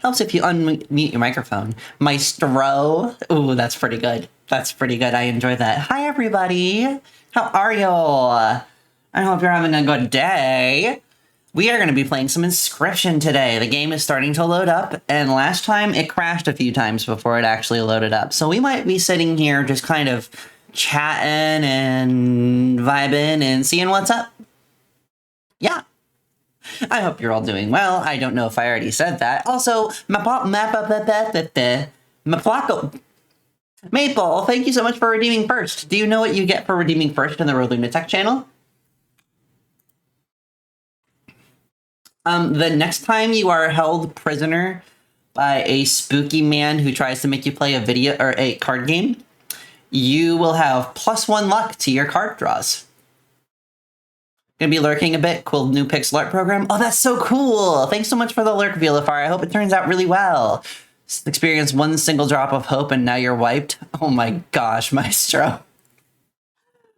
Helps if you unmute your microphone. Maestro. Ooh, that's pretty good. That's pretty good. I enjoy that. Hi, everybody. How are you? I hope you're having a good day. We are going to be playing some Inscryption today. The game is starting to load up, and last time it crashed a few times before it actually loaded up. So we might be sitting here just kind of chatting and vibing and seeing what's up. Yeah. I hope you're all doing well. I don't know if I already said that. Also, Maple, thank you so much for redeeming first. Do you know what you get for redeeming first in the Road Lunatic channel? The next time you are held prisoner by a spooky man who tries to make you play a video or a card game, you will have +1 luck to your card draws. Gonna be lurking a bit. Cool new Pixel art program. Oh, that's so cool. Thanks so much for the lurk, Vilifar. I hope it turns out really well. Experience one single drop of hope and now you're wiped. Oh my gosh, Maestro.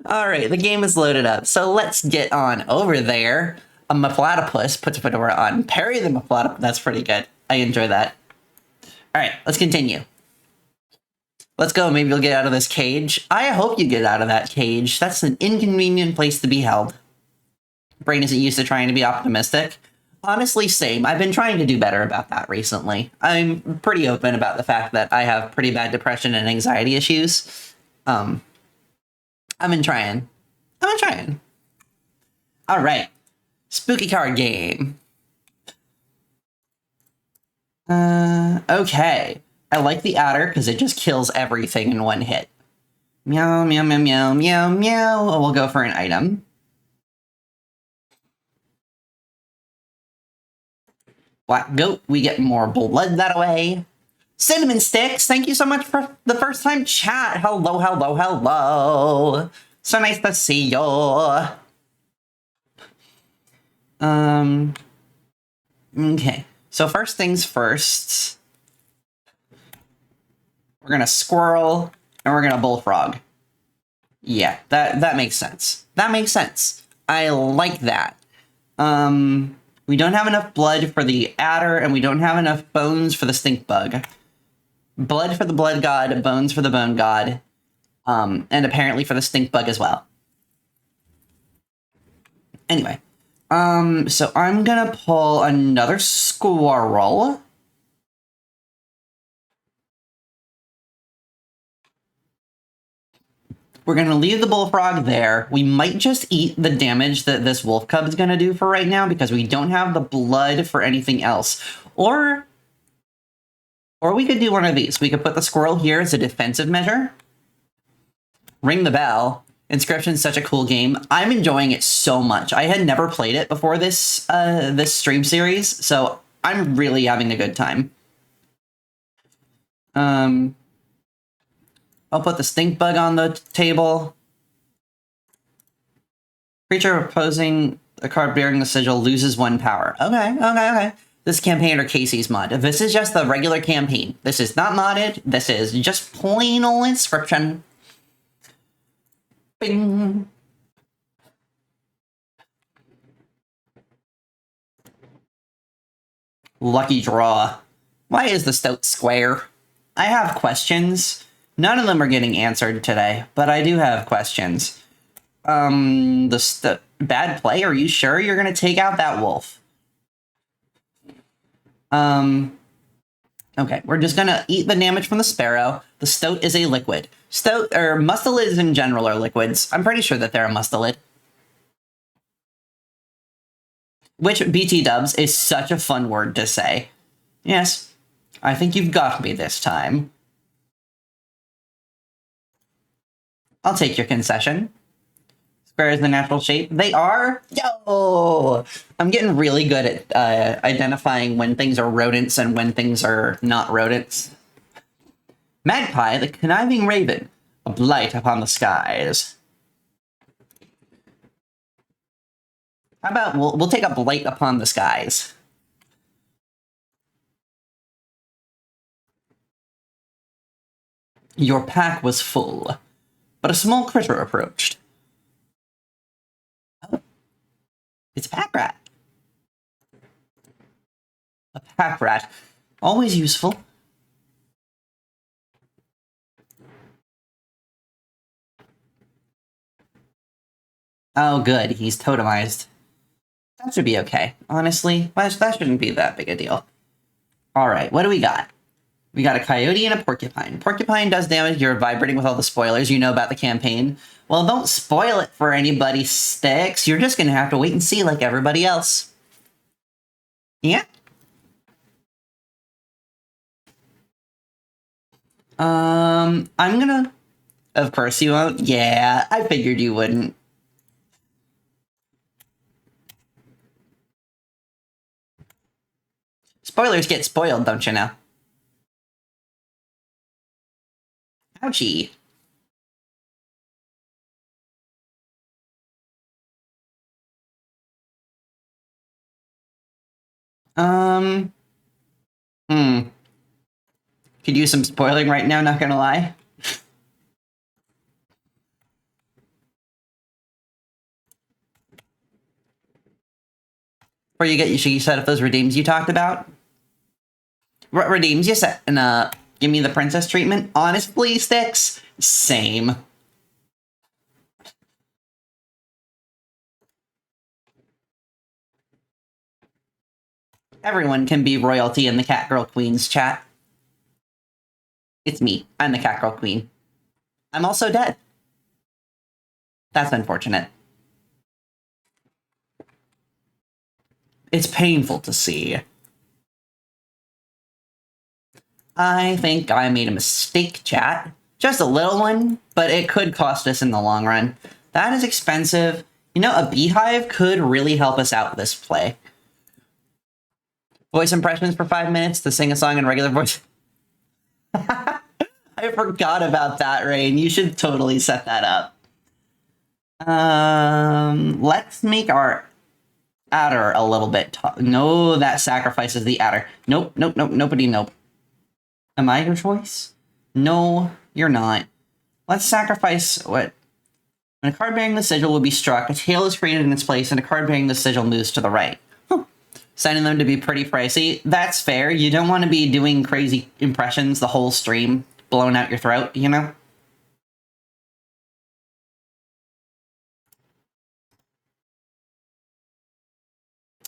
All right, the game is loaded up. So let's get on over there. A Meplatopus puts a fedora on. Parry the Meplatopus. That's pretty good. I enjoy that. All right, let's continue. Let's go. Maybe you'll get out of this cage. I hope you get out of that cage. That's an inconvenient place to be held. Brain isn't used to trying to be optimistic. Honestly, same. I've been trying to do better about that recently. I'm pretty open about the fact that I have pretty bad depression and anxiety issues. I've been trying. All right. Spooky card game. Okay. I like the adder because it just kills everything in one hit. Meow, meow, meow, meow, meow, meow. We'll go for an item. Black goat, we get more blood that way. Cinnamon sticks, thank you so much for the first time chat. Hello, hello, hello. So nice to see you. Okay, so first things first. We're gonna squirrel and we're gonna bullfrog. Yeah, that makes sense. That makes sense. I like that. We don't have enough blood for the adder, and we don't have enough bones for the stink bug. Blood for the blood god, bones for the bone god, and apparently for the stink bug as well. Anyway, so I'm gonna pull another squirrel. We're going to leave the bullfrog there. We might just eat the damage that this wolf cub is going to do for right now because we don't have the blood for anything else. Or we could do one of these. We could put the squirrel here as a defensive measure. Ring the bell. Inscryption is such a cool game. I'm enjoying it so much. I had never played it before this this stream series, so I'm really having a good time. I'll put the stink bug on the table. Creature opposing a card bearing the sigil loses 1 power. Okay. This campaign or Casey's mod. This is just the regular campaign. This is not modded. This is just plain old Inscryption. Bing. Lucky draw. Why is the stoat square? I have questions. None of them are getting answered today, but I do have questions. Bad play? Are you sure you're going to take out that wolf? Okay, we're just going to eat the damage from the sparrow. The stoat is a liquid. Stoat, or mustelids in general are liquids. I'm pretty sure that they're a mustelid. Which, BT dubs, is such a fun word to say. Yes, I think you've got me this time. I'll take your concession. Square is the natural shape. They are? Yo! I'm getting really good at identifying when things are rodents and when things are not rodents. Magpie, the conniving raven, a blight upon the skies. How about we'll take a blight upon the skies. Your pack was full, but a small critter approached. Oh, it's a pack rat. A pack rat. Always useful. Oh, good. He's totemized. That should be okay. Honestly, that shouldn't be that big a deal. All right, what do we got? We got a coyote and a porcupine. Porcupine does damage. You're vibrating with all the spoilers you know about the campaign. Well, don't spoil it for anybody, Sticks. You're just going to have to wait and see like everybody else. Yeah. I'm gonna... Of course you won't. Yeah, I figured you wouldn't. Spoilers get spoiled, don't you know? Ouchie. Um... Hmm. Could use some spoiling right now, not gonna lie. Before you get, you should set up those redeems you talked about. Redeems you set, and give me the princess treatment. Honestly, Sticks, same. Everyone can be royalty in the Catgirl Queen's chat. It's me. I'm the Catgirl Queen. I'm also dead. That's unfortunate. It's painful to see. I think I made a mistake, chat. Just a little one, but it could cost us in the long run. That is expensive. You know, a beehive could really help us out this play. Voice impressions for 5 minutes to sing a song in regular voice. I forgot about that, Rain. You should totally set that up. Let's make our adder a little bit. No, that sacrifices the adder. Nope, nope, nope, nobody, nope. Am I your choice? No, you're not. Let's sacrifice what? When a card bearing the sigil will be struck, a tail is created in its place, and a card bearing the sigil moves to the right. Sending them to be pretty pricey. That's fair. You don't want to be doing crazy impressions the whole stream, blowing out your throat, you know?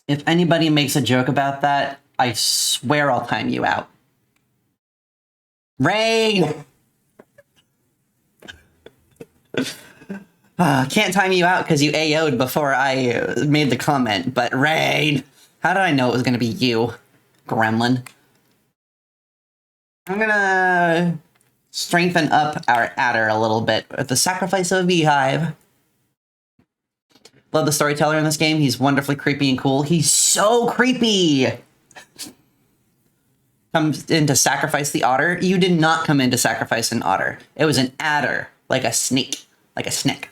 If anybody makes a joke about that, I swear I'll time you out. Rain! Can't time you out because you AO'd before I made the comment, but Rain! How did I know it was going to be you, gremlin? I'm gonna strengthen up our adder a little bit with the sacrifice of a beehive. Love the storyteller in this game. He's wonderfully creepy and cool. He's so creepy! Comes in to sacrifice the otter. You did not come in to sacrifice an otter. It was an adder, like a snake. Like a snake.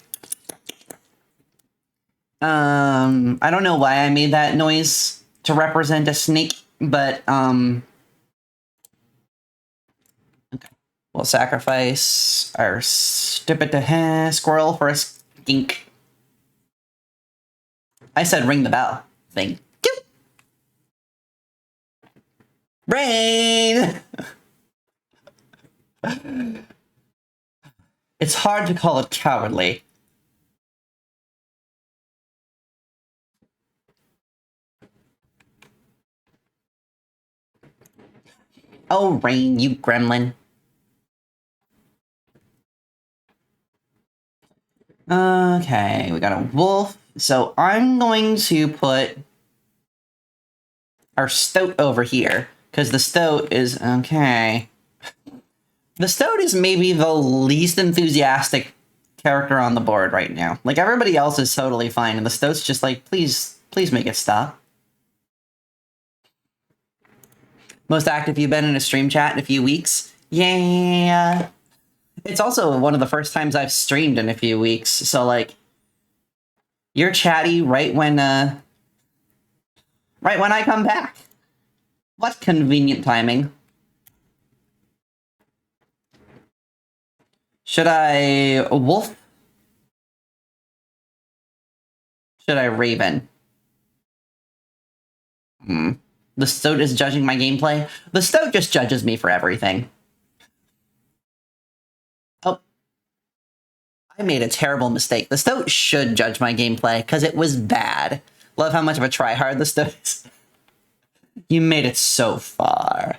I don't know why I made that noise to represent a snake, but, okay. We'll sacrifice our stupid squirrel for a skink. I said ring the bell. Thank you. Rain! It's hard to call it cowardly. Oh, Rain, you gremlin. Okay, we got a wolf. So I'm going to put our stoat over here, because the stoat is... Okay. The stoat is maybe the least enthusiastic character on the board right now. Like, everybody else is totally fine, and the stoat's just like, please make it stop. Most active you've been in a stream chat in a few weeks? Yeah. It's also one of the first times I've streamed in a few weeks, so, like, you're chatty right when I come back. What convenient timing. Should I wolf? Should I raven? The stoat is judging my gameplay. The stoat just judges me for everything. Oh. I made a terrible mistake. The stoat should judge my gameplay, because it was bad. Love how much of a tryhard the stoat is. You made it so far.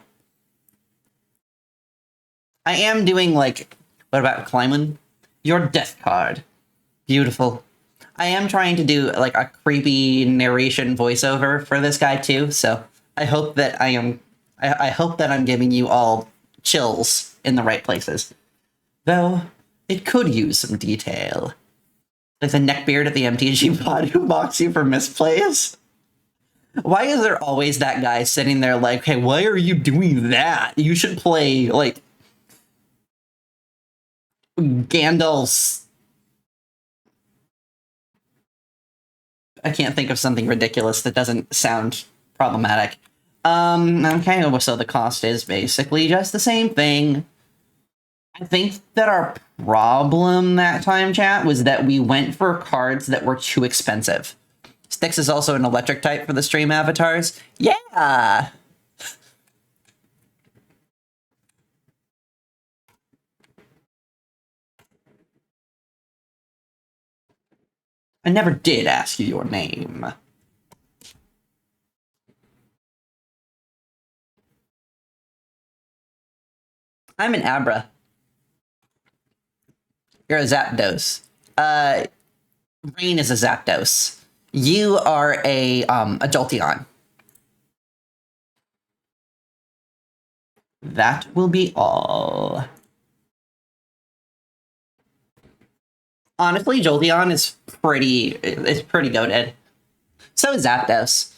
I am doing, like... What about Kleiman? Your death card. Beautiful. I am trying to do, like, a creepy narration voiceover for this guy, too, so I hope that I hope that I'm giving you all chills in the right places. Though, it could use some detail. Like the neckbeard at the MTG pod who mocks you for misplays. Why is there always that guy sitting there like, hey, why are you doing that? You should play, like, Gandalf's... I can't think of something ridiculous that doesn't sound problematic. Okay, so the cost is basically just the same thing. I think that our problem that time, chat, was that we went for cards that were too expensive. Styx is also an electric type for the stream avatars. Yeah! I never did ask you your name. I'm an Abra. You're a Zapdos. Rain is a Zapdos. You are a Jolteon. That will be all. Honestly, Jolteon is pretty goated. So is Zapdos.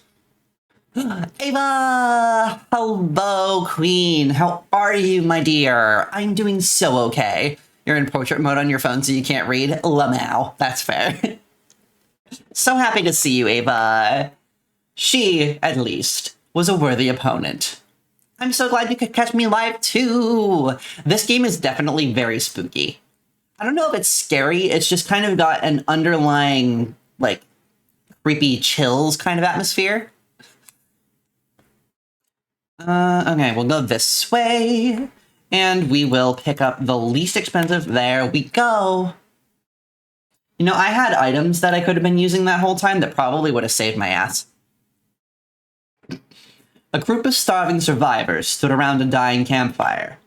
Ava! Hello, Queen. How are you, my dear? I'm doing so okay. You're in portrait mode on your phone, so you can't read? Lamau. That's fair. So happy to see you, Ava. She, at least, was a worthy opponent. I'm so glad you could catch me live, too. This game is definitely very spooky. I don't know if it's scary, it's just kind of got an underlying, like, creepy chills kind of atmosphere. Okay, we'll go this way, and we will pick up the least expensive. There we go. You know, I had items that I could have been using that whole time that probably would have saved my ass. A group of starving survivors stood around a dying campfire.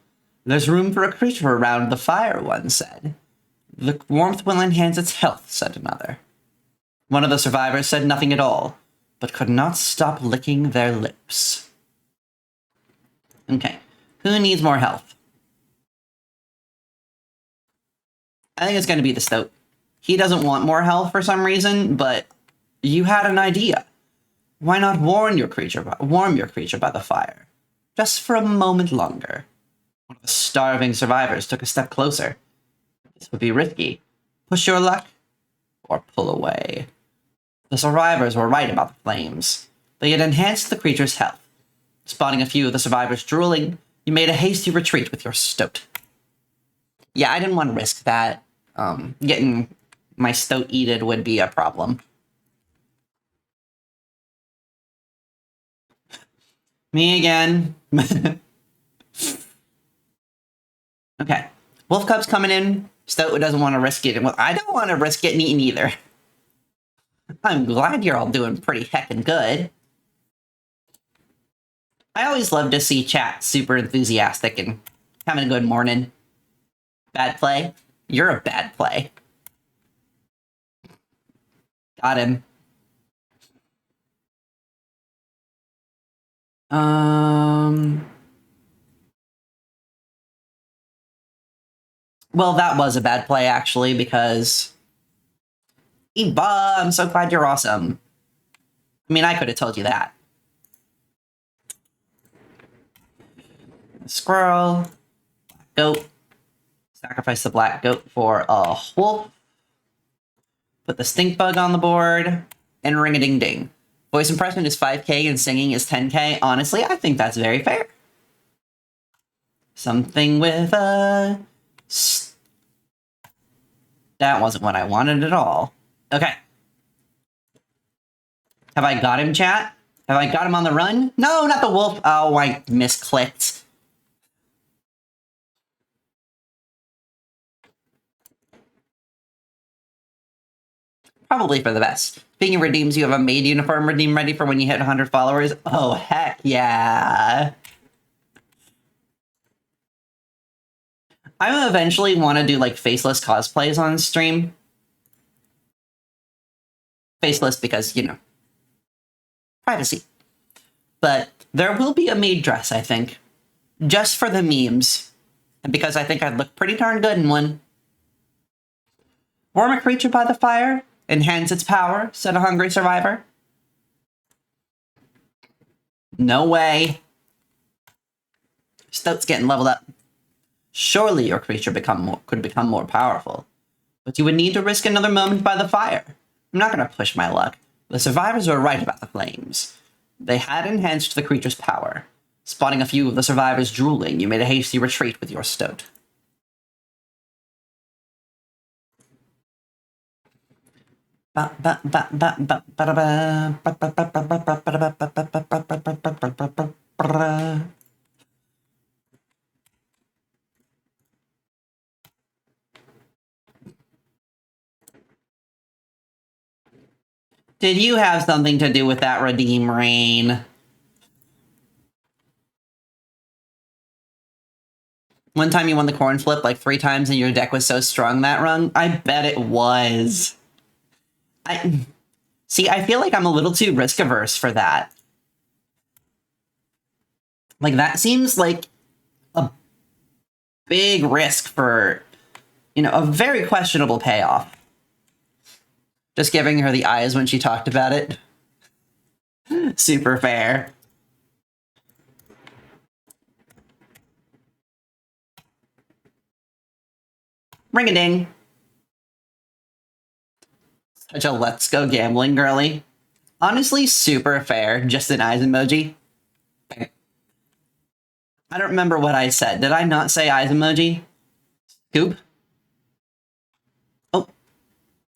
There's room for a creature around the fire, one said. The warmth will enhance its health, said another. One of the survivors said nothing at all, but could not stop licking their lips. Okay, who needs more health? I think it's going to be the stoat. He doesn't want more health for some reason, but you had an idea. Why not warm your creature by the fire? Just for a moment longer. One of the starving survivors took a step closer. This would be risky. Push your luck, or pull away. The survivors were right about the flames. They had enhanced the creature's health. Spotting a few of the survivors drooling, you made a hasty retreat with your stoat. Yeah, I didn't want to risk that. Getting my stoat eated would be a problem. Me again. Okay. Wolf Cub's coming in. Stoat doesn't want to risk it. Well, I don't want to risk getting eaten either. I'm glad you're all doing pretty heckin' good. I always love to see chat super enthusiastic and having a good morning. Bad play? You're a bad play. Got him. Well, that was a bad play, actually, because... Eba, I'm so glad you're awesome. I mean, I could have told you that. Squirrel. Goat. Sacrifice the black goat for a wolf. Put the stink bug on the board. And ring-a-ding-ding. Voice impression is 5K and singing is 10K. Honestly, I think that's very fair. Something with a... That wasn't what I wanted at all. Okay. Have I got him, chat? Have I got him on the run? No, not the wolf. Oh, I misclicked. Probably for the best. Speaking of redeems, you have a maid uniform redeem ready for when you hit 100 followers. Oh, heck yeah. I will eventually want to do, like, faceless cosplays on stream. Faceless because, you know, privacy. But there will be a maid dress, I think. Just for the memes. And because I think I'd look pretty darn good in one. Warm a creature by the fire. Enhance its power, said a hungry survivor. No way. Stoat's getting leveled up. Surely your creature could become more powerful. But you would need to risk another moment by the fire. I'm not going to push my luck. The survivors were right about the flames. They had enhanced the creature's power. Spotting a few of the survivors drooling, you made a hasty retreat with your stoat. Did you have something to do with that redeem rain? One time you won the corn flip like 3 times and your deck was so strong that run? I bet it was. See, I feel like I'm a little too risk averse for that. Like, that seems like a big risk for, you know, a very questionable payoff. Just giving her the eyes when she talked about it. Super fair. Ring-a-ding. Such a let's go gambling girly. Honestly, super fair. Just an eyes emoji. I don't remember what I said. Did I not say eyes emoji? Scoop? Oh.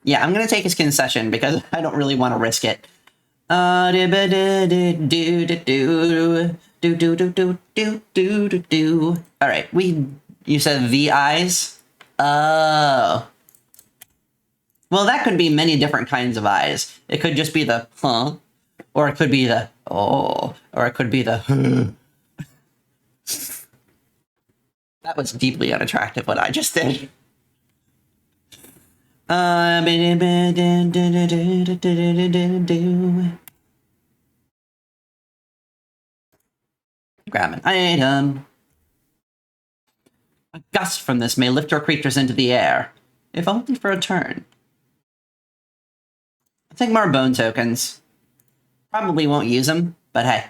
Yeah, I'm gonna take his concession because I don't really want to risk it. Alright, you said the eyes? Oh. Well, that could be many different kinds of eyes. It could just be the, huh? Or it could be the, oh. Or it could be the, That was deeply unattractive, what I just did. Grab an item. A gust from this may lift your creatures into the air, if only for a turn. I think more bone tokens. Probably won't use them, but hey.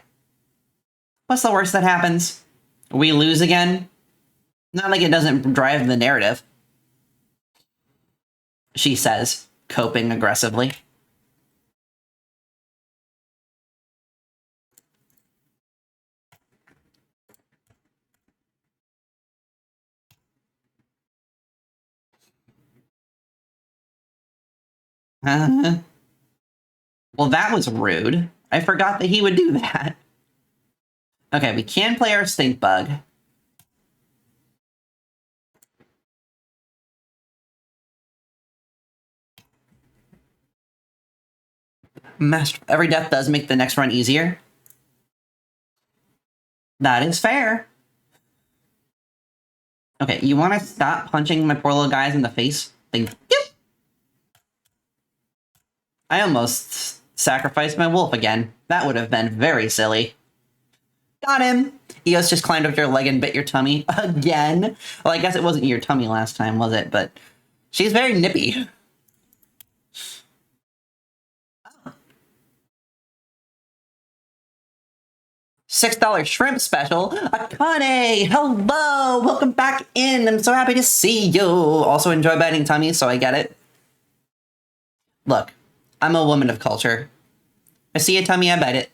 What's the worst that happens? We lose again? Not like it doesn't drive the narrative. She says, coping aggressively. Well, that was rude. I forgot that he would do that. Okay, we can play our stink bug. Every death does make the next run easier. That is fair. Okay, you want to stop punching my poor little guys in the face? Thank you. I almost sacrificed my wolf again. That would have been very silly. Got him! Eos just climbed up your leg and bit your tummy. Again? Well, I guess it wasn't your tummy last time, was it? But she's very nippy. $6 shrimp special. Akane, hello! Welcome back in. I'm so happy to see you. Also enjoy biting tummies, so I get it. Look, I'm a woman of culture. I see a tummy, I bite it.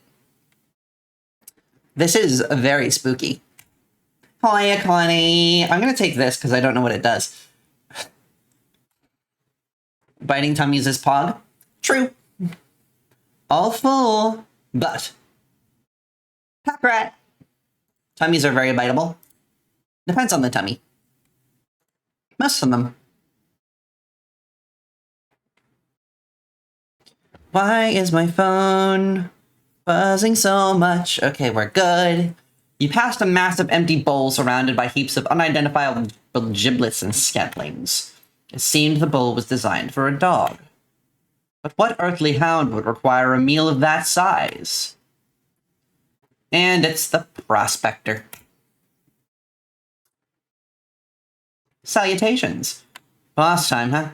This is very spooky. Hi, Akane. I'm gonna take this because I don't know what it does. Biting tummies is pog? True. All full, but Pack rat. Tummies are very biteable. Depends on the tummy. Most of them. Why is my phone buzzing so much? Okay, we're good. You passed a massive empty bowl surrounded by heaps of unidentifiable giblets and scattlings. It seemed the bowl was designed for a dog. But what earthly hound would require a meal of that size? And it's the prospector. Salutations. Boss time, huh?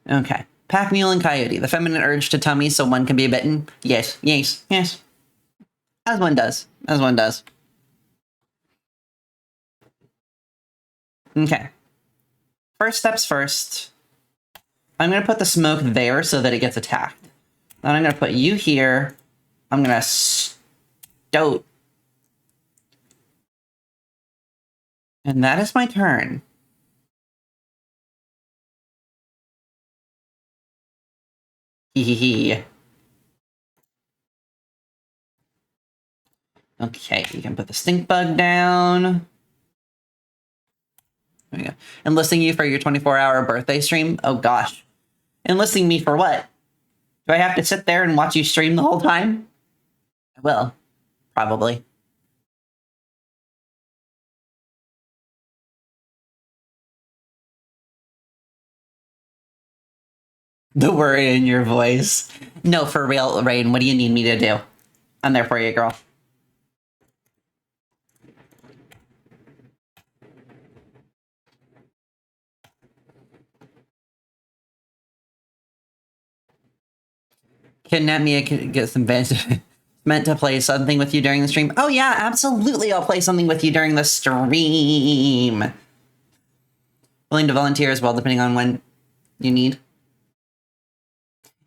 Okay. Pack mule and coyote. The feminine urge to tummy so one can be bitten. Yes, yes, yes. As one does. As one does. Okay. First steps first. I'm going to put the smoke there so that it gets attacked. Then I'm going to put you here. I'm going to stoat. And that is my turn. Hee. Okay, you can put the stink bug down. There we go. Enlisting you for your 24-hour birthday stream? Oh gosh. Enlisting me for what? Do I have to sit there and watch you stream the whole time? I will. Probably. The worry in your voice. No, for real, Rain, what do you need me to do? I'm there for you, girl. Kidnap me, I could get some meant to play something with you during the stream. Oh yeah, absolutely, I'll play something with you during the stream. Willing to volunteer as well, depending on when you need.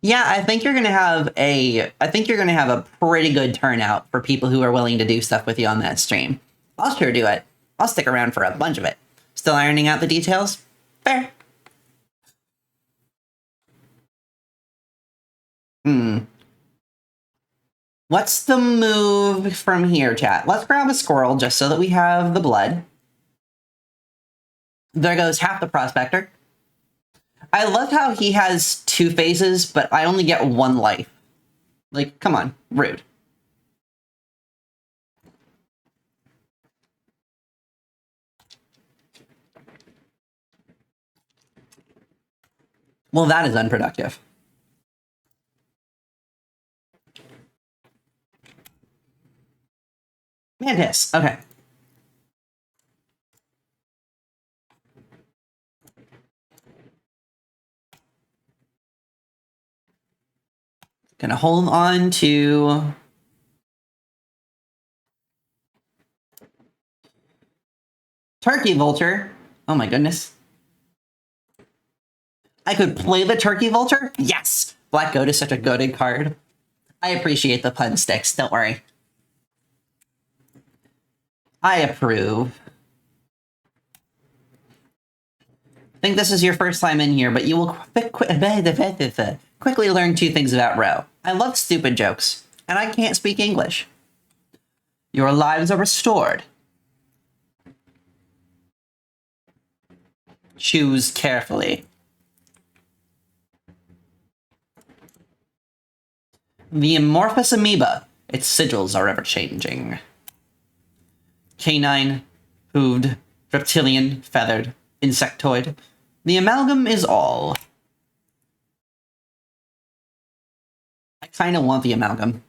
Yeah, I think you're gonna have a pretty good turnout for people who are willing to do stuff with you on that stream. I'll sure do it. I'll stick around for a bunch of it. Still ironing out the details? Fair. What's the move from here, chat? Let's grab a squirrel just so that we have the blood. There goes half the prospector. I love how he has 2 phases, but I only get 1 life. Like, come on, rude. Well, that is unproductive. Mantis, okay. Gonna hold on to... Turkey Vulture. Oh my goodness. I could play the Turkey Vulture? Yes! Black Goat is such a goated card. I appreciate the pun sticks, don't worry. I approve. I think this is your first time in here, but you will quickly learn 2 things about Ro. I love stupid jokes, and I can't speak English. Your lives are restored. Choose carefully. The amorphous amoeba. Its sigils are ever-changing. Canine, hooved, reptilian, feathered, insectoid. The amalgam is all. I kind of want the amalgam.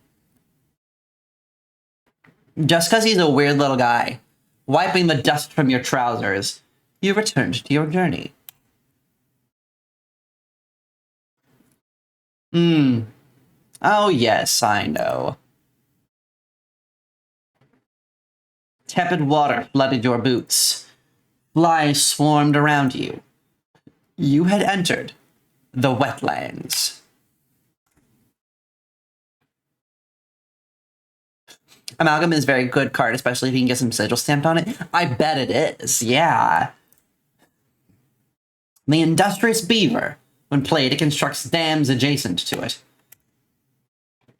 Just because he's a weird little guy, wiping the dust from your trousers, you returned to your journey. Oh yes, I know. Tepid water flooded your boots. Flies swarmed around you. You had entered the wetlands. Amalgam is a very good card, especially if you can get some sigil stamped on it. I bet it is, yeah. The industrious beaver. When played, it constructs dams adjacent to it.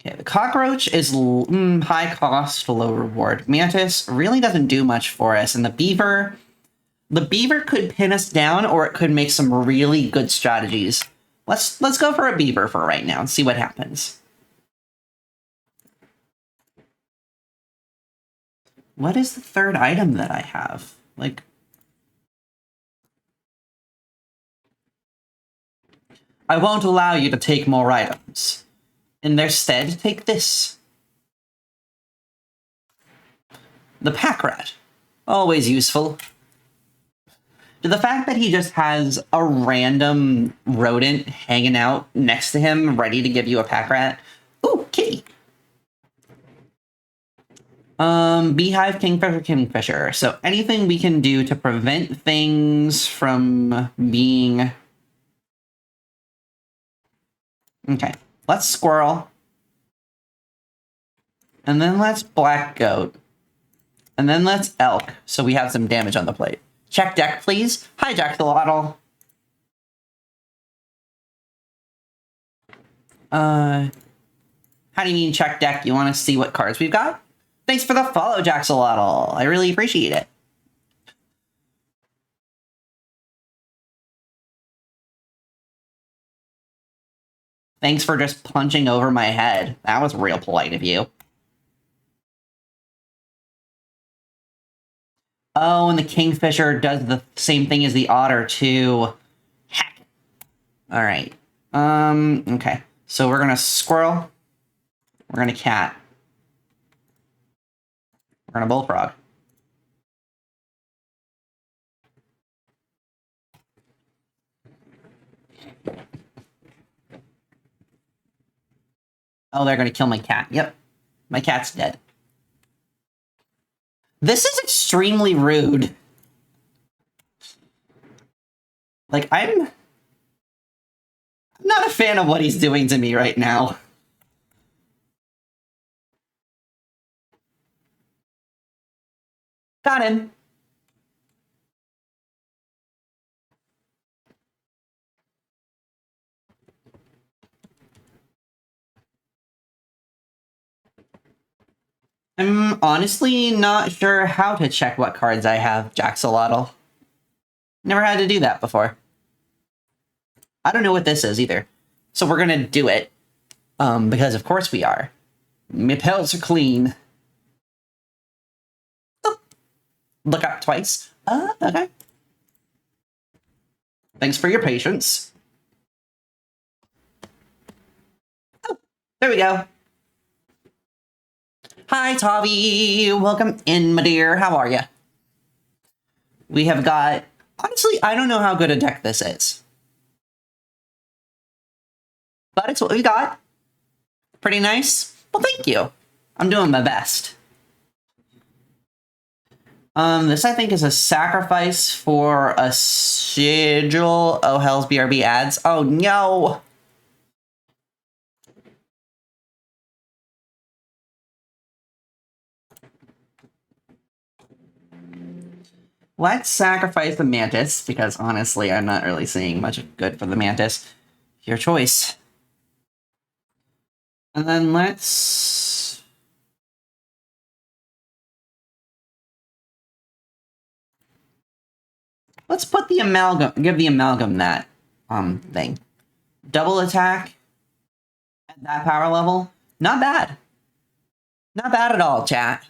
Okay, the cockroach is high cost, low reward. Mantis really doesn't do much for us, and the beaver could pin us down, or it could make some really good strategies. Let's go for a beaver for right now and see what happens. What is the third item that I have? Like, I won't allow you to take more items. In their stead, take this. The pack rat. Always useful. The fact that he just has a random rodent hanging out next to him, ready to give you a pack rat. Ooh, kitty. Beehive, kingfisher. So anything we can do to prevent things from being... Okay, let's squirrel. And then let's black goat. And then let's elk, so we have some damage on the plate. Check deck, please. Hi, Jaxolotl. How do you mean check deck? You want to see what cards we've got? Thanks for the follow, Jaxolotl. I really appreciate it. Thanks for just punching over my head. That was real polite of you. Oh, and the kingfisher does the same thing as the otter, too. Heck. All right. Okay. So we're gonna squirrel. We're gonna cat. We're gonna bullfrog. Oh, they're gonna kill my cat. Yep. My cat's dead. This is extremely rude. Like, I'm not a fan of what he's doing to me right now. Got him. I'm honestly not sure how to check what cards I have, Jaxolotl. Never had to do that before. I don't know what this is either. So we're gonna do it. Because of course we are. My pelts are clean. Oh. Look up twice. Okay. Thanks for your patience. Oh, there we go. Hi, Tavi. Welcome in, my dear. How are you? We have got... Honestly, I don't know how good a deck this is. But it's what we got. Pretty nice. Well, thank you. I'm doing my best. This, I think, is a sacrifice for a sigil. Oh, hell's BRB ads. Oh, no! Let's sacrifice the mantis, because honestly, I'm not really seeing much good for the mantis. Your choice. And then let's... Let's put the amalgam, give the amalgam that, thing. Double attack at that power level. Not bad. Not bad at all, chat.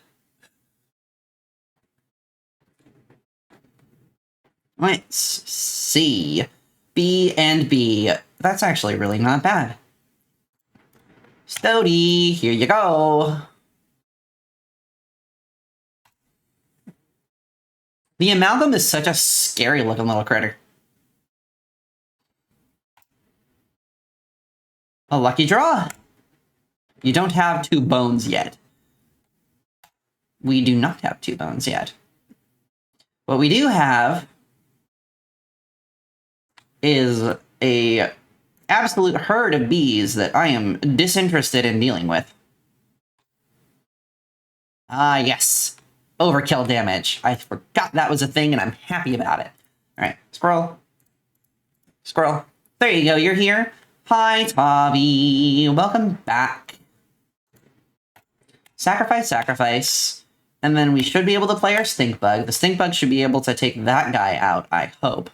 Let's see. B and B. That's actually really not bad. Stoaty, here you go. The amalgam is such a scary looking little critter. A lucky draw. You don't have 2 bones yet. We do not have 2 bones yet. What we do have is a absolute herd of bees that I am disinterested in dealing with. Ah, yes. Overkill damage. I forgot that was a thing, and I'm happy about it. Alright, squirrel. Squirrel. There you go, you're here. Hi, Tavi. Welcome back. Sacrifice, sacrifice. And then we should be able to play our stink bug. The stink bug should be able to take that guy out, I hope.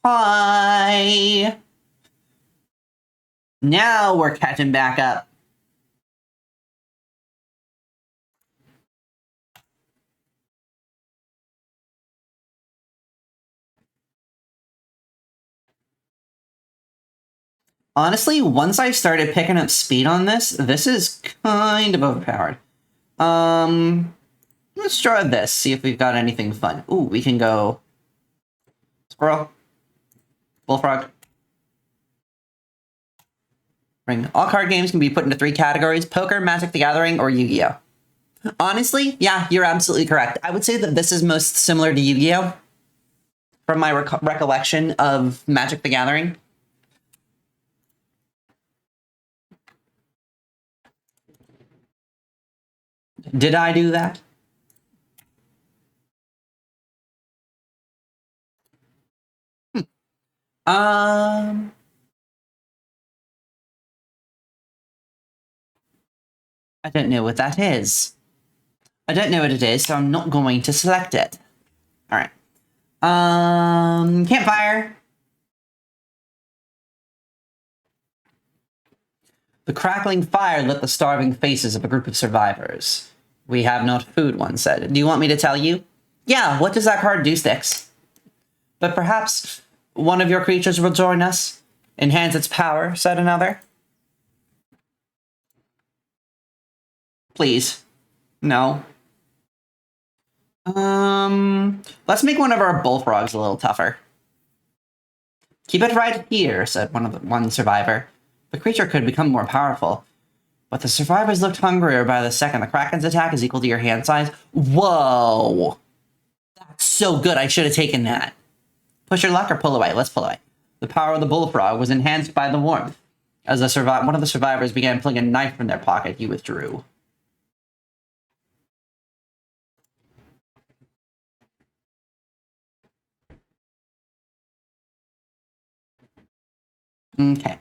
Hi! Now we're catching back up. Honestly, once I started picking up speed on this, this is kind of overpowered. Let's try this, see if we've got anything fun. Ooh, we can go squirrel, bullfrog. Ring. All card games can be put into 3 categories: poker, Magic the Gathering, or Yu-Gi-Oh! Honestly, yeah, you're absolutely correct. I would say that this is most similar to Yu-Gi-Oh! From my recollection of Magic the Gathering. Did I do that? I don't know what that is. I don't know what it is, so I'm not going to select it. All right. Campfire. The crackling fire lit the starving faces of a group of survivors. We have not food, one said. Do you want me to tell you? Yeah, what does that card do, Styx? But perhaps one of your creatures will join us. Enhance its power, said another. Please. No. Let's make one of our bullfrogs a little tougher. Keep it right here, said one survivor. The creature could become more powerful. But the survivors looked hungrier by the second. The Kraken's attack is equal to your hand size. Whoa! That's so good, I should have taken that. Push your luck or pull away? Let's pull away. The power of the bullfrog was enhanced by the warmth. As one of the survivors began pulling a knife from their pocket, he withdrew. Okay.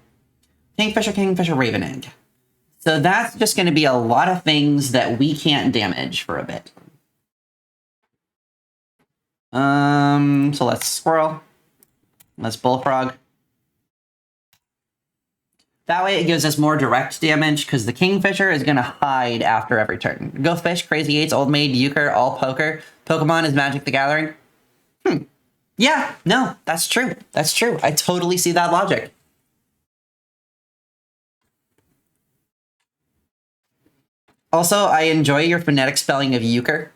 Kingfisher, Kingfisher, Raven Egg. So that's just going to be a lot of things that we can't damage for a bit. So let's squirrel. Let's bullfrog. That way it gives us more direct damage, because the Kingfisher is going to hide after every turn. Go Fish, Crazy Eights, Old Maid, Euchre, all poker. Pokemon is Magic the Gathering. Yeah, no, that's true. That's true. I totally see that logic. Also, I enjoy your phonetic spelling of Euchre.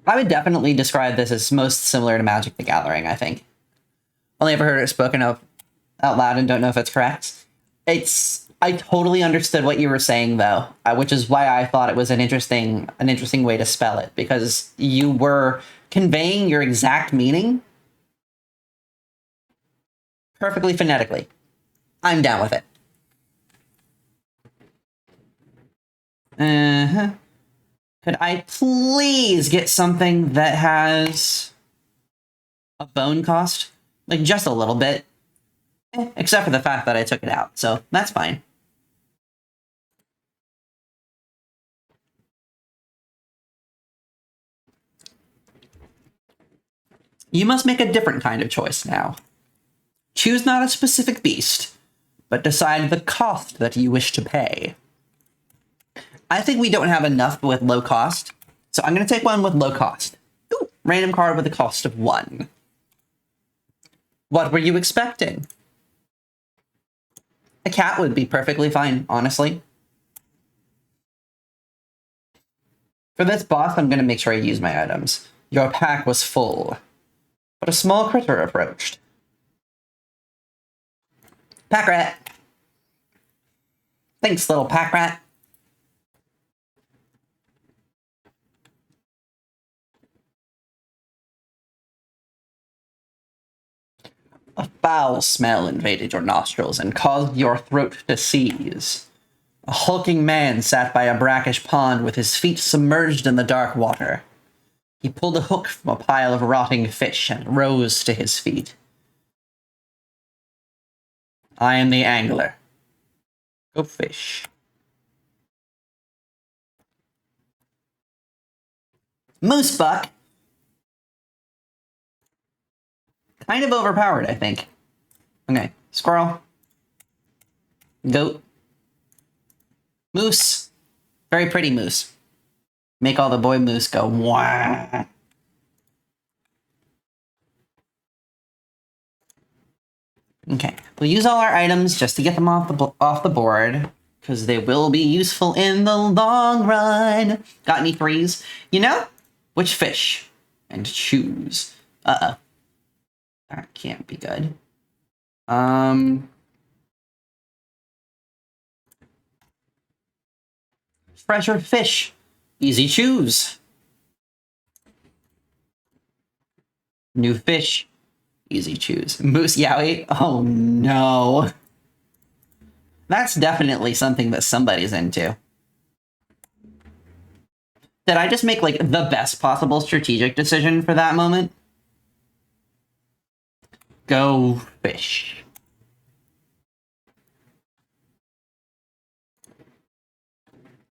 I would definitely describe this as most similar to Magic the Gathering, I think. Only ever heard it spoken of out loud and don't know if it's correct. I totally understood what you were saying, though, which is why I thought it was an interesting way to spell it, because you were conveying your exact meaning perfectly phonetically. I'm down with it. Could I please get something that has a bone cost? Like, just a little bit. Except for the fact that I took it out, so that's fine. You must make a different kind of choice now. Choose not a specific beast, but decide the cost that you wish to pay. I think we don't have enough with low cost, so I'm going to take one with low cost. Ooh, random card with a cost of 1. What were you expecting? A cat would be perfectly fine, honestly. For this boss, I'm going to make sure I use my items. Your pack was full, but a small critter approached. Pack rat. Thanks, little pack rat. A foul smell invaded your nostrils and caused your throat to seize. A hulking man sat by a brackish pond with his feet submerged in the dark water. He pulled a hook from a pile of rotting fish and rose to his feet. I am the angler. Go fish. Moose buck. Kind of overpowered, I think. Okay, squirrel. Goat. Moose. Very pretty moose. Make all the boy moose go wah. Okay, we'll use all our items just to get them off the board, because they will be useful in the long run. Got any threes? You know? Which fish? And choose. Uh-oh. That can't be good. Fresher fish. Easy choose. New fish. Easy choose. Moose Yowie? Oh no. That's definitely something that somebody's into. Did I just make, like, the best possible strategic decision for that moment? Go fish.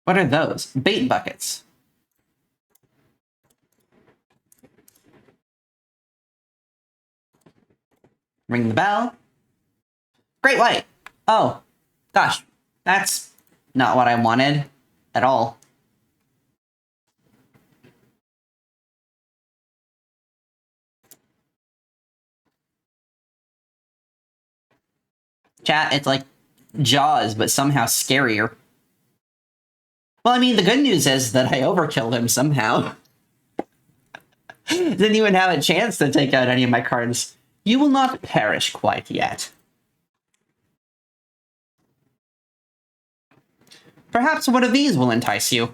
What are those? Bait buckets. Ring the bell. Great white. Oh, gosh. That's not what I wanted at all. Chat, it's like Jaws, but somehow scarier. Well, I mean, the good news is that I overkilled him somehow. Didn't even have a chance to take out any of my cards. You will not perish quite yet. Perhaps one of these will entice you.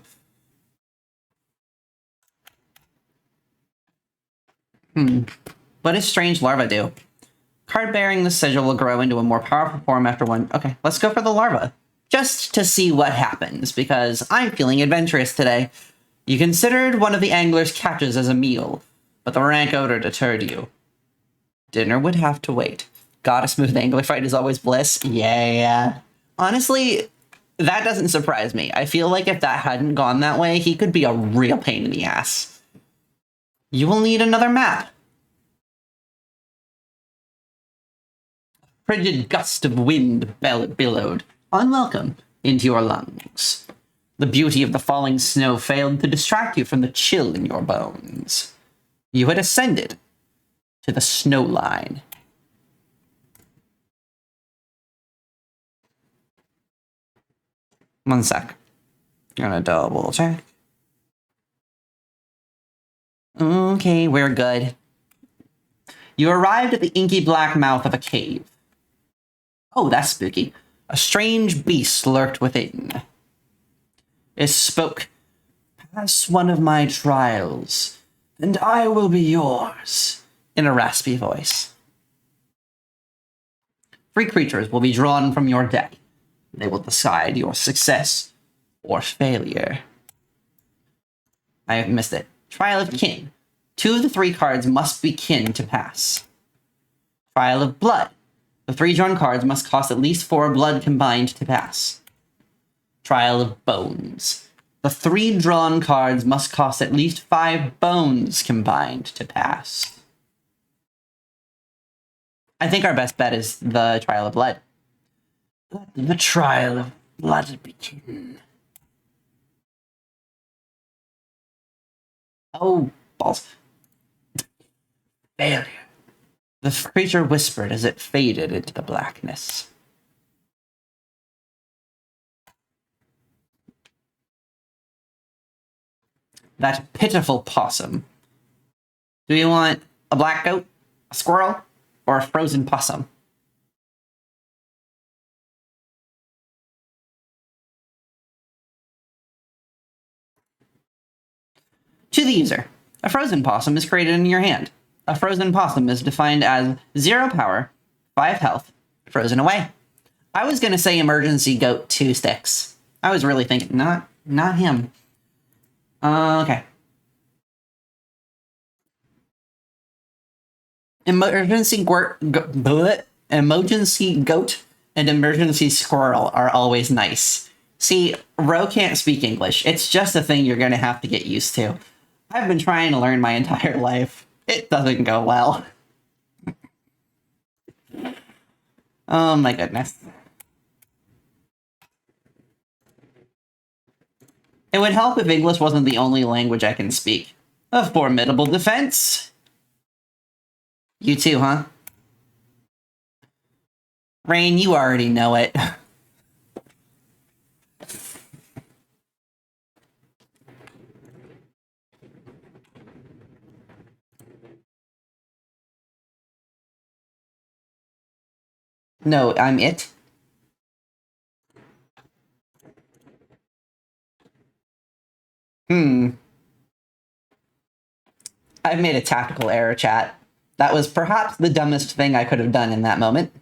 What does strange larva do? Card bearing the sigil will grow into a more powerful form after one... Okay, let's go for the larva. Just to see what happens, because I'm feeling adventurous today. You considered one of the angler's catches as a meal, but the rank odor deterred you. Dinner would have to wait. God, a smooth angler fight is always bliss. Yeah. Honestly, that doesn't surprise me. I feel like if that hadn't gone that way, he could be a real pain in the ass. You will need another map. A frigid gust of wind billowed, unwelcome, into your lungs. The beauty of the falling snow failed to distract you from the chill in your bones. You had ascended to the snow line. One sec. Gonna double check. Okay, we're good. You arrived at the inky black mouth of a cave. Oh, that's spooky. A strange beast lurked within. It spoke, "Pass one of my trials, and I will be yours," in a raspy voice. 3 creatures will be drawn from your deck. They will decide your success or failure. I missed it. Trial of Kin. 2 of the 3 cards must be kin to pass. Trial of Blood. The 3 drawn cards must cost at least 4 blood combined to pass. Trial of Bones. The 3 drawn cards must cost at least 5 bones combined to pass. I think our best bet is the Trial of Blood. Let the Trial of Blood begin. Oh, balls. Failure. The creature whispered as it faded into the blackness. That pitiful possum. Do you want a black goat, a squirrel, or a frozen possum? To the user, a frozen possum is created in your hand. A frozen possum is defined as 0 power, 5 health, frozen away. I was going to say emergency goat 2 sticks. I was really thinking, not him. Okay. Emergency emergency goat and emergency squirrel are always nice. See, Ro can't speak English. It's just a thing you're gonna have to get used to. I've been trying to learn my entire life. It doesn't go well. Oh my goodness. It would help if English wasn't the only language I can speak. A formidable defense! You too, huh? Rain, you already know it. No, I'm it. I've made a tactical error, chat. That was perhaps the dumbest thing I could have done in that moment.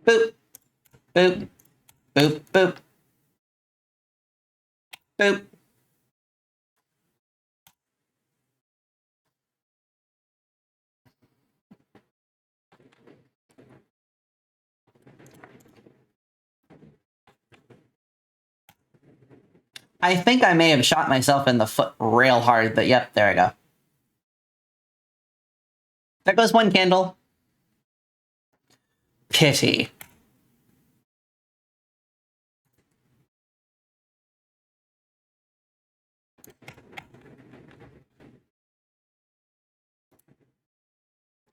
Boop. Boop. Boop, boop. Boop. I think I may have shot myself in the foot real hard, but yep, there I go. There goes one candle. Pity.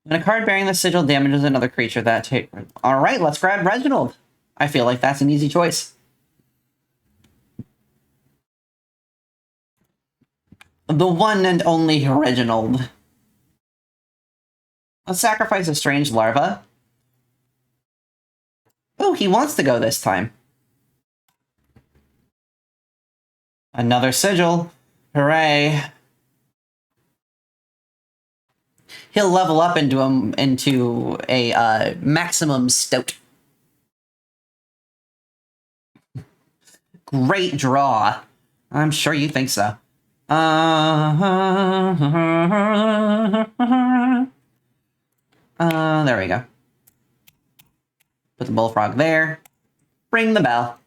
When a card bearing the sigil damages another creature, that take. Alright, let's grab Reginald. I feel like that's an easy choice. The one and only Reginald. Let's sacrifice a strange larva. Oh, he wants to go this time. Another sigil. Hooray. He'll level up into a maximum stoat. Great draw. I'm sure you think so. There we go. Put the bullfrog there. Ring the bell.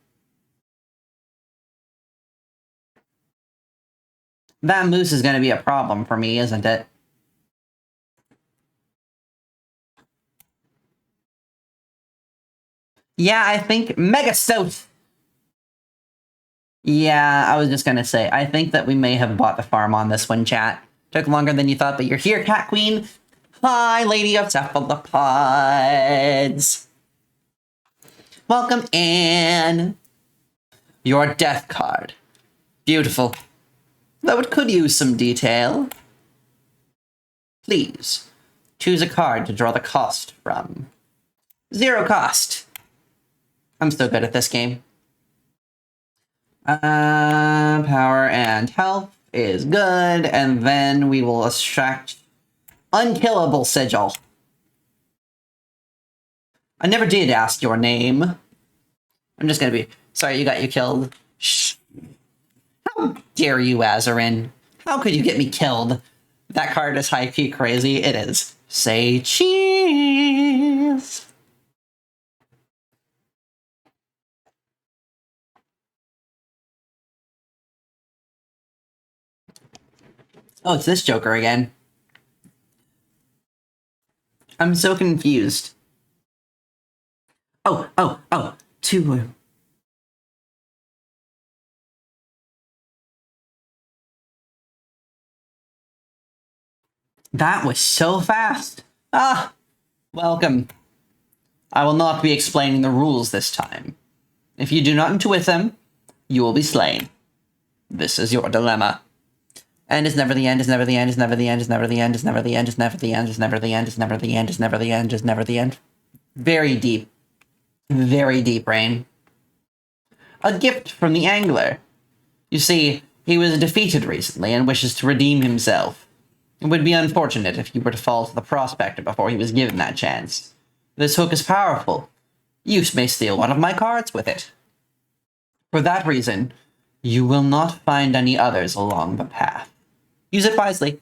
That moose is going to be a problem for me, isn't it? Yeah, I think Mega Stoat. Yeah, I was just gonna say, I think that we may have bought the farm on this one, chat. Took longer than you thought, but you're here, Cat Queen. Hi, Lady of Cephalopods. Welcome in. Your death card. Beautiful. Though it could use some detail. Please, choose a card to draw the cost from. 0 cost. I'm still good at this game. Power and health is good, and then we will extract Unkillable Sigil. I never did ask your name. I'm just gonna be sorry you got you killed. Shh. How dare you, Azarin? How could you get me killed? That card is high-key crazy. It is. Say cheese. Oh, it's this Joker again. I'm so confused. Oh, 2. That was so fast. Ah, welcome. I will not be explaining the rules this time. If you do not intuit them, you will be slain. This is your dilemma. And is never the end, is never the end, is never the end, is never the end, is never the end, is never the end, is never the end, is never the end, is never the end, is never the end. Very deep. Very deep, Rain. A gift from the angler. You see, he was defeated recently and wishes to redeem himself. It would be unfortunate if he were to fall to the prospector before he was given that chance. This hook is powerful. You may steal one of my cards with it. For that reason, you will not find any others along the path. Use it wisely.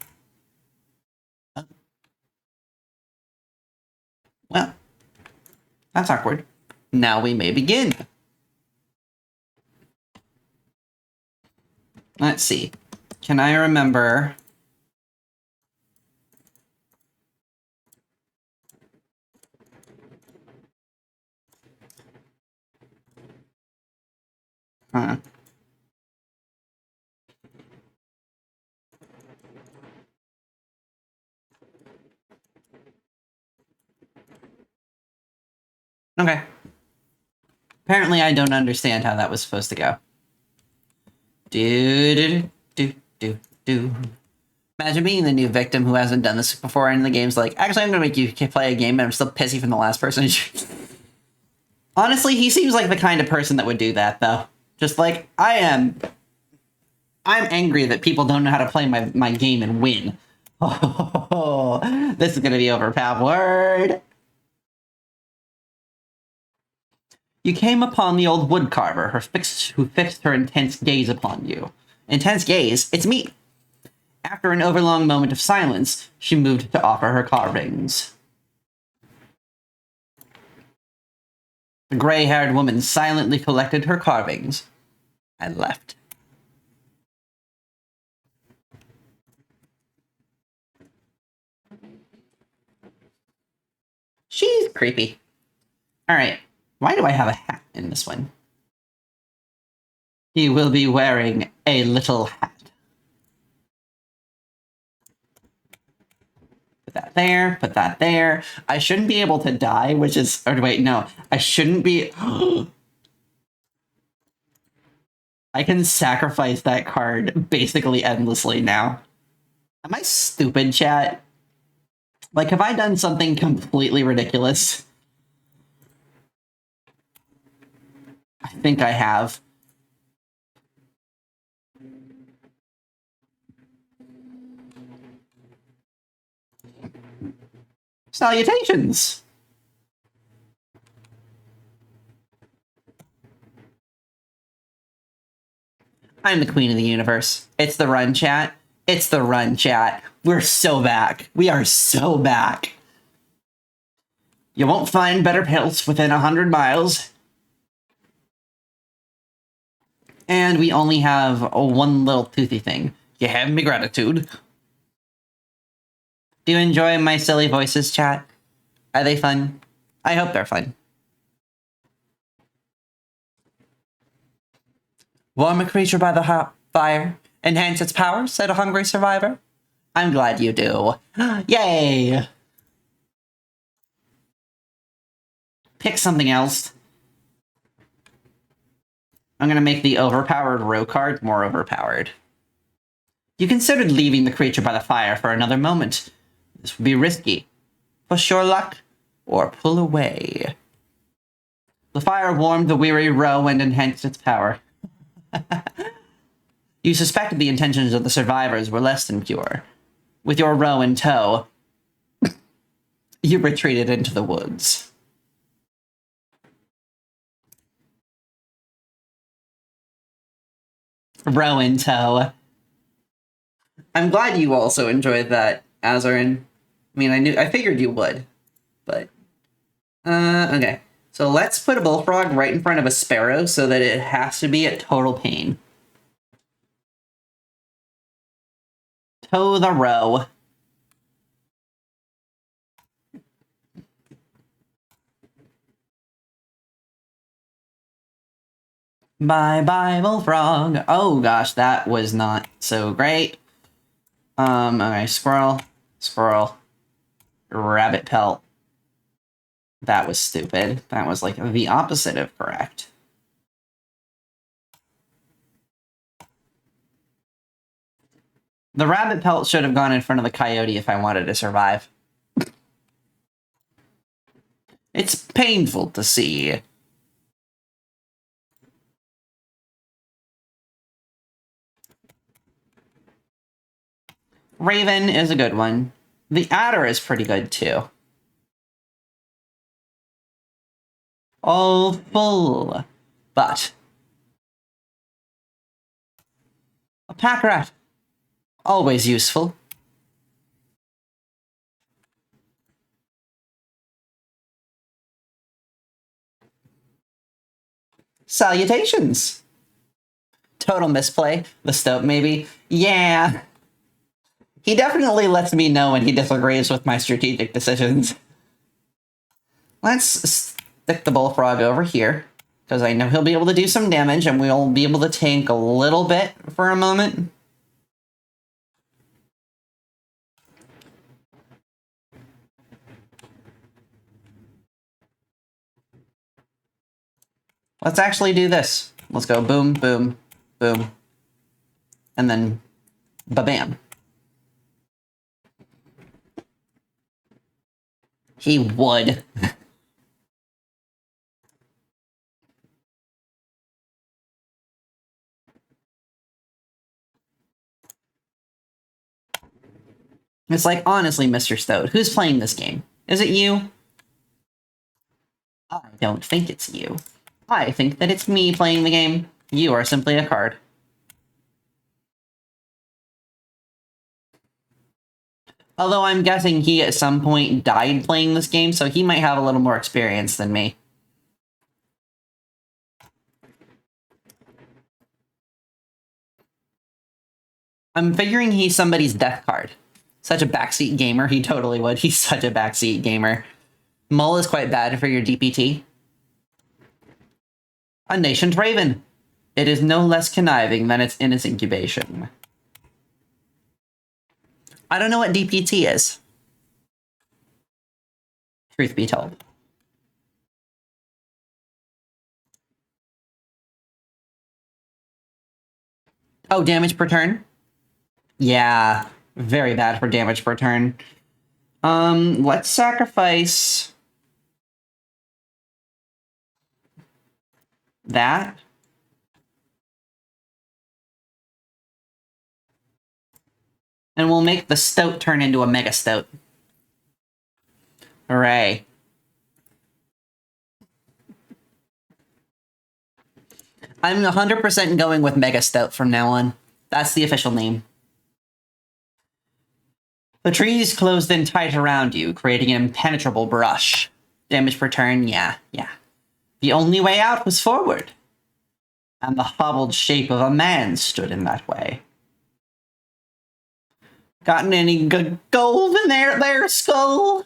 Well, that's awkward. Now we may begin. Let's see. Can I remember... Huh. Okay. Apparently I don't understand how that was supposed to go. Do. Imagine being the new victim who hasn't done this before, and the game's like, actually, I'm gonna make you play a game, and I'm still pissy from the last person. Honestly, he seems like the kind of person that would do that, though. Just like, I'm angry that people don't know how to play my game and win. Oh, this is gonna be overpowered. You came upon the old woodcarver, who fixed her intense gaze upon you. Intense gaze? It's me! After an overlong moment of silence, she moved to offer her carvings. The gray-haired woman silently collected her carvings and left. She's creepy. Alright, why do I have a hat in this one? He will be wearing a little hat. Put that there, put that there. I shouldn't be able to die, which is... Or wait, no. I shouldn't be... I can sacrifice that card basically endlessly now. Am I stupid, chat? Like, have I done something completely ridiculous? I think I have. Salutations! I'm the queen of the universe. It's the run, chat. It's the run, chat. We're so back. We are so back. You won't find better pelts within 100 miles. And we only have one little toothy thing. You have me gratitude. Do you enjoy my silly voices, chat? Are they fun? I hope they're fun. Warm a creature by the fire. Enhance its power, said a hungry survivor. I'm glad you do. Yay! Pick something else. I'm gonna make the overpowered row card more overpowered. You considered leaving the creature by the fire for another moment. This would be risky. Push your luck, or pull away. The fire warmed the weary row and enhanced its power. You suspected the intentions of the survivors were less than pure. With your row in tow, you retreated into the woods. Row in tow. I'm glad you also enjoyed that, Azarin. I mean, I figured you would, but... okay. So let's put a bullfrog right in front of a sparrow so that it has to be at total pain. Tow the row. Bye-bye, bullfrog. Oh gosh, that was not so great. Okay, squirrel, rabbit pelt. That was stupid. That was like the opposite of correct. The rabbit pelt should have gone in front of the coyote if I wanted to survive. It's painful to see. Raven is a good one. The adder is pretty good too. all full. But a pack rat, always useful. Salutations! Total misplay. The stoat, maybe? Yeah. He definitely lets me know when he disagrees with my strategic decisions. Let's stick the bullfrog over here, because I know he'll be able to do some damage, and we'll be able to tank a little bit for a moment. Let's actually do this. Let's go boom, boom, boom. And then ba-bam. He would. It's like, honestly, Mr. Stoat, who's playing this game? Is it you? I don't think it's you. I think that it's me playing the game. You are simply a card. Although I'm guessing he at some point died playing this game, so he might have a little more experience than me. I'm figuring he's somebody's death card. Such a backseat gamer, he totally would. He's such a backseat gamer. Mull is quite bad for your DPT. A Nascent Raven. It is no less conniving than in its incubation. I don't know what DPT is. Truth be told. Oh, damage per turn? Yeah, very bad for damage per turn. Let's sacrifice that. And we'll make the stoat turn into a mega stoat. Hooray. I'm 100% going with mega stoat from now on. That's the official name. The trees closed in tight around you, creating an impenetrable brush. Damage per turn, yeah. The only way out was forward. And the hobbled shape of a man stood in that way. Gotten any good gold in there, skull?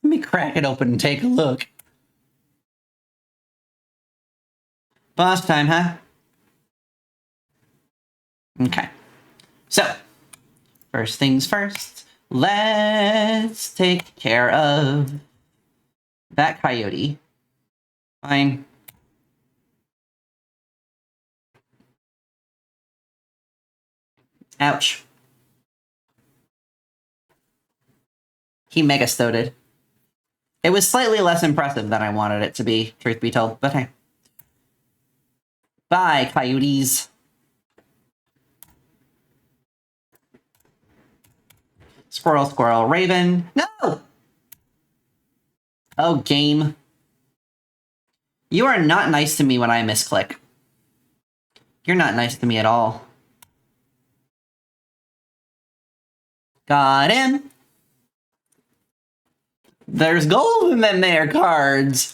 Let me crack it open and take a look. Boss time, huh? Okay. So, first things first, let's take care of that coyote. Fine. Ouch. He mega stoated. It was slightly less impressive than I wanted it to be, truth be told, but hey. Bye, coyotes. Squirrel, squirrel, raven. No! Oh, game. You are not nice to me when I misclick. You're not nice to me at all. Got him. There's gold in them there cards.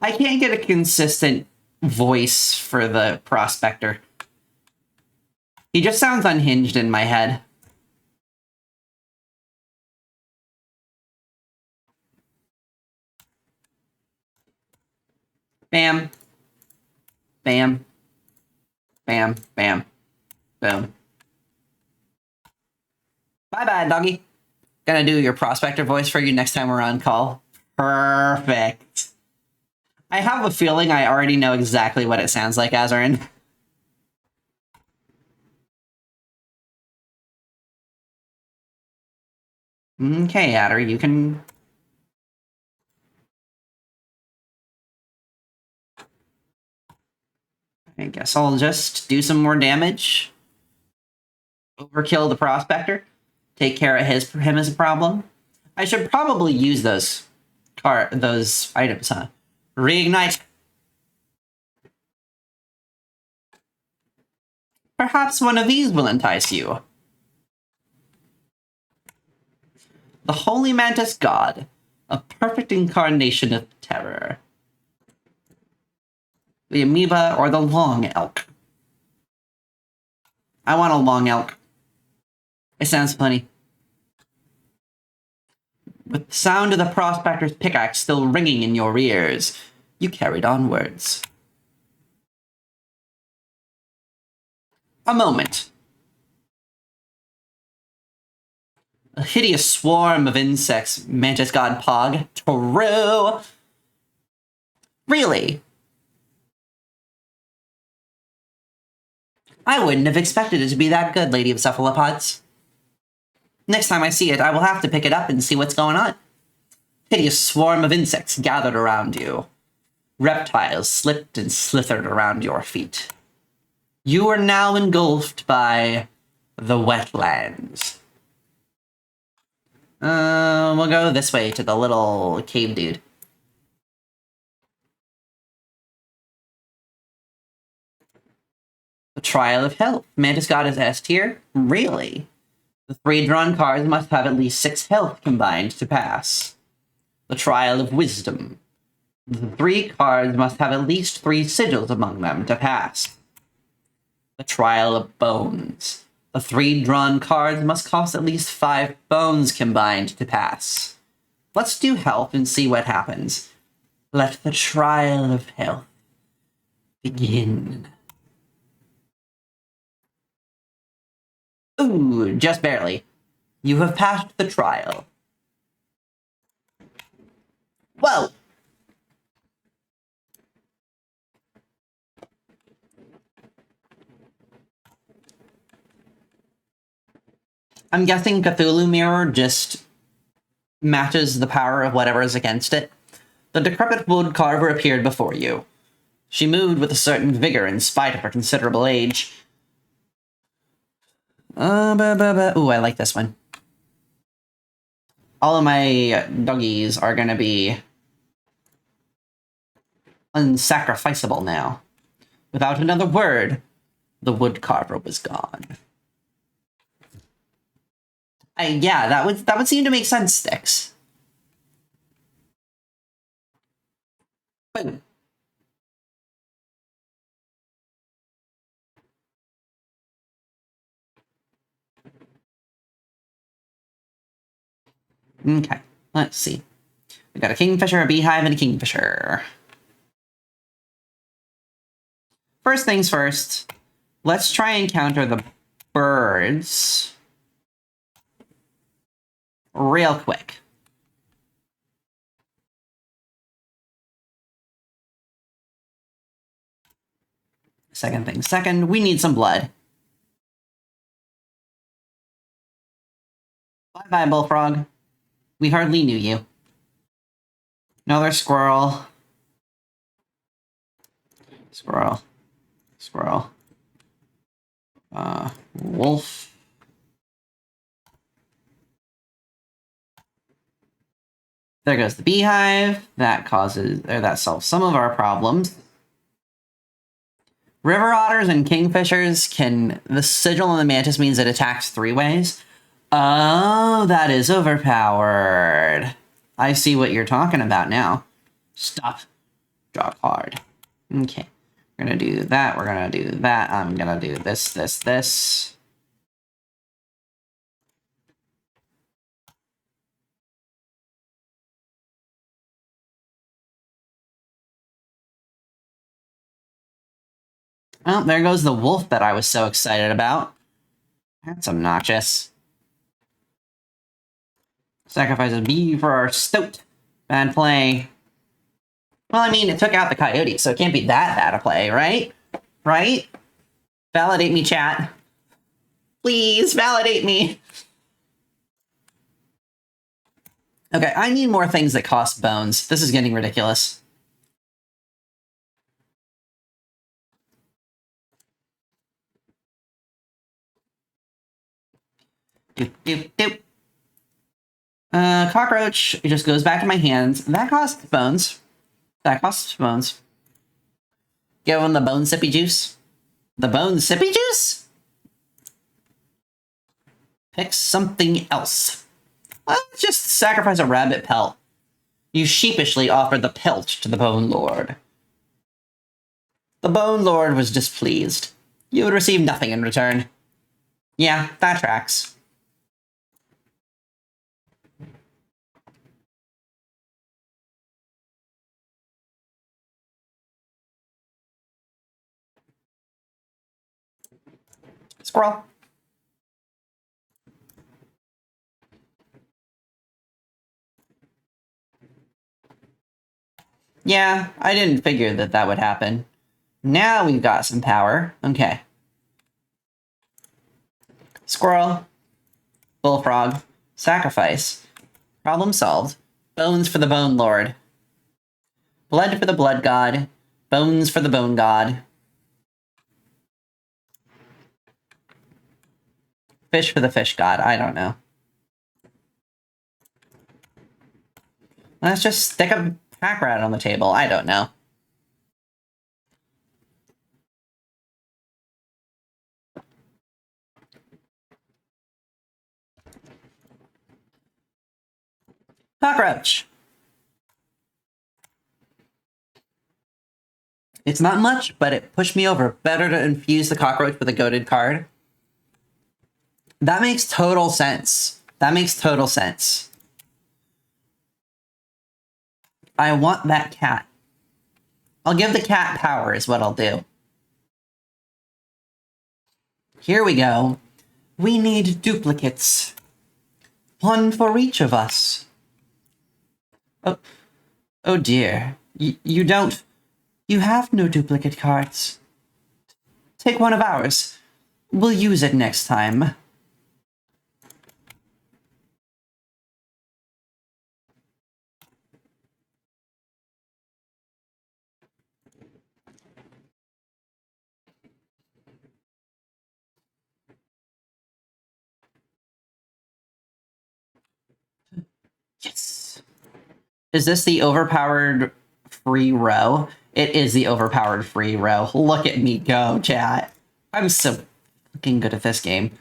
I can't get a consistent voice for the prospector. He just sounds unhinged in my head. Bam. Bam. Bam. Bam. Boom. Bye-bye, doggy. Gonna do your prospector voice for you next time we're on call. Perfect. I have a feeling I already know exactly what it sounds like, Azarin. Okay, Adder, you can... I guess I'll just do some more damage. Overkill the prospector. Take care of him as a problem. I should probably use those items, huh? Reignite. Perhaps one of these will entice you. The Holy Mantis God, a perfect incarnation of terror. The amoeba or the long elk? I want a long elk. It sounds funny. With the sound of the prospector's pickaxe still ringing in your ears, you carried onwards. A moment. A hideous swarm of insects, Mantis God Pog. True. Really? I wouldn't have expected it to be that good, Lady of Cephalopods. Next time I see it, I will have to pick it up and see what's going on. Hideous swarm of insects gathered around you. Reptiles slipped and slithered around your feet. You are now engulfed by the wetlands. We'll go this way to the little cave dude. The Trial of Health. Mantis God is S tier? Really? The 3 drawn cards must have at least 6 health combined to pass. The Trial of Wisdom. The 3 cards must have at least 3 sigils among them to pass. The Trial of Bones. The 3 drawn cards must cost at least 5 bones combined to pass. Let's do health and see what happens. Let the Trial of Health begin. Ooh, just barely. You have passed the trial. Whoa! I'm guessing Cthulhu Mirror just matches the power of whatever is against it. The decrepit wood carver appeared before you. She moved with a certain vigor in spite of her considerable age. Ooh, I like this one. All of my doggies are gonna be unsacrificable now. Without another word, the wood carver was gone. Yeah, that would seem to make sense, Styx. Boom. Okay, let's see. We got a kingfisher, a beehive, and a kingfisher. First things first, let's try and counter the birds real quick. Second thing second, we need some blood. Bye-bye, bullfrog. We hardly knew you. Another squirrel. Squirrel. Squirrel. Wolf. There goes the beehive. That solves some of our problems. River otters and kingfishers the sigil on the mantis means it attacks 3 ways. Oh, that is overpowered. I see what you're talking about now. Stop. Draw a card. Okay. We're gonna do that. We're gonna do that. I'm gonna do this, this, this. Oh, there goes the wolf that I was so excited about. That's obnoxious. Sacrifice a bee for our stoat. Bad play. Well, I mean, it took out the coyote, so it can't be that bad a play, right? Right? Validate me, chat. Please, validate me. Okay, I need more things that cost bones. This is getting ridiculous. Doop, doop, doop. Cockroach, it just goes back to my hands. That costs bones. That costs bones. Give him the bone sippy juice. The bone sippy juice? Pick something else. Let's just sacrifice a rabbit pelt. You sheepishly offered the pelt to the Bone Lord. The Bone Lord was displeased. You would receive nothing in return. Yeah, that tracks. Squirrel. Yeah, I didn't figure that that would happen. Now we've got some power. Okay. Squirrel. Bullfrog. Sacrifice. Problem solved. Bones for the Bone Lord. Blood for the Blood God. Bones for the Bone God. Fish for the Fish God. I don't know. Let's just stick a pack rat on the table. I don't know. Cockroach. It's not much, but it pushed me over. Better to infuse the cockroach with a goaded card. That makes total sense. That makes total sense. I want that cat. I'll give the cat power is what I'll do. Here we go. We need duplicates. One for each of us. Oh dear. You don't... You have no duplicate cards. Take one of ours. We'll use it next time. Yes. Is this the overpowered free row? It is the overpowered free row. Look at me go, chat. I'm so fucking good at this game.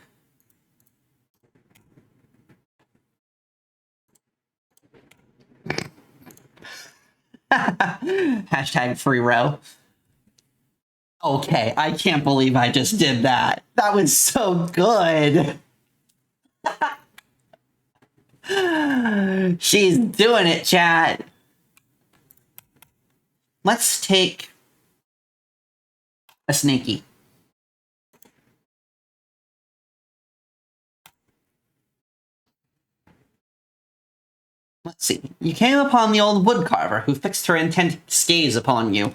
Hashtag free row. Okay, I can't believe I just did that. That was so good. She's doing it, chat. Let's take a snaky. Let's see. You came upon the old woodcarver who fixed her intent gaze upon you.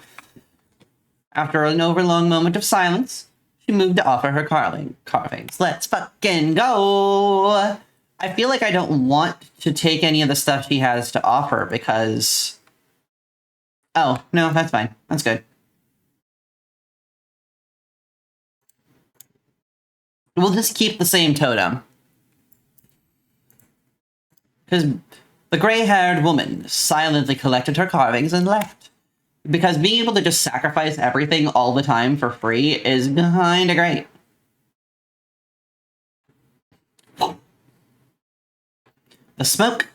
After an overlong moment of silence, she moved to offer her carvings. Let's fucking go! I feel like I don't want to take any of the stuff she has to offer because... Oh, no, that's fine. That's good. We'll just keep the same totem. Because the gray-haired woman silently collected her carvings and left. Because being able to just sacrifice everything all the time for free is kinda great. The smoke.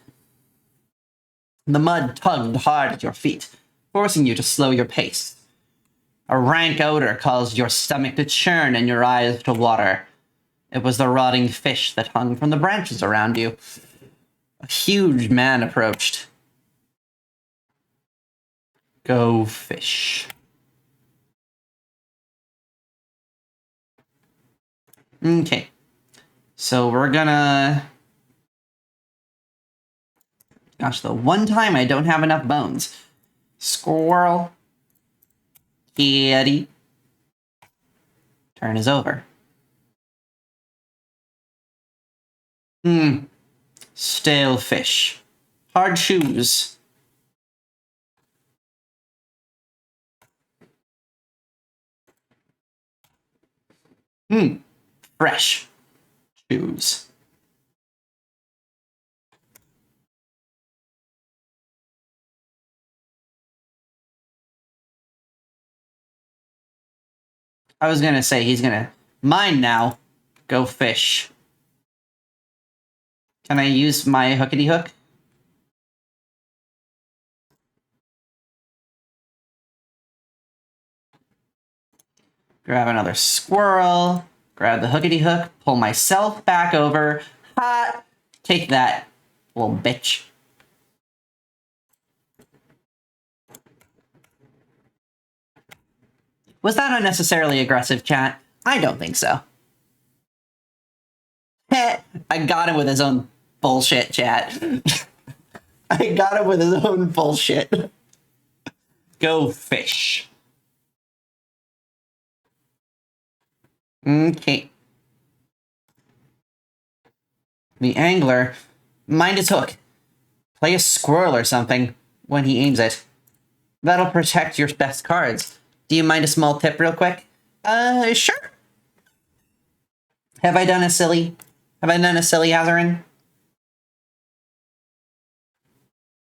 The mud tugged hard at your feet, forcing you to slow your pace. A rank odor caused your stomach to churn and your eyes to water. It was the rotting fish that hung from the branches around you. A huge man approached. Go fish. Okay. So we're gonna... Gosh, the one time I don't have enough bones. Squirrel. Kitty. Turn is over. Stale fish. Hard shoes. Fresh shoes. I was gonna say he's gonna mine now. Go fish. Can I use my hookity hook? Grab another squirrel. Grab the hookity hook. Pull myself back over. Ha! Take that, little bitch. Was that unnecessarily aggressive, chat? I don't think so. I got him with his own bullshit, chat. I got him with his own bullshit. Go fish. Okay. The angler. Mind his hook. Play a squirrel or something when he aims it. That'll protect your best cards. Do you mind a small tip real quick? Sure. Have I done a silly Hazarin?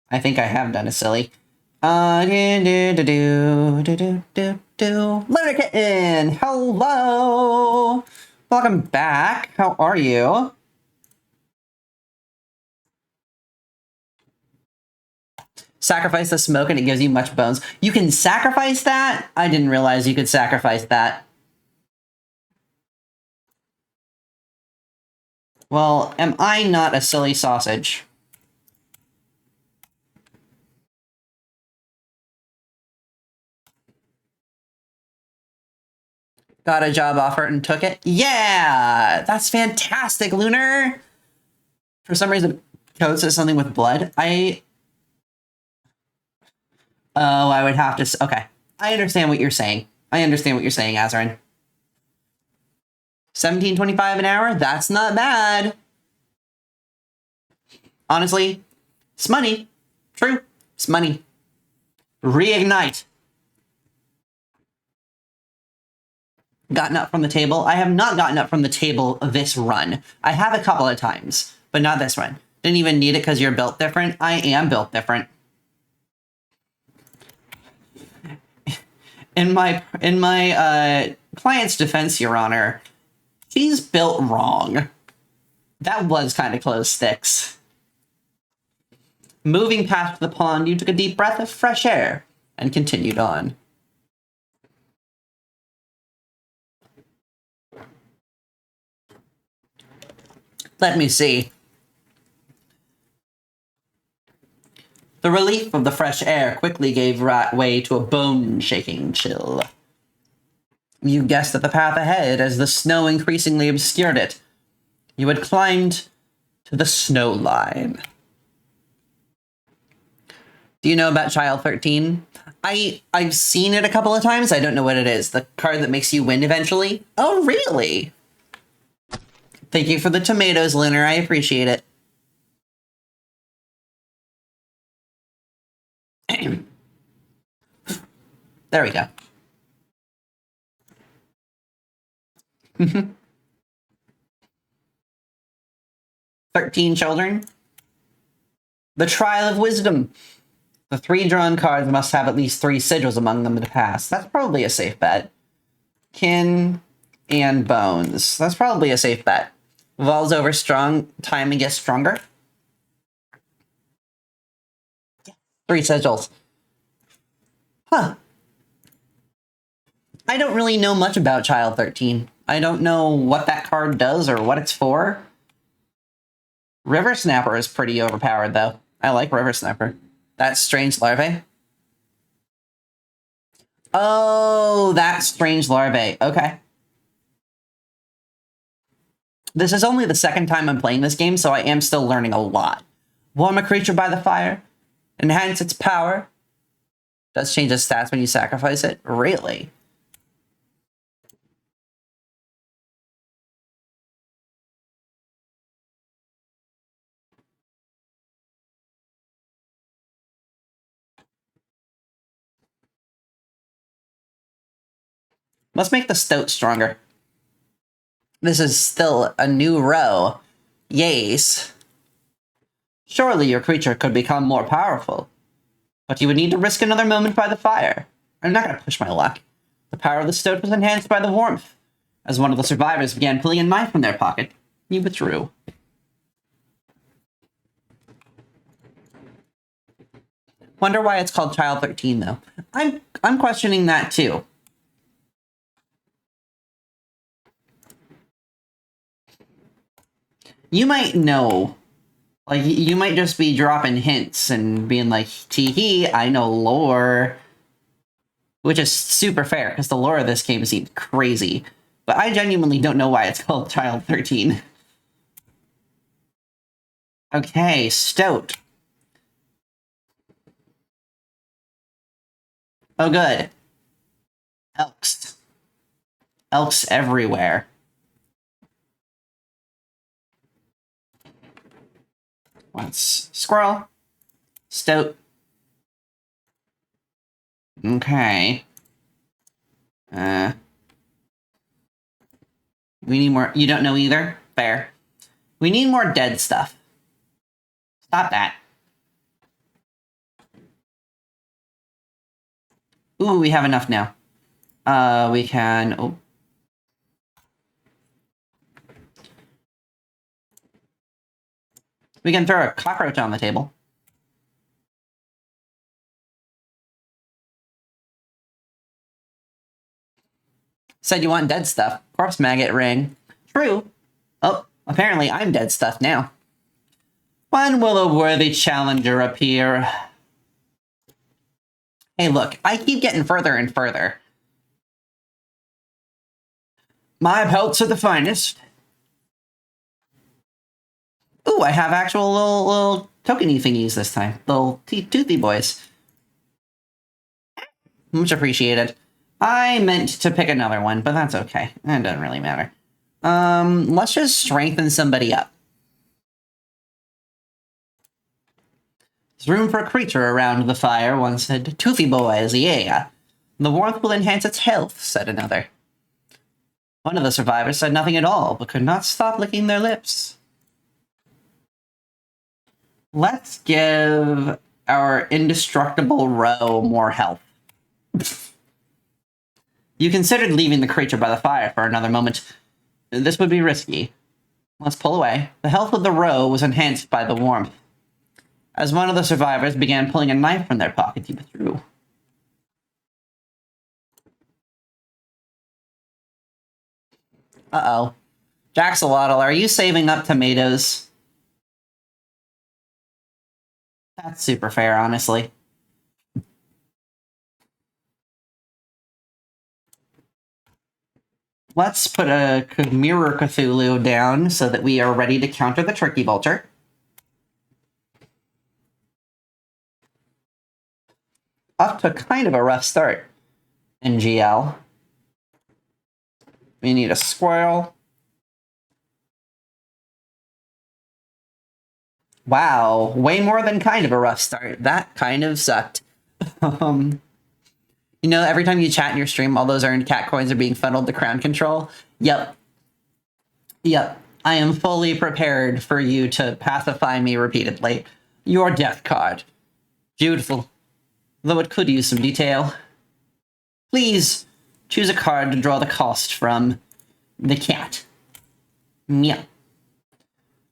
I think I have done a silly. Lunar Kitten! Hello! Welcome back. How are you? Sacrifice the smoke and it gives you much bones. You can sacrifice that? I didn't realize you could sacrifice that. Well, am I not a silly sausage? Got a job offer and took it? Yeah! That's fantastic, Lunar! For some reason, code says something with blood. Oh, I would have to... Okay. I understand what you're saying. Azarin. 17.25 an hour? That's not bad. Honestly, it's money. True. It's money. Reignite. Gotten up from the table? I have not gotten up from the table this run. I have a couple of times, but not this run. Didn't even need it because you're built different. I am built different. In my client's defense, Your Honor, she's built wrong. That was kind of close, Sticks. Moving past the pond, you took a deep breath of fresh air and continued on. Let me see. The relief of the fresh air quickly gave way to a bone-shaking chill. You guessed at the path ahead as the snow increasingly obscured it. You had climbed to the snow line. Do you know about Child 13? I've seen it a couple of times. I don't know what it is. The card that makes you win eventually? Oh, really? Thank you for the tomatoes, Lunar. I appreciate it. There we go. 13 children. The Trial of Wisdom. The 3 drawn cards must have at least 3 sigils among them to pass. That's probably a safe bet. Kin and Bones. That's probably a safe bet. Evolves over strong time and gets stronger. 3 sigils. Huh. I don't really know much about Child 13. I don't know what that card does or what it's for. River Snapper is pretty overpowered, though. I like River Snapper. That's Strange Larvae. Oh, that's Strange Larvae. Okay. This is only the second time I'm playing this game, so I am still learning a lot. Warm a creature by the fire. Enhance its power. Does change its stats when you sacrifice it? Really? Let's make the stoat stronger. This is still a new row. Yes. Surely your creature could become more powerful. But you would need to risk another moment by the fire. I'm not going to push my luck. The power of the stoat was enhanced by the warmth. As one of the survivors began pulling a knife from their pocket, he withdrew. Wonder why it's called Child 13, though. I'm questioning that, too. You might know. Like, you might just be dropping hints and being like, tee-hee, I know lore. Which is super fair, because the lore of this game seems crazy. But I genuinely don't know why it's called Child 13. Okay, stoat. Oh, good. Elks. Elks everywhere. Once squirrel. Stoat. Okay. We need more. You don't know either? Fair. We need more dead stuff. Stop that. Ooh, we have enough now. We can... Oh. We can throw a cockroach on the table. Said you want dead stuff. Corpse maggot ring. True. Oh, apparently I'm dead stuff now. When will a worthy challenger appear? Hey, look, I keep getting further and further. My pelts are the finest. Ooh, I have actual little tokeny thingies this time. Little toothy boys. Much appreciated. I meant to pick another one, but that's okay. It doesn't really matter. Let's just strengthen somebody up. There's room for a creature around the fire, one said. Toothy boys, yeah. The warmth will enhance its health, said another. One of the survivors said nothing at all, but could not stop licking their lips. Let's give our indestructible row more health. You considered leaving the creature by the fire for another moment. This would be risky. Let's pull away. The health of the row was enhanced by the warmth. As one of the survivors began pulling a knife from their pocket, he withdrew. Uh-oh. Jaxolotl, are you saving up tomatoes? That's super fair, honestly. Let's put a Mirror Cthulhu down so that we are ready to counter the Turkey Vulture. Off to kind of a rough start in GL. We need a squirrel. Wow, way more than kind of a rough start. That kind of sucked. You know, every time you chat in your stream, all those earned cat coins are being funneled to crown control. Yep. I am fully prepared for you to pacify me repeatedly. Your death card. Beautiful. Though it could use some detail. Please, choose a card to draw the cost from the cat. Yeah.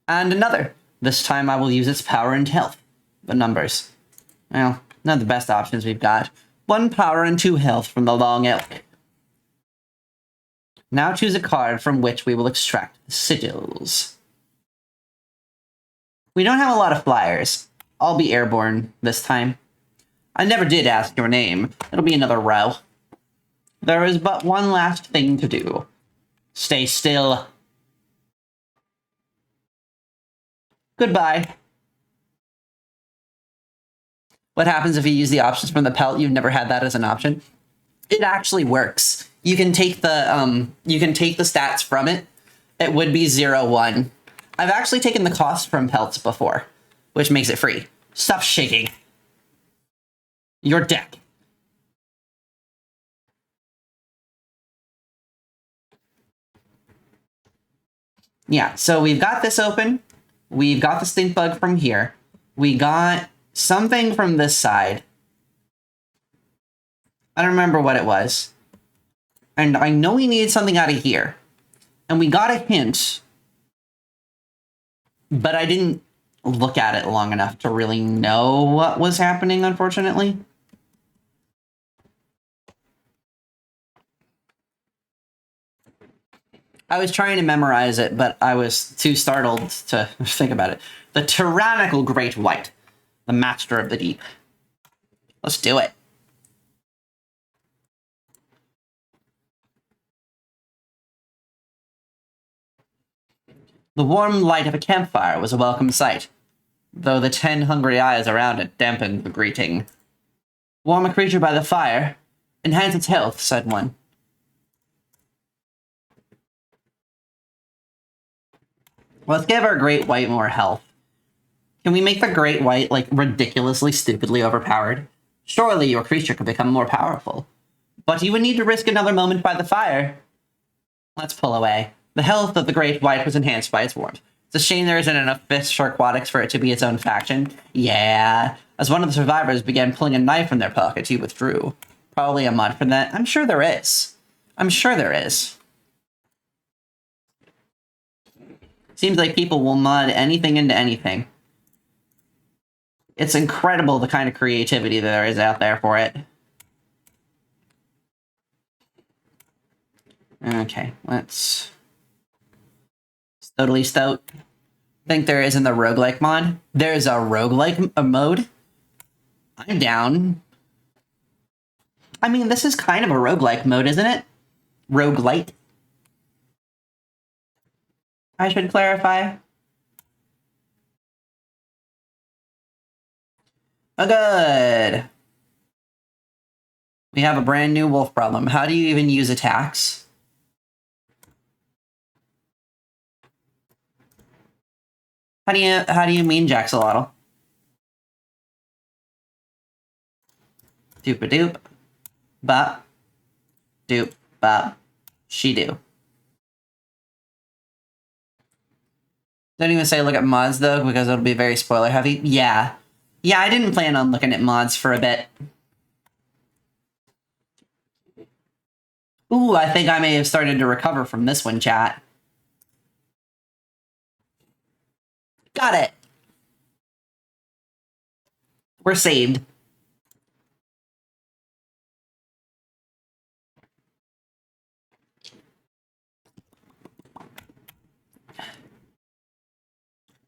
And another. This time I will use its power and health. The numbers. Well, not the best options we've got. 1 power and 2 health from the Long Elk. Now choose a card from which we will extract the sigils. We don't have a lot of flyers. I'll be airborne this time. I never did ask your name. It'll be another row. There is but one last thing to do. Stay still. Goodbye. What happens if you use the options from the pelt? You've never had that as an option. It actually works. You can take the stats from it. It would be 0-1. I've actually taken the cost from pelts before, which makes it free. Stop shaking. Your deck. Yeah, so we've got this open. We've got the stink bug from here. We got something from this side. I don't remember what it was. And I know we needed something out of here. And we got a hint, but I didn't look at it long enough to really know what was happening, unfortunately. I was trying to memorize it, but I was too startled to think about it. The tyrannical great white, the master of the deep. Let's do it. The warm light of a campfire was a welcome sight, though the 10 hungry eyes around it dampened the greeting. Warm a creature by the fire, enhance its health, said one. Let's give our great white more health. Can we make the great white, like, ridiculously, stupidly overpowered? Surely your creature could become more powerful. But you would need to risk another moment by the fire. Let's pull away. The health of the great white was enhanced by its warmth. It's a shame there isn't enough fish or aquatics for it to be its own faction. Yeah. As one of the survivors began pulling a knife from their pocket, he withdrew. Probably a mod for that. I'm sure there is. I'm sure there is. Seems like people will mod anything into anything. It's incredible the kind of creativity there is out there for it. Okay, let's... Totally stoat. Think there is in the roguelike mod. There's a roguelike mode. I'm down. I mean, this is kind of a roguelike mode, isn't it? Roguelite. I should clarify. Oh, good. We have a brand new wolf problem. How do you even use attacks? How do you mean Jaxolotl? Doop-a-doop. Bop. Doop. Bop. She do. Don't even say look at mods, though, because it'll be very spoiler heavy. Yeah. Yeah, I didn't plan on looking at mods for a bit. Ooh, I think I may have started to recover from this one, chat. Got it. We're saved.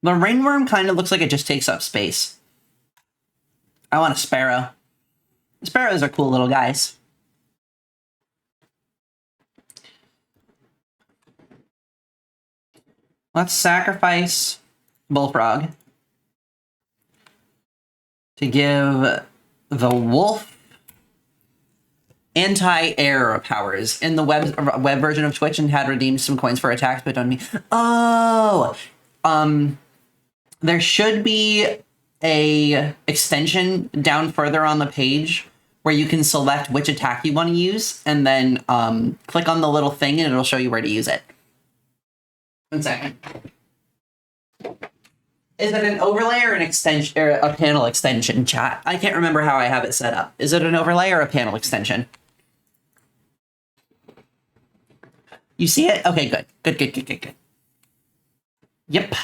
The ringworm kind of looks like it just takes up space. I want a sparrow. Sparrows are cool little guys. Let's sacrifice Bullfrog to give the wolf anti-air powers in the web version of Twitch, and had redeemed some coins for attacks, but don't me. Oh, there should be a extension down further on the page where you can select which attack you want to use, and then click on the little thing, and it'll show you where to use it. 1 second. Is it an overlay or an extension, or a panel extension, chat? I can't remember how I have it set up. Is it an overlay or a panel extension? You see it? Okay, good. Good. Yep.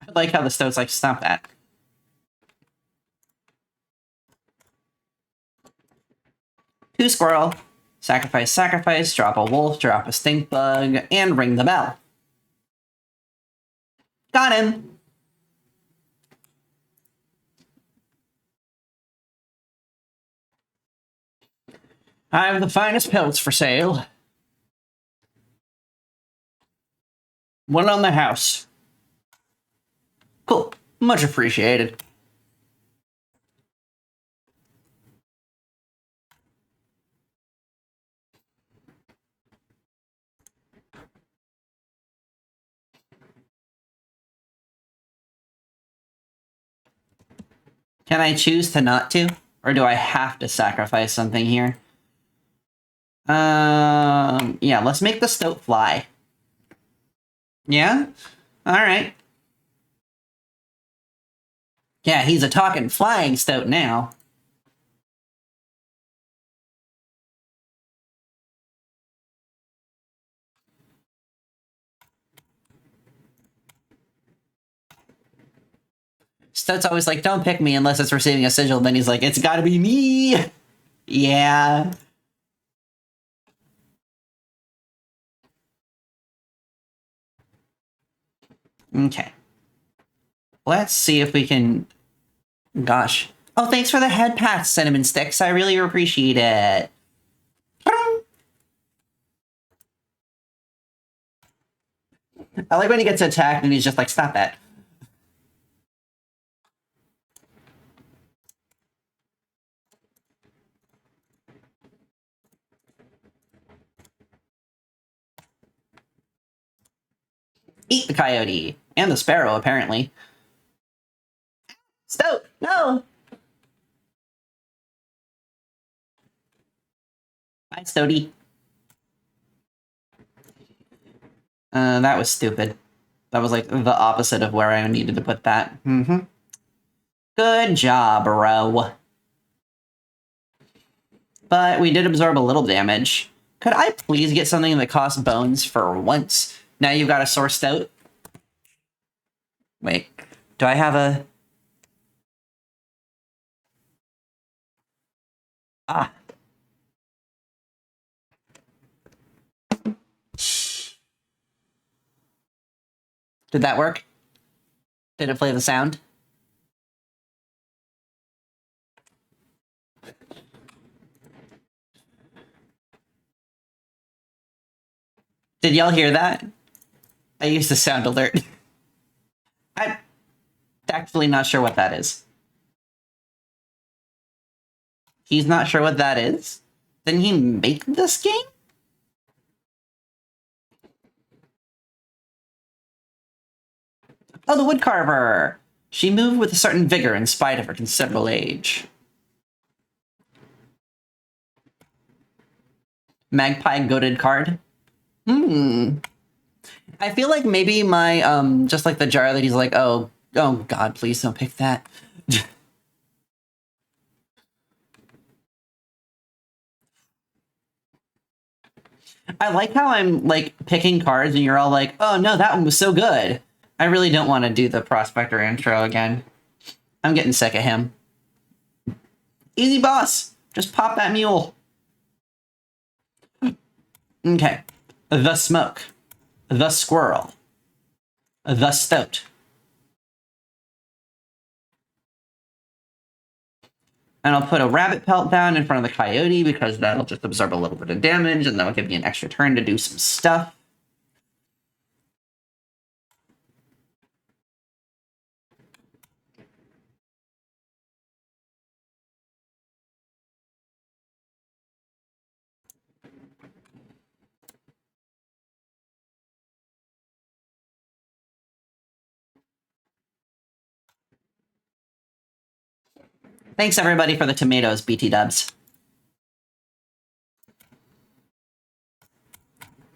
I like how the stoat's like, stop that. Two squirrel. Sacrifice, drop a wolf, drop a stink bug, and ring the bell. Got him! I have the finest pelts for sale. One on the house. Cool. Much appreciated. Can I choose to not to? Or do I have to sacrifice something here? Yeah, let's make the stoat fly. Yeah? Alright. Yeah, he's a talking flying stoat now. Stoat's always like, don't pick me unless it's receiving a sigil. Then he's like, it's gotta be me! Yeah. Okay. Let's see if we can... Gosh. Oh, thanks for the head pats, Cinnamon Sticks. I really appreciate it. I like when he gets attacked and he's just like, stop that. Eat the coyote. And the sparrow, apparently. Stoat! No! Bye, Stoaty. That was stupid. That was like the opposite of where I needed to put that. Mm-hmm. Good job, bro. But we did absorb a little damage. Could I please get something that costs bones for once? Now you've got a sore stoat. Wait, do I have a... Ah. Did that work? Did it play the sound? Did y'all hear that? I used the sound alert. I'm actually not sure what that is. He's not sure what that is? Didn't he make this game? Oh, the woodcarver! She moved with a certain vigor in spite of her considerable age. Magpie goaded card? I feel like maybe my, just like the jar that he's like, oh god, please don't pick that. I like how I'm, like, picking cards and you're all like, oh no, that one was so good. I really don't want to do the Prospector intro again. I'm getting sick of him. Easy boss! Just pop that mule. Okay. The smoke. The squirrel. The stoat. And I'll put a rabbit pelt down in front of the coyote because that'll just absorb a little bit of damage and that'll give me an extra turn to do some stuff. Thanks everybody for the tomatoes, BT dubs.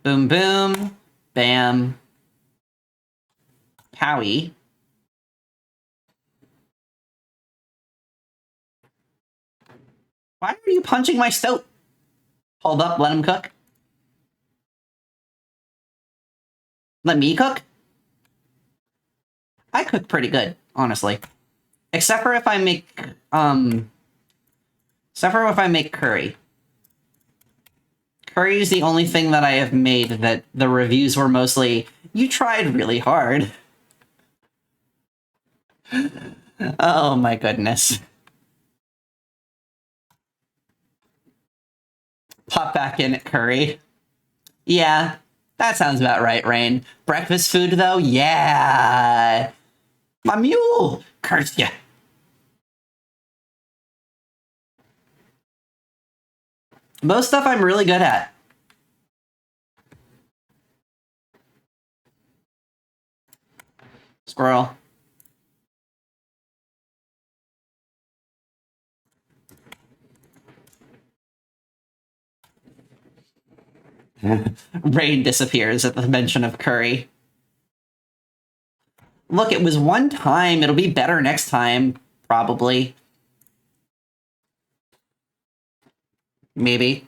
Boom, boom. Bam. Howie. Why are you punching my stoat? Hold up, let him cook. Let me cook? I cook pretty good, honestly. Except for if I make, except for if I make curry. Curry is the only thing that I have made that the reviews were mostly, you tried really hard. Oh my goodness. Pop back in at curry. Yeah, that sounds about right, Rain. Breakfast food, though? Yeah! My mule! Curse ya! Most stuff I'm really good at. Squirrel. Rain disappears at the mention of curry. Look, it was one time. It'll be better next time, probably. Maybe.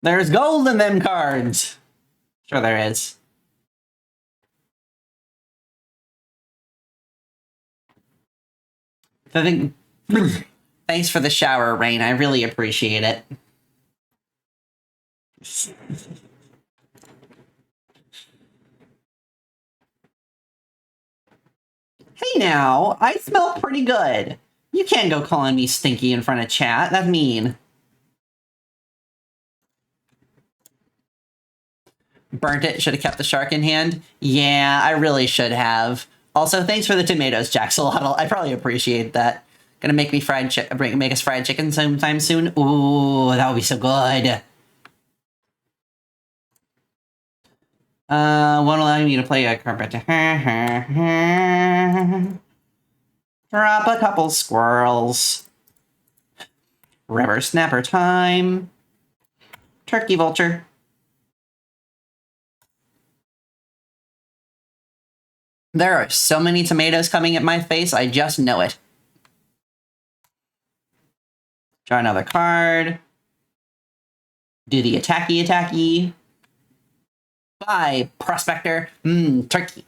There's gold in them cards. Sure there is. I think... Thanks for the shower, Rain. I really appreciate it. Hey now, I smell pretty good. You can't go calling me stinky in front of chat. That's mean. Burnt it. Should have kept the shark in hand. Yeah, I really should have. Also, thanks for the tomatoes, Jaxolotl. I probably appreciate that. Gonna make me make us fried chicken sometime soon. Ooh, that would be so good. Won't allow me to play a carpet. Drop a couple squirrels. River snapper time. Turkey vulture. There are so many tomatoes coming at my face, I just know it. Draw another card. Do the attacky. Bye, Prospector. Turkey.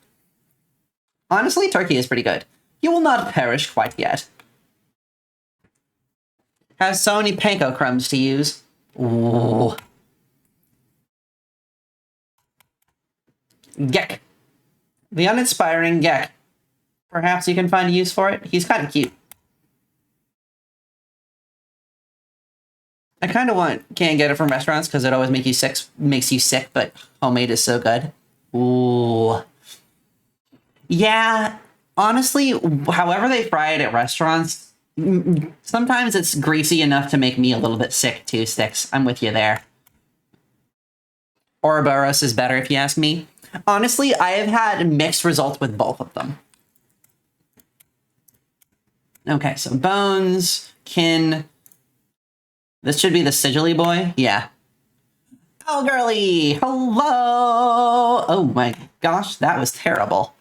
Honestly, turkey is pretty good. You will not perish quite yet. Have so many panko crumbs to use. Ooh. Gek. The uninspiring Gek. Perhaps you can find a use for it? He's kind of cute. I kind of can't get it from restaurants because it always makes you sick, but homemade is so good. Ooh. Yeah, honestly, however they fry it at restaurants, sometimes it's greasy enough to make me a little bit sick too, Sticks. I'm with you there. Ouroboros is better if you ask me. Honestly, I have had mixed results with both of them. Okay, so bones, kin. This should be the sigilly boy. Yeah. Oh, girly! Hello! Oh my gosh, that was terrible.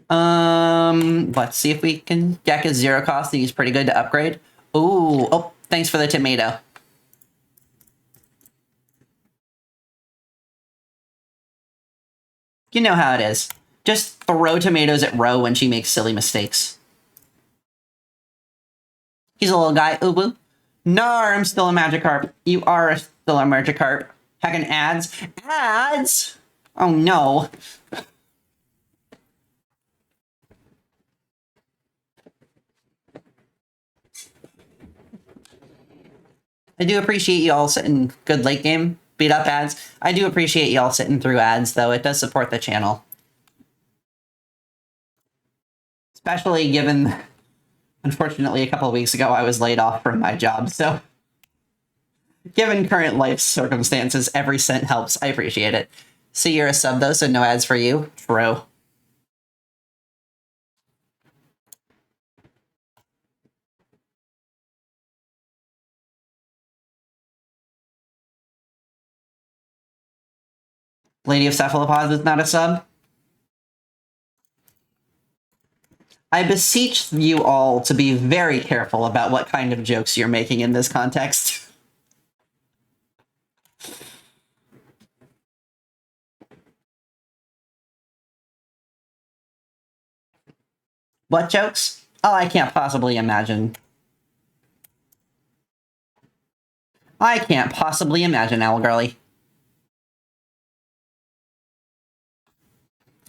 Let's see if we can... Gek is 0 cost, and he's pretty good to upgrade. Ooh, oh, thanks for the tomato. You know how it is. Just throw tomatoes at Ro when she makes silly mistakes. He's a little guy. Ubu. Nar, I'm still a Magikarp. You are still a Magikarp. Heckin' ads. Ads? Oh no. I do appreciate you all sitting good late game. Beat up ads. I do appreciate y'all sitting through ads, though. It does support the channel. Especially given, unfortunately, a couple of weeks ago, I was laid off from my job, so... Given current life circumstances, every cent helps. I appreciate it. See, you're a sub, though, so no ads for you. True. Lady of Cephalopods is not a sub. I beseech you all to be very careful about what kind of jokes you're making in this context. What jokes? Oh, I can't possibly imagine. I can't possibly imagine, Owlgirly.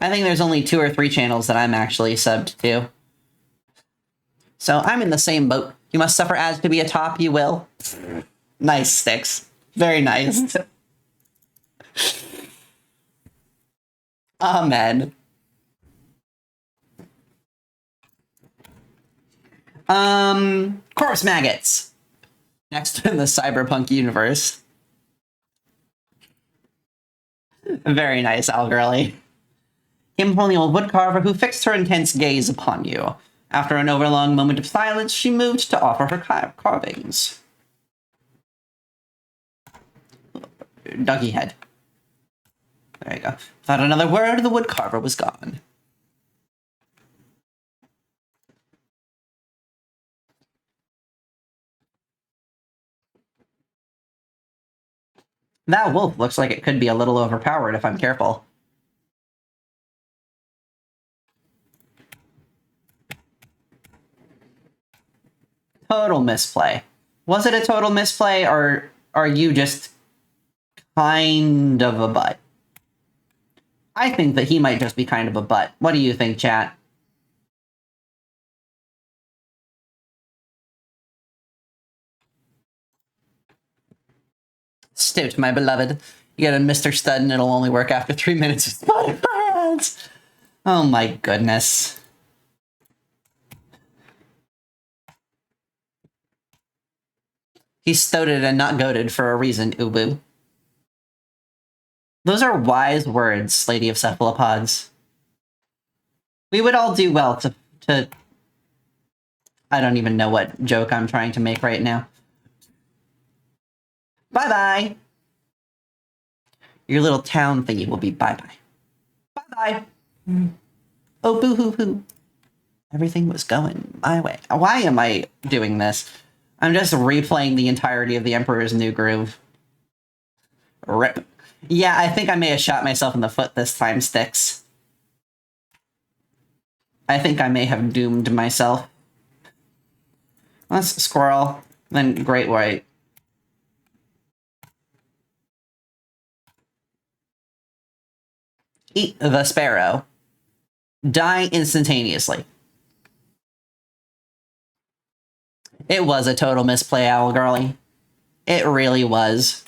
I think there's only 2 or 3 channels that I'm actually subbed to. So I'm in the same boat. You must suffer ads to be a top, you will. Nice, Sticks. Very nice. Amen. Corpse maggots. Next in the cyberpunk universe. Very nice, Owlgirly. Came upon the old woodcarver who fixed her intense gaze upon you. After an overlong moment of silence, she moved to offer her carvings. Doggy head. There you go. Without another word, the woodcarver was gone. That wolf looks like it could be a little overpowered if I'm careful. Total misplay. Was it a total misplay, or are you just kind of a butt? I think that he might just be kind of a butt. What do you think, chat? Stoat, my beloved. You get a Mr. Stud and it'll only work after 3 minutes of spotted ads. Oh my goodness. He's stoated and not goated for a reason, Ubu. Those are wise words, Lady of Cephalopods. We would all do well to... I don't even know what joke I'm trying to make right now. Bye-bye! Your little town thingy will be bye-bye. Bye-bye! Oh, boo-hoo-hoo. Everything was going my way. Why am I doing this? I'm just replaying the entirety of the Emperor's New Groove. Rip. Yeah, I think I may have shot myself in the foot this time, Sticks. I think I may have doomed myself. Let's squirrel, then great white. Eat the sparrow. Die instantaneously. It was a total misplay, Owl Girly. It really was.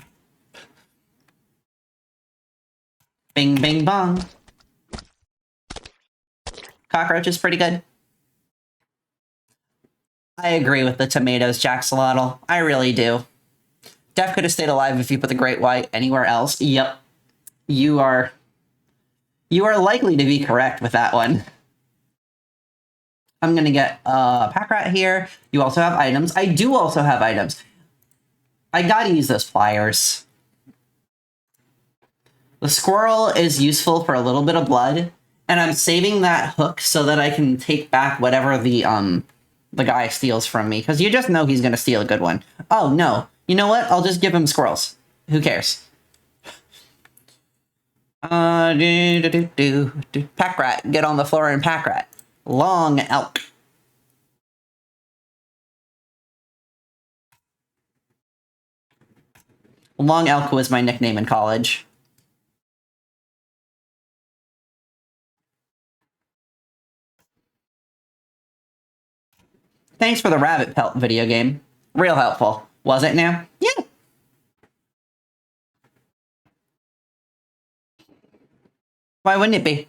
Bing, bing, bong. Cockroach is pretty good. I agree with the tomatoes, Jaxolotl. I really do. Def could have stayed alive if you put the Great White anywhere else. Yep. You are likely to be correct with that one. I'm gonna get a pack rat here. You also have items. I do also have items. I gotta use those flyers. The squirrel is useful for a little bit of blood, and I'm saving that hook so that I can take back whatever the guy steals from me, because you just know he's gonna steal a good one. Oh no. You know what? I'll just give him squirrels. Who cares? Pack rat, get on the floor and pack rat. Long elk. Long elk was my nickname in college. Thanks for the rabbit pelt video game. Real helpful. Was it now? Yeah. Why wouldn't it be?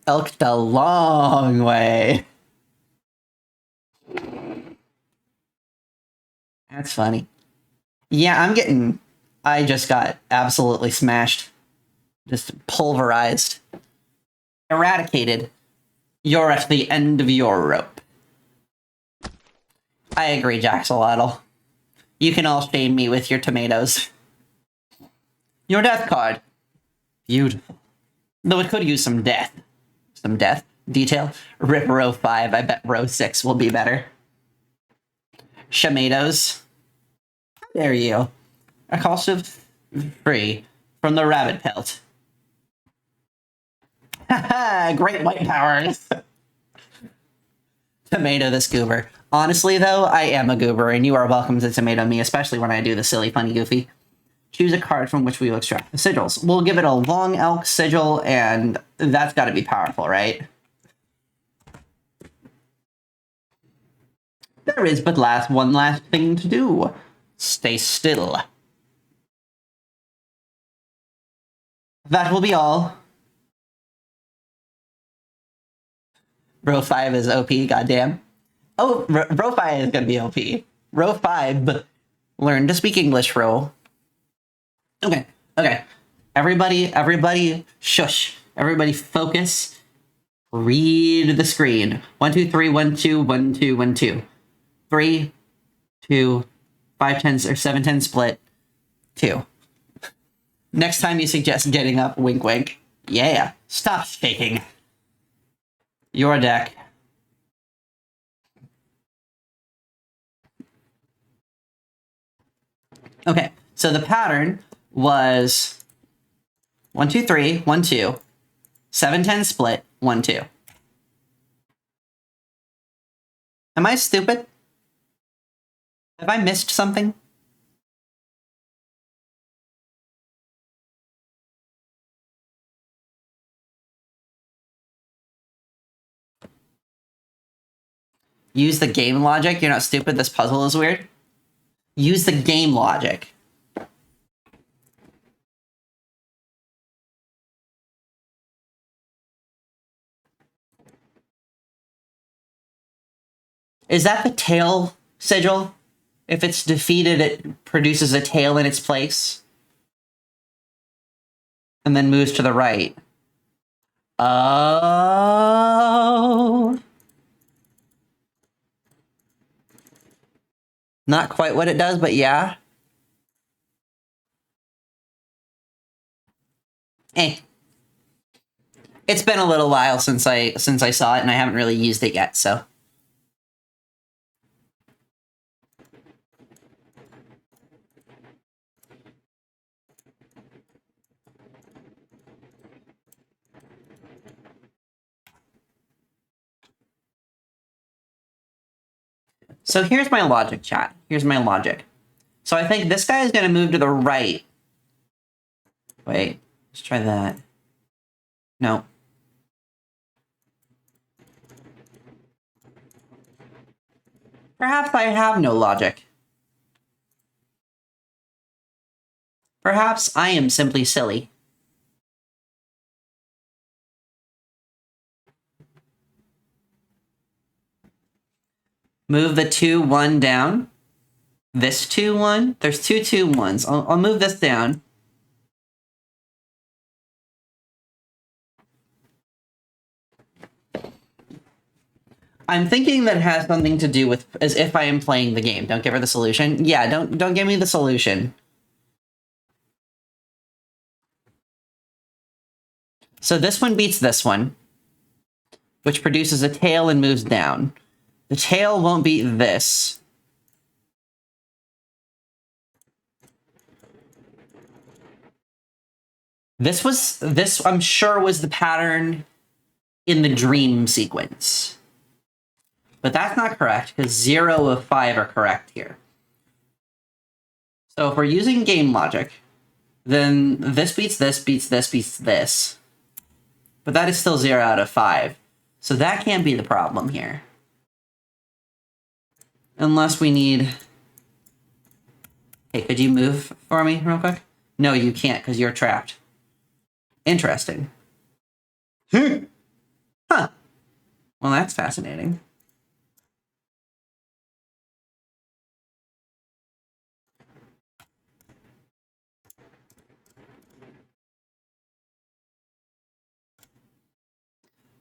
Elked a long way. That's funny. Yeah, I just got absolutely smashed. Just pulverized. Eradicated. You're at the end of your rope. I agree, Jaxolotl. You can all shame me with your tomatoes. Your death card. Beautiful. Though it could use some death. Some death detail. Rip row 5. I bet row 6 will be better. Tomatoes. How dare you? A cost of free from the rabbit pelt. Haha, great white powers. Tomato this goober. Honestly, though, I am a goober, and you are welcome to tomato me, especially when I do the silly, funny, goofy. Choose a card from which we will extract the sigils. We'll give it a long elk sigil, and that's got to be powerful, right? There is but one last thing to do. Stay still. That will be all. Row 5 is OP, goddamn. Oh, row 5 is gonna be OP. Row 5, learn to speak English row. Okay. Everybody, shush. Everybody focus. Read the screen. 1, 2, 3, 1, 2, 1, 2, 1, 2. 3, 2, 5, 10, or 7, 10 split. 2. Next time you suggest getting up, wink, wink. Yeah. Stop shaking. Your deck. Okay, so the pattern was 1, 2, 3, 1, 2, 7, 10 split, 1, 2. Am I stupid? Have I missed something? Use the game logic. You're not stupid. This puzzle is weird. Use the game logic. Is that the tail sigil? If it's defeated, it produces a tail in its place. And then moves to the right. Oh. Not quite what it does, but yeah. It's been a little while since I saw it, and I haven't really used it yet, so. So here's my logic, chat. Here's my logic. So I think this guy is going to move to the right. Wait, let's try that. No. Perhaps I have no logic. Perhaps I am simply silly. Move the 2, 1 down. This 2, 1. There's 2, 2, 1s. I'll move this down. I'm thinking that it has something to do with as if I am playing the game. Don't give her the solution. Yeah, don't give me the solution. So this one beats this one, which produces a tail and moves down. The tail won't beat this. This I'm sure was the pattern in the dream sequence. But that's not correct, because 0 of 5 are correct here. So if we're using game logic, then this beats this, beats this, beats this. But that is still 0 out of 5. So that can't be the problem here. Unless we need... Hey, could you move for me real quick? No, you can't, because you're trapped. Interesting. Huh. Well, that's fascinating.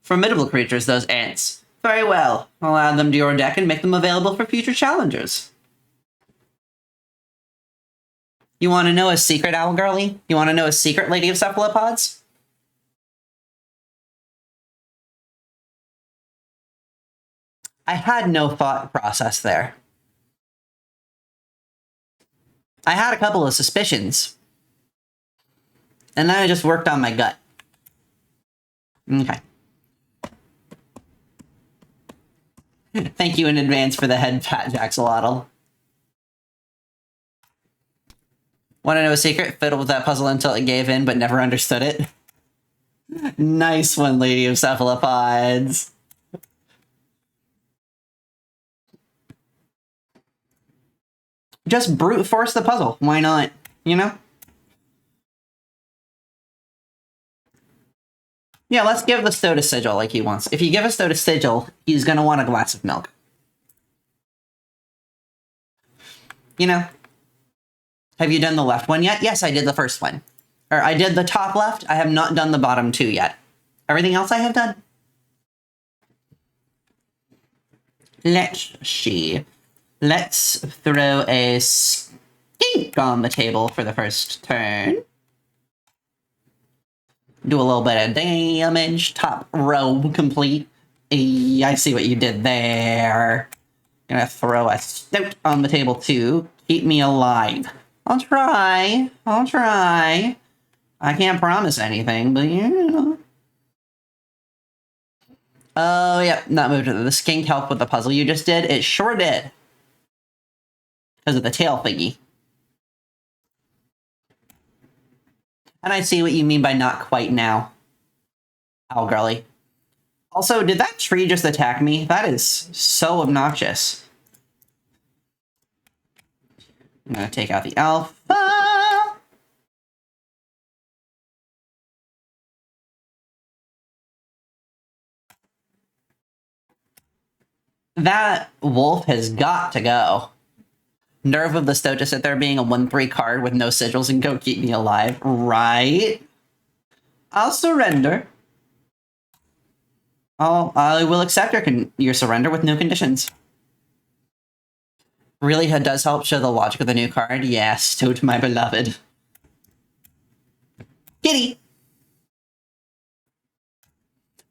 Formidable creatures, those ants. Very well. I'll add them to your deck and make them available for future challengers. You want to know a secret, Owl Girly? You want to know a secret, Lady of Cephalopods? I had no thought process there. I had a couple of suspicions. And then I just worked on my gut. Okay. Thank you in advance for the head pat, Jaxolotl. Want to know a secret? Fiddled with that puzzle until it gave in, but never understood it. Nice one, Lady of Cephalopods. Just brute force the puzzle. Why not? You know? Yeah, let's give the stoat a sigil like he wants. If you give a stoat a sigil, he's gonna want a glass of milk. You know? Have you done the left one yet? Yes, I did the first one. Or I did the top left. I have not done the bottom 2 yet. Everything else I have done. Let's see. Let's throw a skink on the table for the first turn. Do a little bit of damage. Top row complete. I see what you did there. Gonna throw a stoat on the table too. Keep me alive. I'll try. I'll try. I can't promise anything, but you know. Oh, yeah, not moved. The skink helped with the puzzle you just did. It sure did. Because of the tail thingy. And I see what you mean by not quite now. Ow, girly. Also, did that tree just attack me? That is so obnoxious. I'm gonna take out the alpha. That wolf has got to go. Nerve of the stoat to sit there being a 1/3 card with no sigils and go keep me alive. Right? I'll surrender. I will accept your surrender with no conditions. Really does help show the logic of the new card. Yes, stoat, my beloved. Kitty!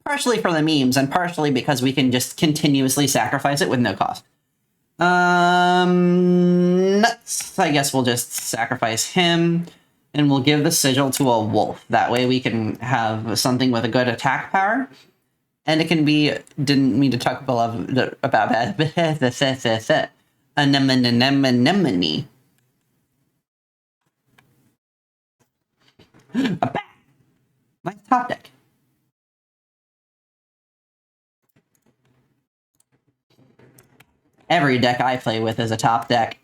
Partially for the memes, and partially because we can just continuously sacrifice it with no cost. Nuts. I guess we'll just sacrifice him, and we'll give the sigil to a wolf. That way we can have something with a good attack power. And it can be, didn't mean to talk about that, anemone. A bat. Nice top deck. Every deck I play with is a top deck.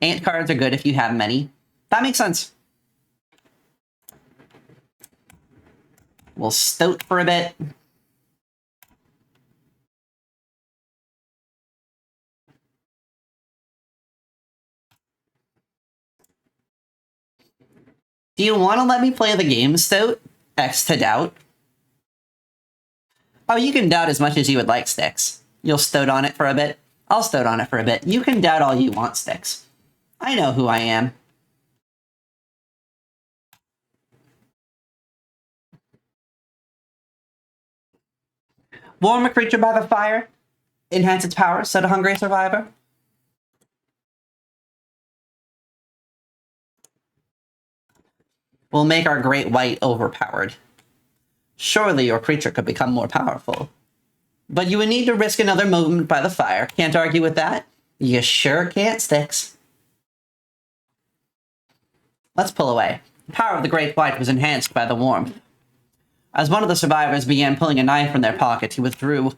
Ant cards are good if you have many. That makes sense. We'll stoat for a bit. Do you want to let me play the game, stoat? X to doubt. Oh, you can doubt as much as you would like, Sticks. You'll stoat on it for a bit. I'll stoat on it for a bit. You can doubt all you want, Sticks. I know who I am. Warm a creature by the fire. Enhance its power. Set a hungry survivor. We'll make our great white overpowered. Surely your creature could become more powerful. But you would need to risk another movement by the fire. Can't argue with that. You sure can't, Sticks. Let's pull away. The power of the great white was enhanced by the warmth. As one of the survivors began pulling a knife from their pocket, he withdrew.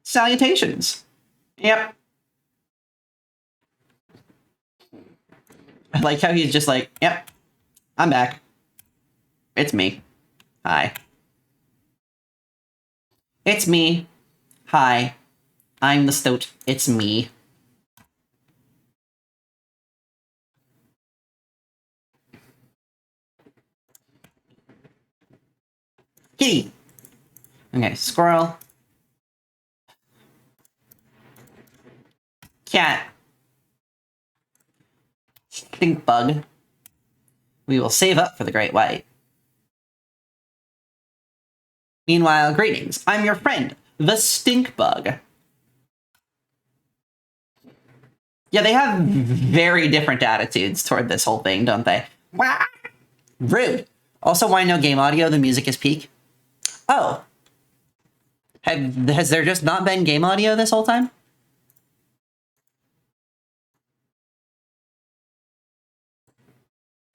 Salutations. Yep. I like how he's just like, yep, I'm back. It's me. Hi. It's me. Hi. I'm the stoat. It's me. Kitty. Okay, squirrel. Cat. Stink bug. We will save up for the great white. Meanwhile, greetings. I'm your friend, the stink bug. Yeah, they have very different attitudes toward this whole thing, don't they? Wah! Rude. Also, why no game audio? The music is peak. Oh. Has there just not been game audio this whole time?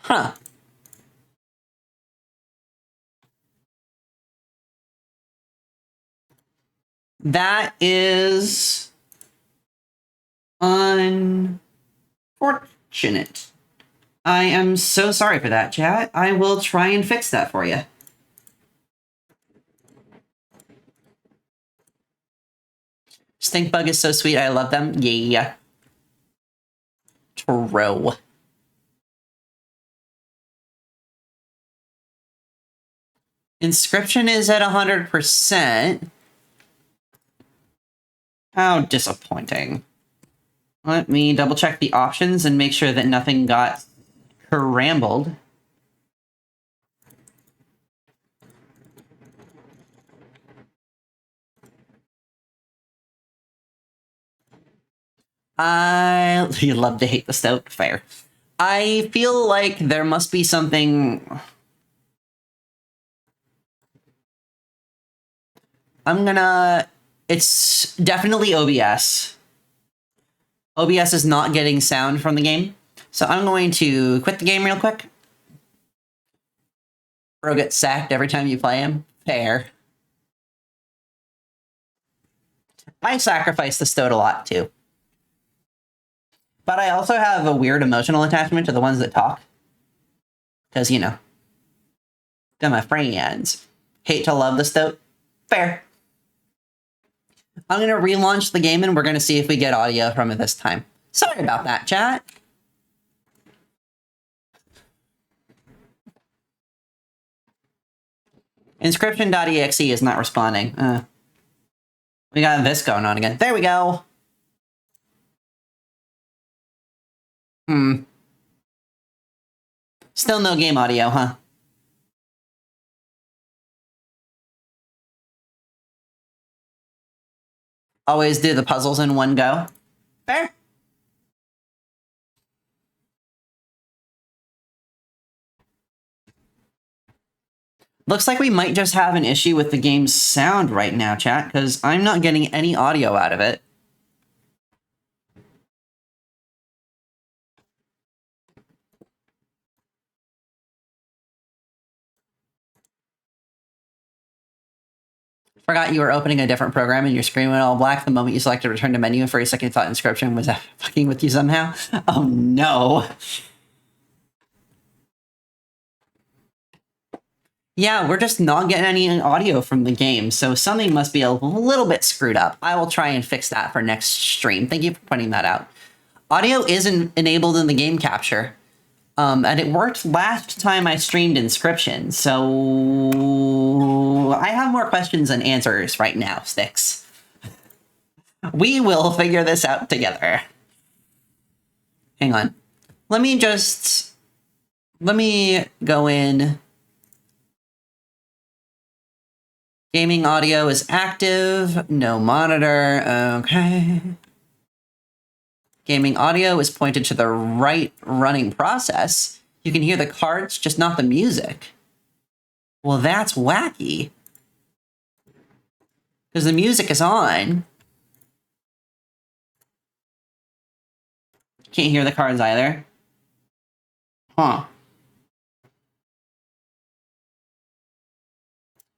Huh. That is unfortunate. I am so sorry for that, chat. I will try and fix that for you. Stink bug is so sweet. I love them. Yeah. Pro. Inscryption is at 100%. How disappointing. Let me double check the options and make sure that nothing got scrambled. You love to hate the stoat. Fair. I feel like there must be something... It's definitely OBS. OBS is not getting sound from the game. So I'm going to quit the game real quick. Bro gets sacked every time you play him. Fair. I sacrifice the stoat a lot too. But I also have a weird emotional attachment to the ones that talk. Because, you know, they're my friends. Hate to love the stoat. Fair. I'm going to relaunch the game and we're going to see if we get audio from it this time. Sorry about that, chat. Inscryption.exe is not responding. We got this going on again. There we go. Still no game audio, huh? Always do the puzzles in one go. Fair. Looks like we might just have an issue with the game's sound right now, chat, because I'm not getting any audio out of it. Forgot you were opening a different program and your screen went all black the moment you selected return to menu. For a second, thought Inscryption was fucking with you somehow. Oh no. Yeah, we're just not getting any audio from the game, so something must be a little bit screwed up. I will try and fix that for next stream. Thank you for pointing that out. Audio is enabled in the game capture, and it worked last time I streamed Inscryption, so I have more questions than answers right now, Sticks. We will figure this out together. Hang on. Let me go in. Gaming audio is active, no monitor, okay. Gaming audio is pointed to the right running process. You can hear the cards, just not the music. Well, that's wacky. Because the music is on. Can't hear the cards either. Huh.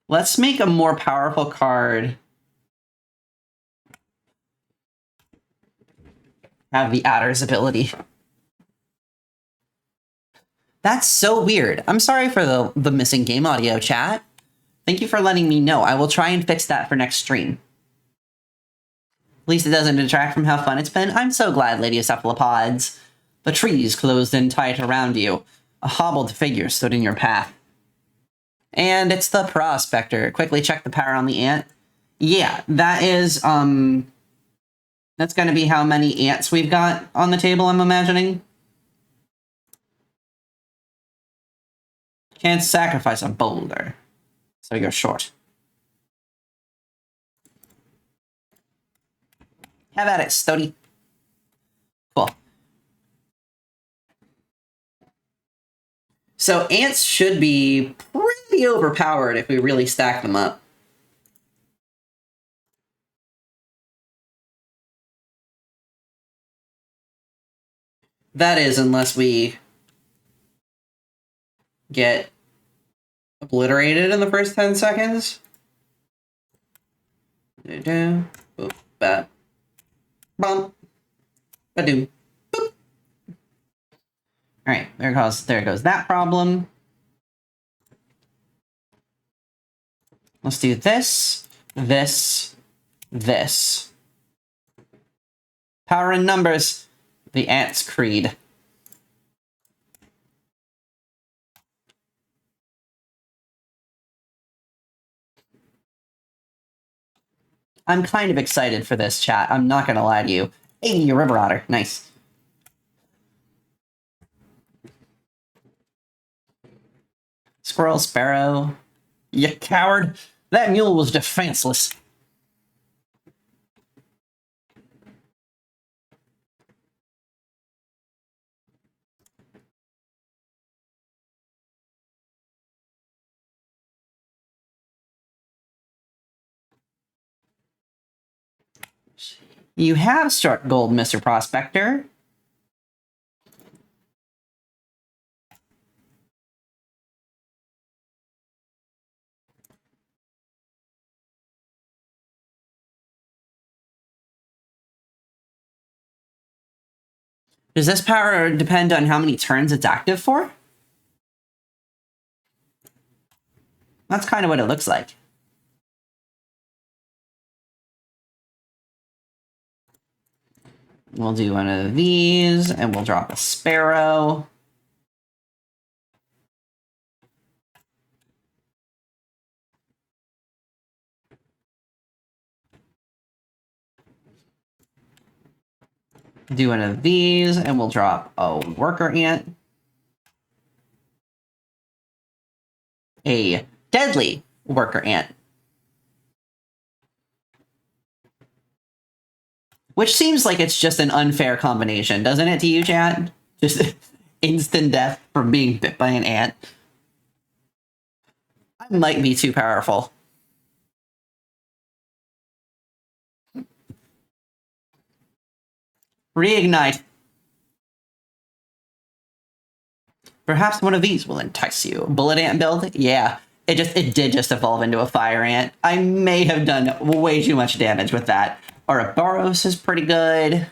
Let's make a more powerful card. Have the adder's ability. That's so weird. I'm sorry for the missing game audio, chat. Thank you for letting me know. I will try and fix that for next stream. At least it doesn't detract from how fun it's been. I'm so glad, Lady of Cephalopods. The trees closed in tight around you. A hobbled figure stood in your path. And it's the prospector. Quickly check the power on the ant. Yeah, that is, that's going to be how many ants we've got on the table, I'm imagining. Can't sacrifice a boulder, so you're short. Have at it, Stoaty. Cool. So ants should be pretty overpowered if we really stack them up. That is, unless we get obliterated in the first 10 seconds. Boop, bap, bump, ba-doom, boop. All right, there goes that problem. Let's do this, this, this. Power in numbers. The Ant's Creed. I'm kind of excited for this, chat. I'm not gonna lie to you. Hey, your river otter. Nice. Squirrel, sparrow. You coward. That mule was defenseless. You have struck gold, Mr. Prospector. Does this power depend on how many turns it's active for? That's kind of what it looks like. We'll do one of these, and we'll drop a sparrow. Do one of these, and we'll drop a worker ant. A deadly worker ant. Which seems like it's just an unfair combination, doesn't it to you, chat? Just instant death from being bit by an ant. I might be too powerful. Reignite. Perhaps one of these will entice you. Bullet ant build? Yeah. It did just evolve into a fire ant. I may have done way too much damage with that. Ouroboros is pretty good.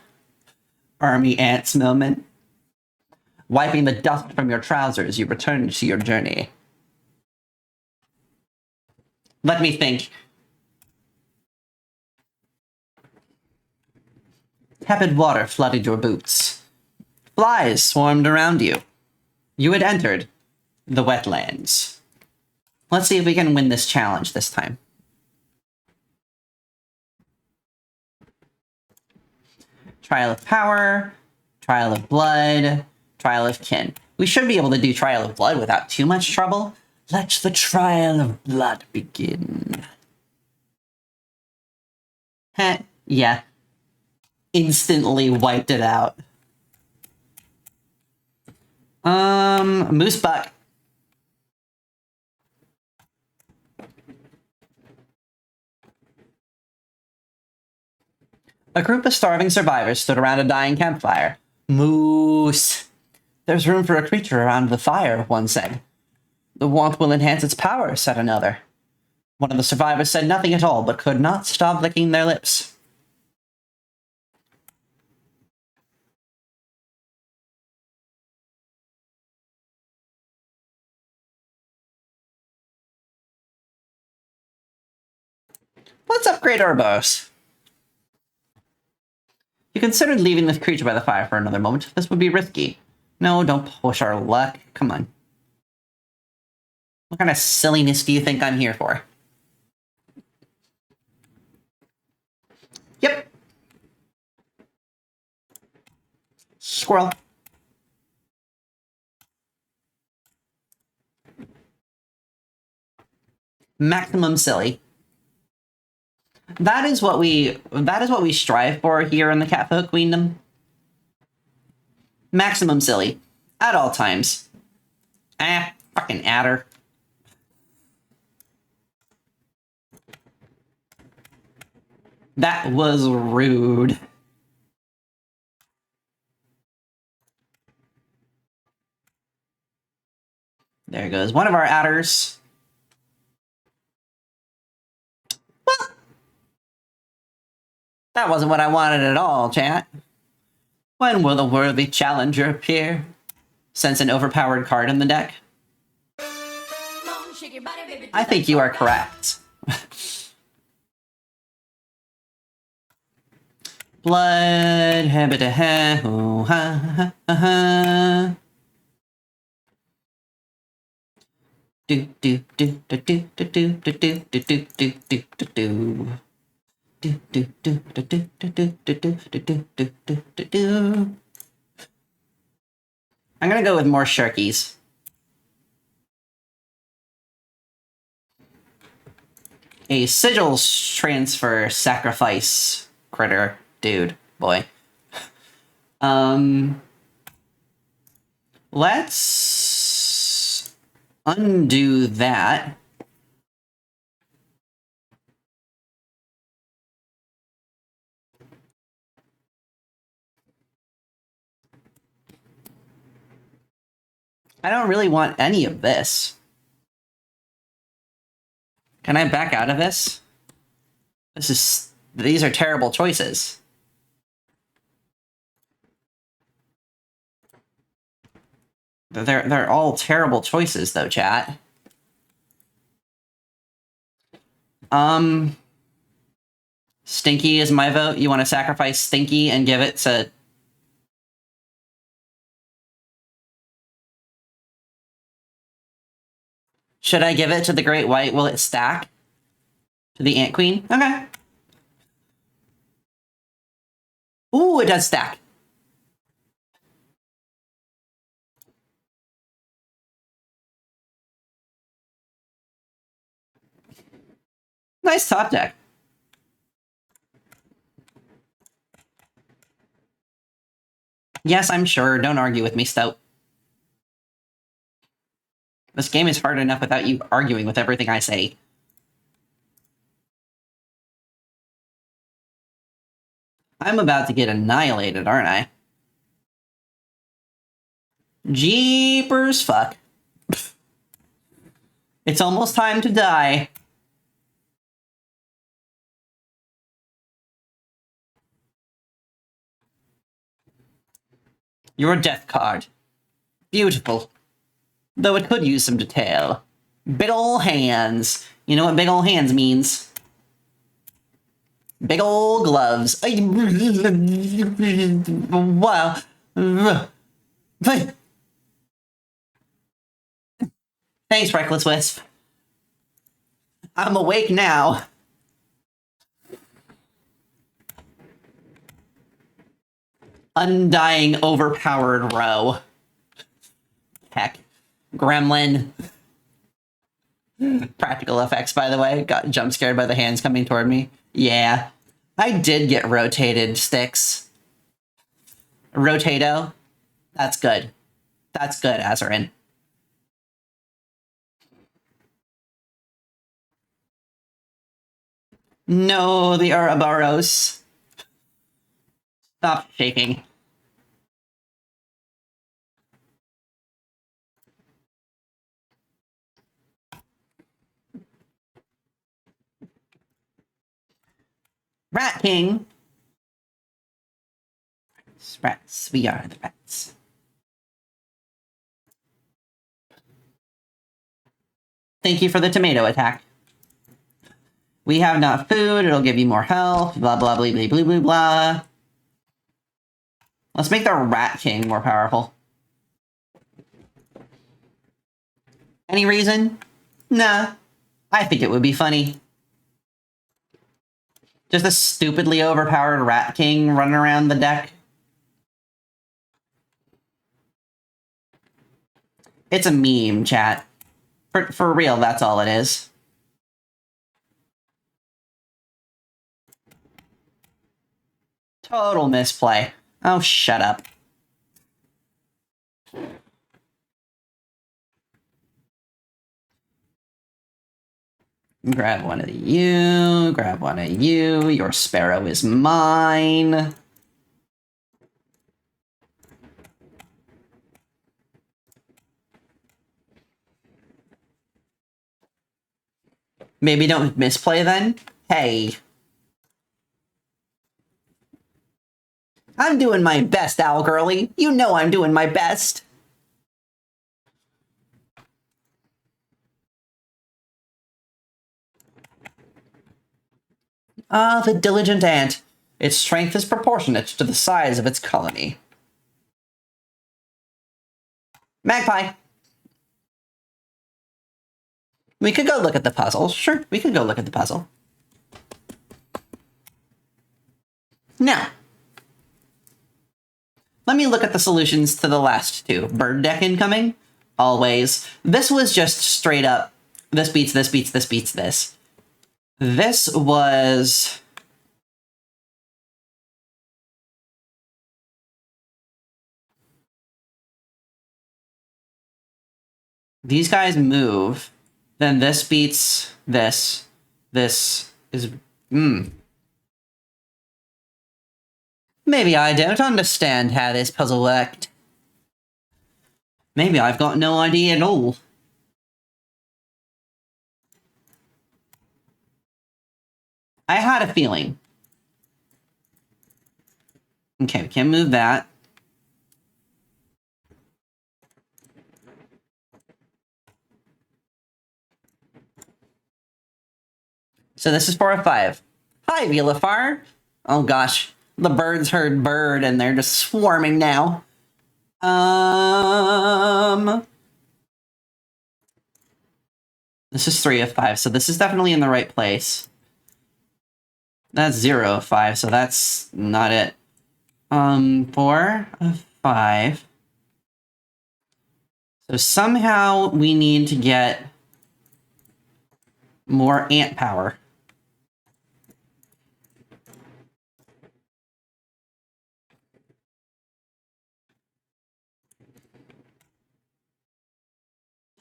Army ants moment. Wiping the dust from your trousers, you return to your journey. Let me think. Tepid water flooded your boots. Flies swarmed around you. You had entered the wetlands. Let's see if we can win this challenge this time. Trial of Power, Trial of Blood, Trial of Kin. We should be able to do Trial of Blood without too much trouble. Let the Trial of Blood begin. Heh, yeah. Instantly wiped it out. Moose Buck. A group of starving survivors stood around a dying campfire. Moose. There's room for a creature around the fire, one said. The warmth will enhance its power, said another. One of the survivors said nothing at all, but could not stop licking their lips. Let's upgrade Ouroboros. You considered leaving this creature by the fire for another moment. This would be risky. No, don't push our luck. Come on. What kind of silliness do you think I'm here for? Yep. Squirrel. Maximum silly. That is what we strive for here in the Catfolk Queendom. Maximum silly. At all times. Fucking adder. That was rude. There goes one of our adders. Well, that wasn't what I wanted at all, chat. When will the worthy challenger appear? Sense an overpowered card in the deck? I think you are correct. Blood, habita ha, ho, ha, ha, ha. Do do do do do do do do do do do do do do do. Do do do do do do do do do do do do do. I'm gonna go with more Sharkies. A sigil transfer sacrifice critter dude boy. Let's undo that. I don't really want any of this. Can I back out of this? These are terrible choices. They're all terrible choices though, chat. Stinky is my vote. You want to sacrifice Stinky and give it to... Should I give it to the Great White? Will it stack? To the Ant Queen? Okay. Ooh, it does stack. Nice top deck. Yes, I'm sure. Don't argue with me, Stoat. This game is hard enough without you arguing with everything I say. I'm about to get annihilated, aren't I? Jeepers fuck. It's almost time to die. Your death card. Beautiful. Though it could use some detail. Big ol' hands. You know what big ol' hands means? Big ol' gloves. Wow. Thanks, Reckless Wisp. I'm awake now. Undying, overpowered row. Heck. Gremlin. Practical effects, by the way. Got jump scared by the hands coming toward me. Yeah. I did get rotated sticks. Rotato. That's good. That's good, Azarin. No, the Ouroboros. Stop shaking. Rat King. Rats, we are the rats. Thank you for the tomato attack. We have not food, it'll give you more health, blah, blah, blah, blah, blah, blah, blah. Let's make the Rat King more powerful. Any reason? Nah. I think it would be funny. Just a stupidly overpowered Rat King running around the deck. It's a meme, chat. For real, that's all it is. Total misplay. Oh, shut up. Grab one of you, grab one of you. Your sparrow is mine. Maybe don't misplay then? Hey. I'm doing my best, Owl Girly. You know I'm doing my best. Ah, the diligent ant. Its strength is proportionate to the size of its colony. Magpie. We could go look at the puzzle. Sure, we could go look at the puzzle. Now, let me look at the solutions to the last two. Bird deck incoming. Always. This was just straight up, this beats this, beats this, beats this. This was... These guys move. Then this beats this. This is... Maybe I don't understand how this puzzle worked. Maybe I've got no idea at all. I had a feeling. Okay, we can't move that. So this is for a 5. Hi, Vilifar. Oh gosh, the birds heard bird and they're just swarming now. This is 3 of 5, so this is definitely in the right place. That's 0 of 5, so that's not it. 4 of 5. So somehow we need to get more ant power.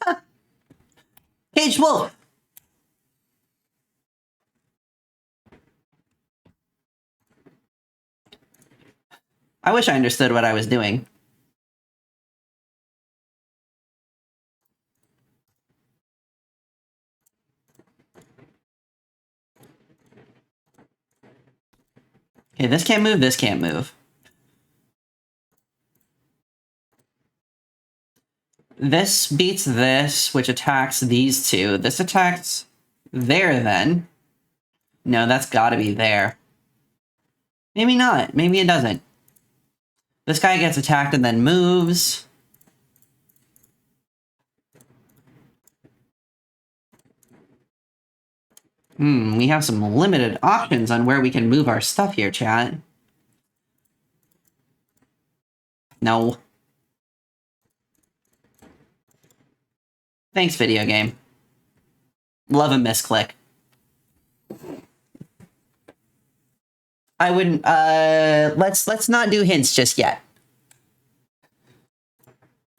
Huh. Caged wolf! I wish I understood what I was doing. Okay, this can't move, this can't move. This beats this, which attacks these two. This attacks there, then. No, that's gotta be there. Maybe not. Maybe it doesn't. This guy gets attacked and then moves. We have some limited options on where we can move our stuff here, chat. No. Thanks, video game. Love a misclick. I wouldn't, let's not do hints just yet.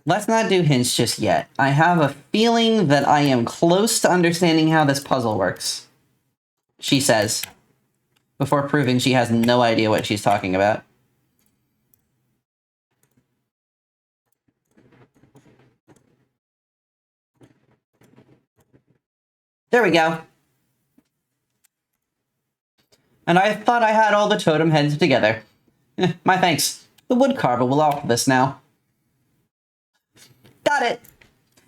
Let's not do hints just yet. I have a feeling that I am close to understanding how this puzzle works. She says, before proving she has no idea what she's talking about. There we go. And I thought I had all the totem heads together. My thanks. The wood carver will offer this now. Got it.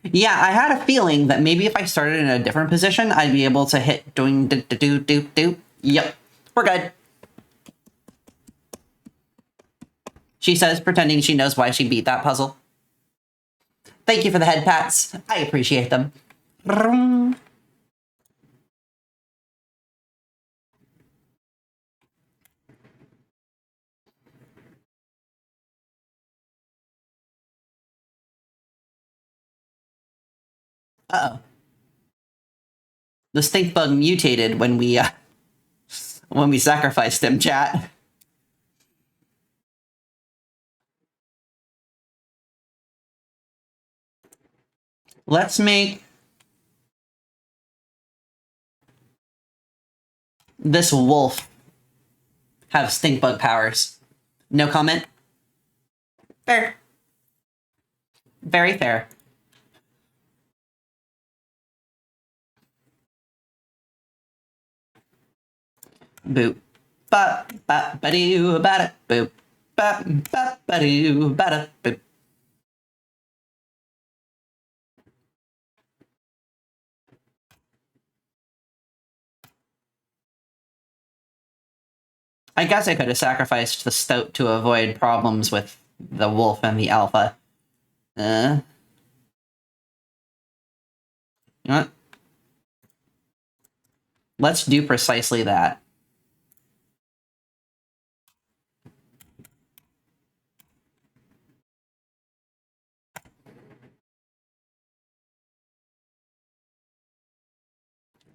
Yeah, I had a feeling that maybe if I started in a different position, I'd be able to hit doing do. Yep, we're good. She says, pretending she knows why she beat that puzzle. Thank you for the head pats. I appreciate them. Uh-oh. The stink bug mutated when we sacrificed him, chat. Let's make this wolf have stink bug powers. No comment? Fair. Very fair. Boop. Ba ba ba doo ba da boop. Ba ba ba doo ba da boop. I guess I could have sacrificed the stoat to avoid problems with the wolf and the alpha. You know what? Let's do precisely that.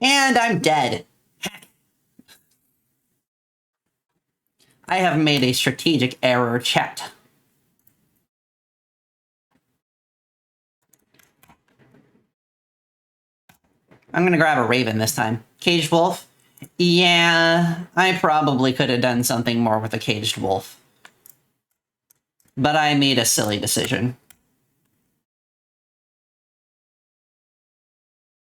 And I'm dead. I have made a strategic error, chat. I'm gonna grab a raven this time. Caged wolf? Yeah, I probably could have done something more with a caged wolf. But I made a silly decision.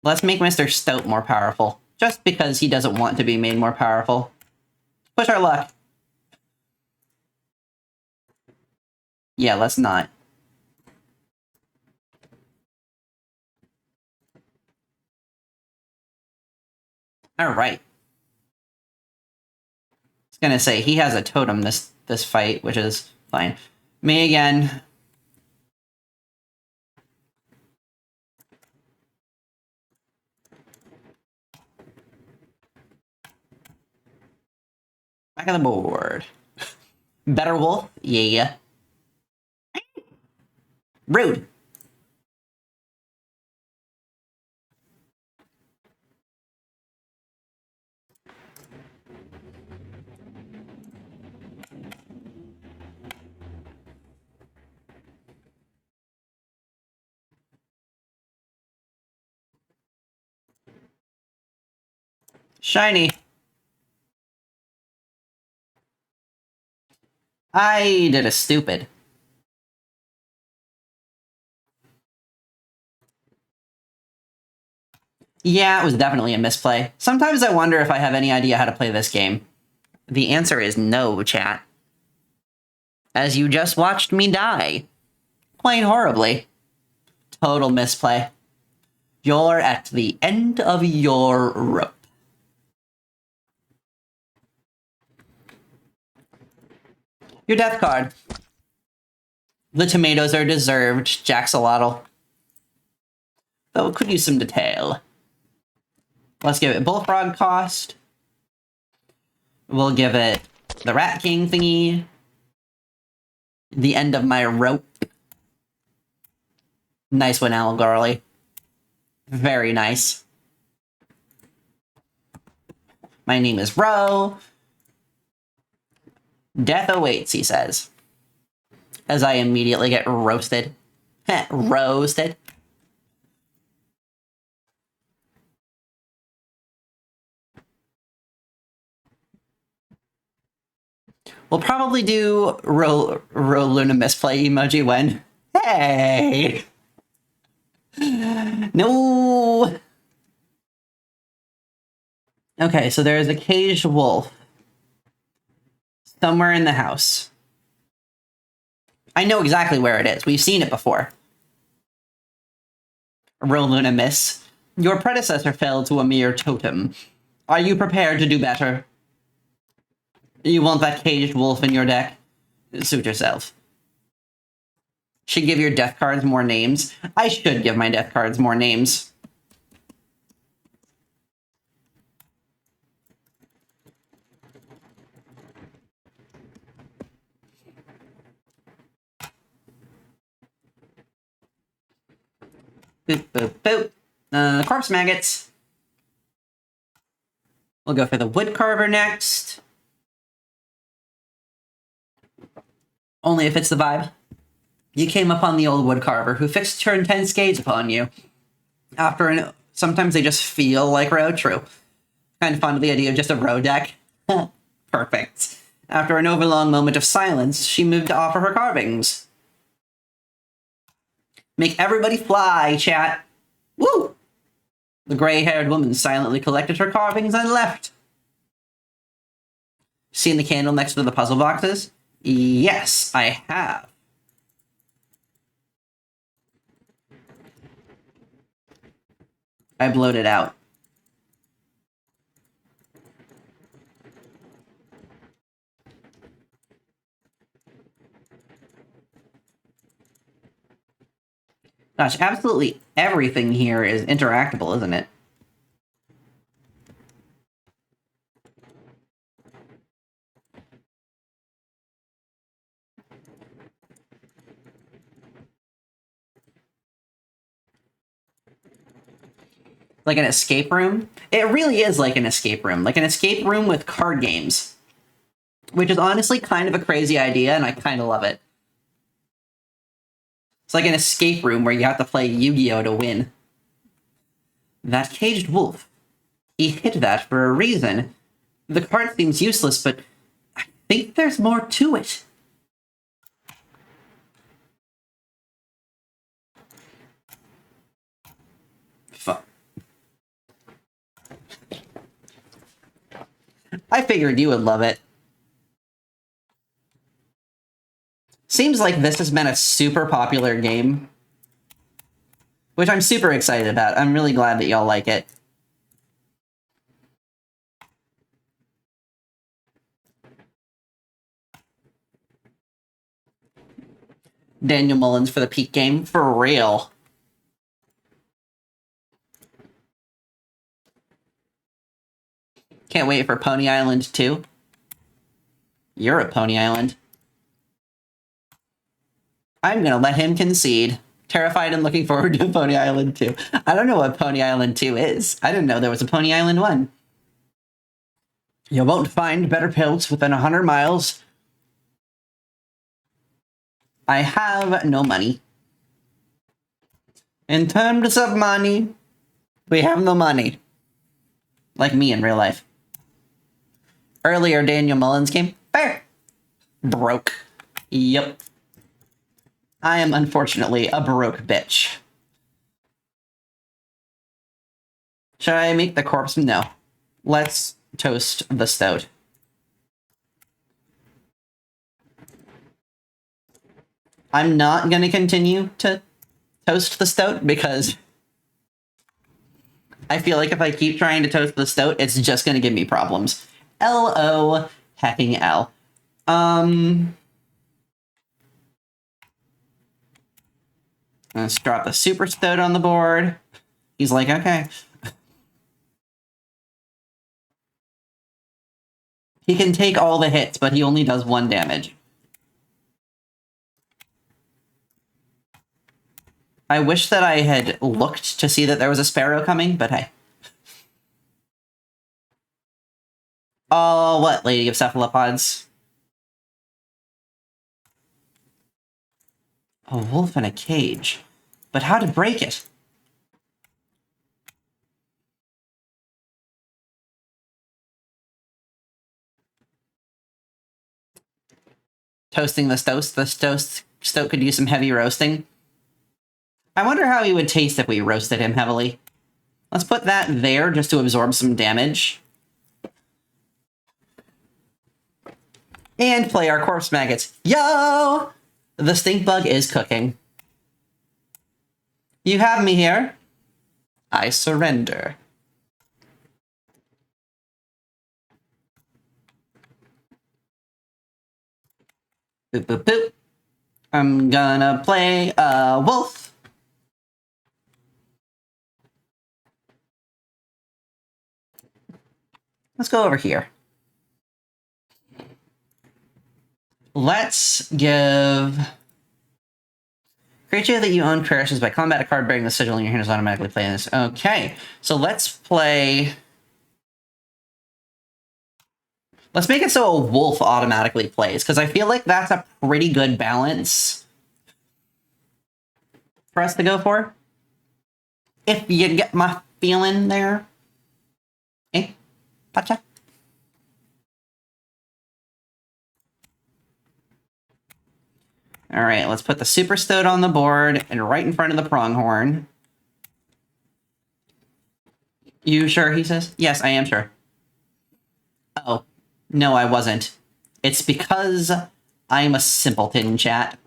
Let's make Mr. Stoat more powerful. Just because he doesn't want to be made more powerful. Push our luck. Yeah, let's not. Alright. I was gonna say, he has a totem this fight, which is fine. Me again. Back on the board. Better wolf? Yeah. Rude. Shiny. I did a stupid. Yeah, it was definitely a misplay. Sometimes I wonder if I have any idea how to play this game. The answer is no, chat. As you just watched me die. Quite horribly. Total misplay. You're at the end of your rope. Your death card. The tomatoes are deserved, Jaxolotl. Though it could use some detail. Let's give it Bullfrog cost. We'll give it the Rat King thingy. The end of my rope. Nice one, Algarly. Very nice. My name is Ro. Death awaits, he says. As I immediately get roasted. Roasted. We'll probably do Luna misplay emoji when... Hey! No! Okay, so there's a caged wolf. Somewhere in the house. I know exactly where it is. We've seen it before. Luna miss. Your predecessor fell to a mere totem. Are you prepared to do better? You want that caged wolf in your deck? Suit yourself. Should give your death cards more names. I should give my death cards more names. Boop, boop, boop. Corpse maggots. We'll go for the wood carver next. Only if it's the vibe. You came upon the old wood carver who fixed her intense gaze upon you. Sometimes they just feel like road true. Kind of fond of the idea of just a road deck. Perfect. After an overlong moment of silence, she moved to offer her carvings. Make everybody fly, chat. Woo! The gray-haired woman silently collected her carvings and left. Seen the candle next to the puzzle boxes? Yes, I have. I blowed it out. Gosh, absolutely everything here is interactable, isn't it? Like an escape room? It really is like an escape room with card games, which is honestly kind of a crazy idea, and I kind of love it. It's like an escape room where you have to play Yu-Gi-Oh! To win. That caged wolf. He hit that for a reason. The card seems useless, but I think there's more to it. Fuck. I figured you would love it. Seems like this has been a super popular game, which I'm super excited about. I'm really glad that y'all like it. Daniel Mullins for the Peak game, for real. Can't wait for Pony Island 2. You're at Pony Island. I'm gonna let him concede. Terrified and looking forward to Pony Island 2. I don't know what Pony Island 2 is. I didn't know there was a Pony Island 1. You won't find better pills within 100 miles. I have no money. In terms of money, we have no money. Like me in real life. Earlier, Daniel Mullins came. Fair. Broke. Yep. I am unfortunately a broke bitch. Should I make the corpse? No. Let's toast the stoat. I'm not going to continue to toast the stoat because I feel like if I keep trying to toast the stoat, it's just going to give me problems. L-O hecking L. Let's drop the super stoat on the board. He's like, okay. He can take all the hits, but he only does 1 damage. I wish that I had looked to see that there was a sparrow coming, but hey. Oh, what, Lady of Cephalopods? A wolf in a cage. But how to break it? Toasting the stoat could use some heavy roasting. I wonder how he would taste if we roasted him heavily. Let's put that there just to absorb some damage. And play our corpse maggots. Yo! The stink bug is cooking. You have me here. I surrender. Boop, boop, boop. I'm gonna play a wolf. Let's go over here. Let's give... Creature that you own perishes by combat. A card bearing the sigil in your hand is automatically playing this. Okay, so let's play... Let's make it so a wolf automatically plays, because I feel like that's a pretty good balance for us to go for. If you get my feeling there. Eh? Gotcha. Alright, let's put the super stoat on the board and right in front of the pronghorn. You sure, he says? Yes, I am sure. Uh-oh. No, I wasn't. It's because I'm a simpleton, chat.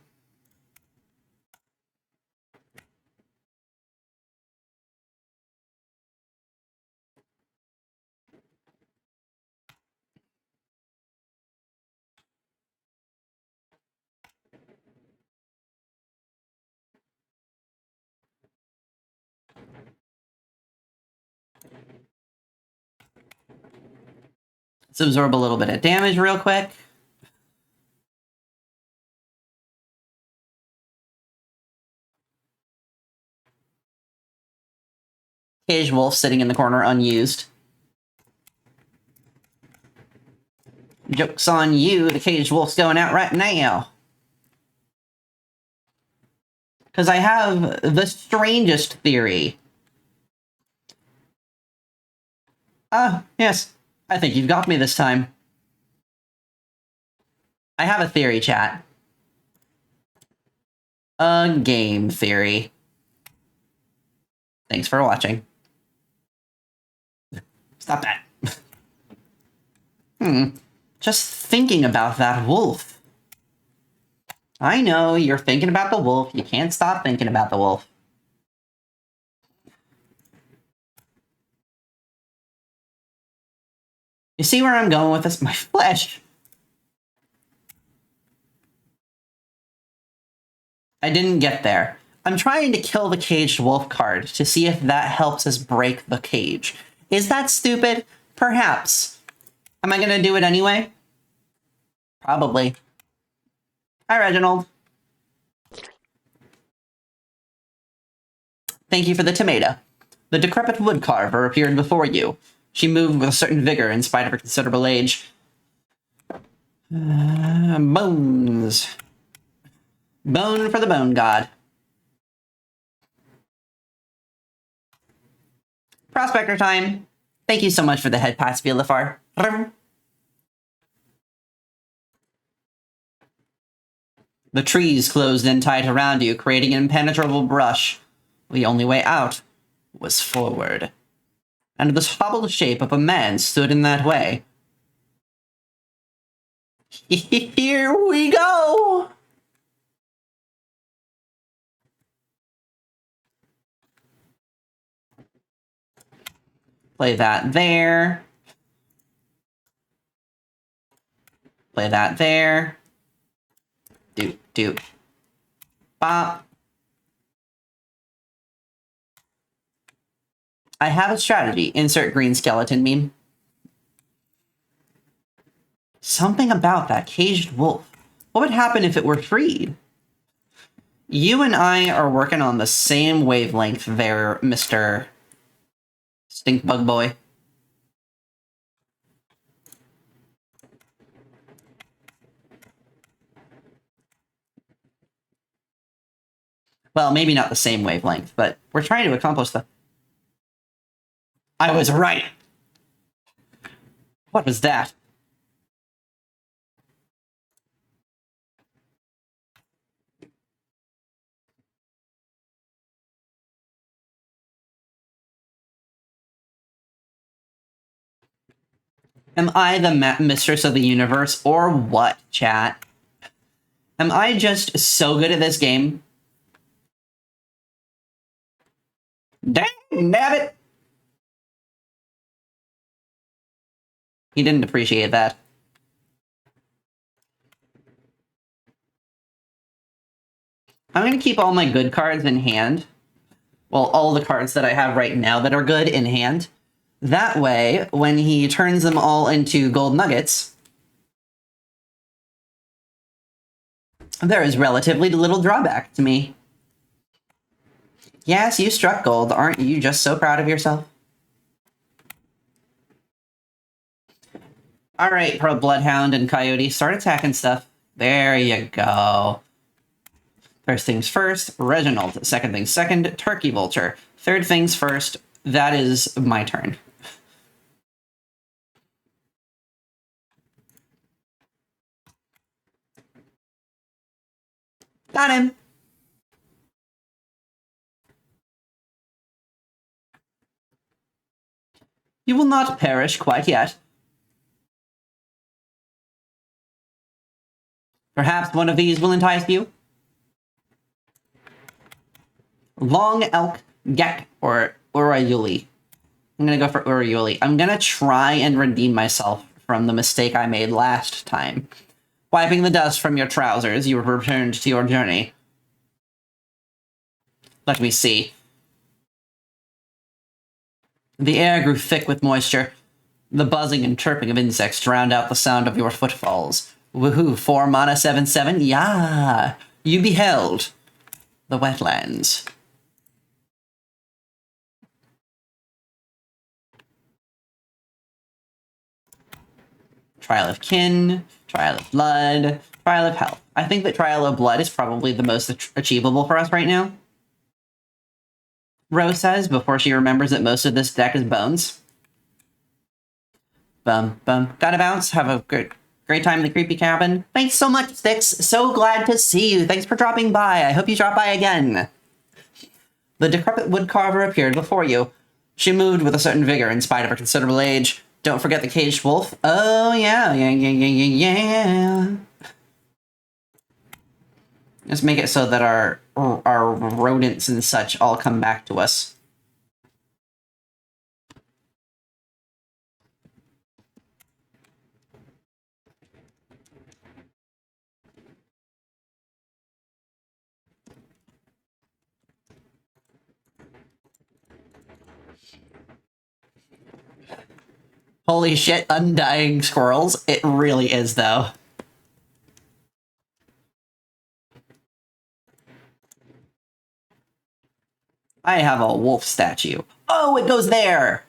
Let's absorb a little bit of damage real quick. Caged wolf sitting in the corner unused. Joke's on you, the caged wolf's going out right now. Because I have the strangest theory. Yes. I think you've got me this time. I have a theory, chat. A game theory. Thanks for watching. Stop that. Just thinking about that wolf. I know, you're thinking about the wolf. You can't stop thinking about the wolf. You see where I'm going with this? My flesh. I didn't get there. I'm trying to kill the caged wolf card to see if that helps us break the cage. Is that stupid? Perhaps. Am I gonna do it anyway? Probably. Hi, Reginald. Thank you for the tomato. The decrepit woodcarver appeared before you. She moved with a certain vigor in spite of her considerable age. Bones. Bone for the bone god. Prospector time. Thank you so much for the head pass, Vilifar. The trees closed in tight around you, creating an impenetrable brush. The only way out was forward. And the hobbled shape of a man stood in that way. Here we go! Play that there. Play that there. Doop, doop. Bop. I have a strategy. Insert green skeleton meme. Something about that caged wolf. What would happen if it were freed? You and I are working on the same wavelength there, Mr. Stink Bug Boy. Well, maybe not the same wavelength, but we're trying to accomplish the... I was right! What was that? Am I the mistress of the universe, or what, chat? Am I just so good at this game? Dang nabbit! He didn't appreciate that. I'm gonna keep all my good cards in hand. Well, all the cards that I have right now that are good in hand. That way, when he turns them all into gold nuggets, there is relatively little drawback to me. Yes, you struck gold. Aren't you just so proud of yourself? Alright, Pro Bloodhound and Coyote, start attacking stuff. There you go. First things first, Reginald. Second things second, Turkey Vulture. Third things first, that is my turn. Got him! You will not perish quite yet. Perhaps one of these will entice you? Long Elk, Gek, or Urayuli. I'm gonna go for Urayuli. I'm gonna try and redeem myself from the mistake I made last time. Wiping the dust from your trousers, you returned to your journey. Let me see. The air grew thick with moisture. The buzzing and chirping of insects drowned out the sound of your footfalls. Woohoo, 4 mana 7/7? Yeah! You beheld the wetlands. Trial of Kin, Trial of Blood, Trial of Health. I think that Trial of Blood is probably the most achievable for us right now. Rose says, before she remembers that most of this deck is bones. Bum, bum. Gotta bounce. Have a great time in the creepy cabin. Thanks so much, Styx. So glad to see you. Thanks for dropping by. I hope you drop by again. The decrepit woodcarver appeared before you. She moved with a certain vigor in spite of her considerable age. Don't forget the caged wolf. Oh, yeah. Let's make it so that our rodents and such all come back to us. Holy shit, undying squirrels. It really is, though. I have a wolf statue. Oh, it goes there!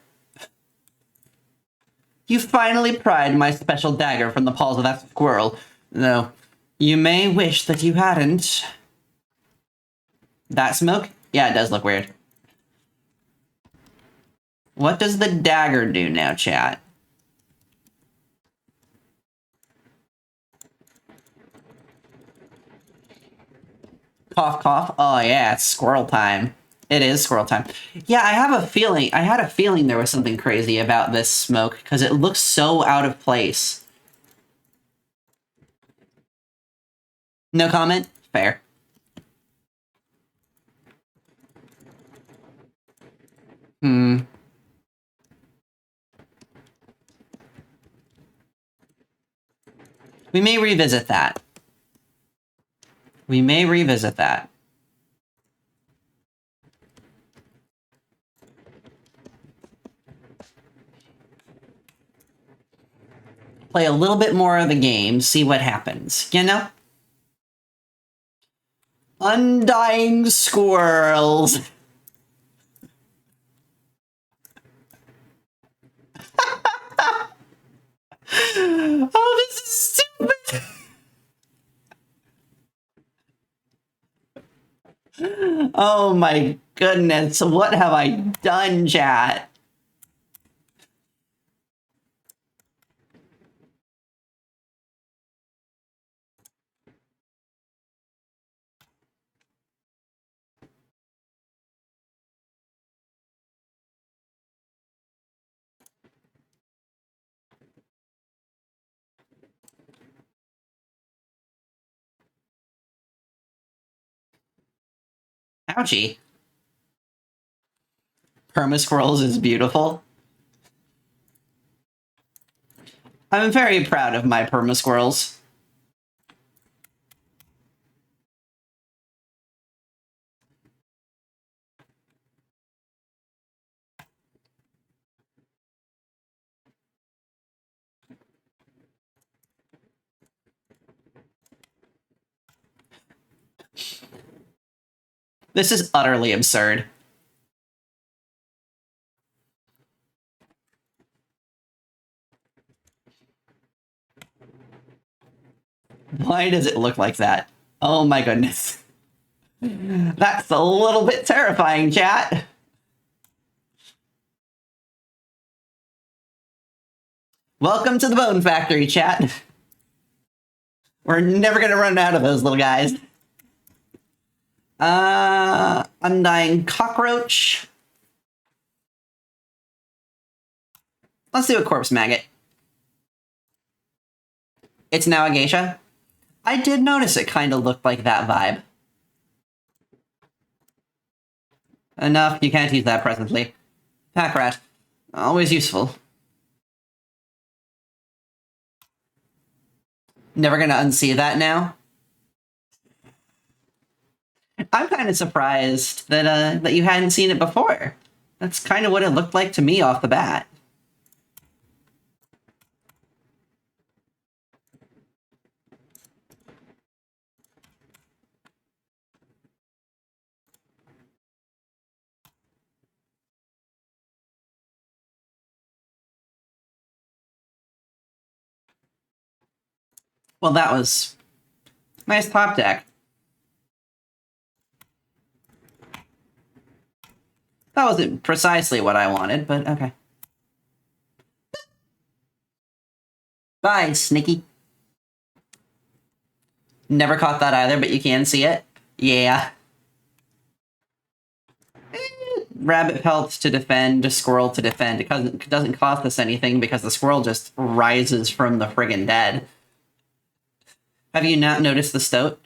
You finally pried my special dagger from the paws of that squirrel. Though, you may wish that you hadn't. That smoke? Yeah, it does look weird. What does the dagger do now, chat? Cough, cough. Oh, yeah, it's squirrel time. It is squirrel time. Yeah, I had a feeling there was something crazy about this smoke, because it looks so out of place. No comment? Fair. We may revisit that. We may revisit that. Play a little bit more of the game, see what happens, you know? Undying squirrels. Oh, this is stupid. Oh my goodness, what have I done, chat? Ouchie. Perma Squirrels is beautiful. I'm very proud of my Perma Squirrels. This is utterly absurd. Why does it look like that? Oh my goodness. That's a little bit terrifying, chat. Welcome to the Bone Factory, chat. We're never gonna run out of those little guys. Undying Cockroach. Let's do a Corpse Maggot. It's now a geisha. I did notice it kind of looked like that vibe. Enough, you can't use that presently. Pack Rat. Always useful. Never gonna unsee that now. I'm kind of surprised that that you hadn't seen it before. That's kind of what it looked like to me off the bat. Well, that was nice top deck. That wasn't precisely what I wanted, but okay. Bye, Snicky. Never caught that either, but you can see it. Yeah. Rabbit pelts to defend, squirrel to defend. It doesn't cost us anything because the squirrel just rises from the friggin' dead. Have you not noticed the stoat?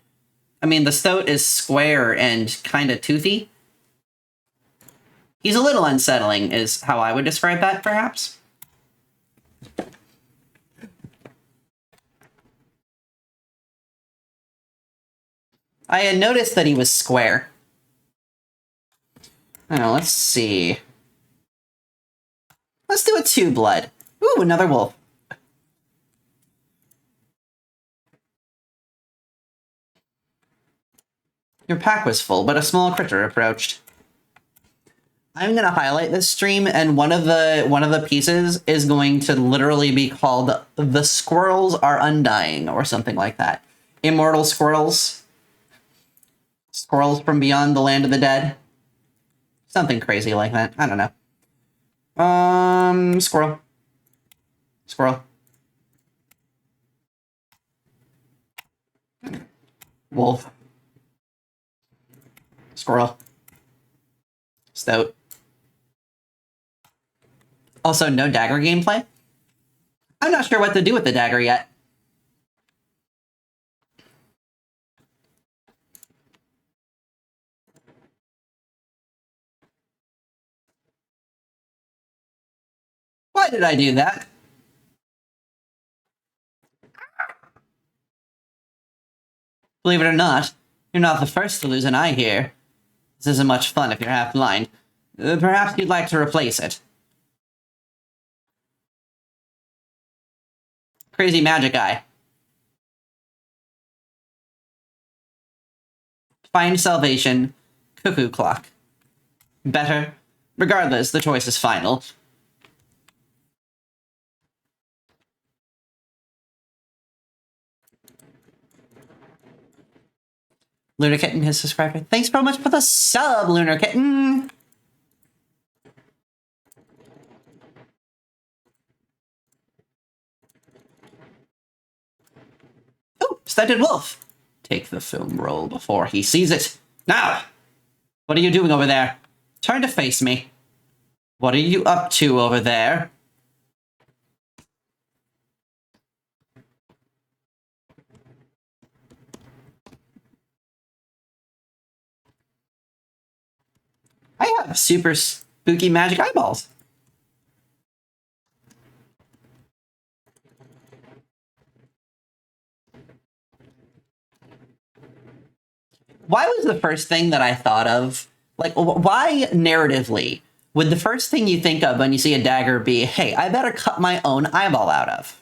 I mean, the stoat is square and kind of toothy. He's a little unsettling, is how I would describe that, perhaps. I had noticed that he was square. Oh, let's see. Let's do a 2-blood. Ooh, another wolf. Your pack was full, but a small critter approached. I'm gonna highlight this stream, and one of the pieces is going to literally be called "The Squirrels Are Undying" or something like that. Immortal squirrels. Squirrels from beyond the land of the dead. Something crazy like that. I don't know. Squirrel. Squirrel. Wolf. Squirrel. Stoat. Also, no dagger gameplay? I'm not sure what to do with the dagger yet. Why did I do that? Believe it or not, you're not the first to lose an eye here. This isn't much fun if you're half blind. Perhaps you'd like to replace it. Crazy magic eye. Find salvation. Cuckoo clock. Better. Regardless, the choice is final. Lunar Kitten has subscribed. Thanks so much for the sub, Lunar Kitten! Oh, stunted wolf! Take the film roll before he sees it. Now! What are you doing over there? Turn to face me. What are you up to over there? I have super spooky magic eyeballs. Why was the first thing that I thought of, like, why narratively would the first thing you think of when you see a dagger be, hey, I better cut my own eyeball out of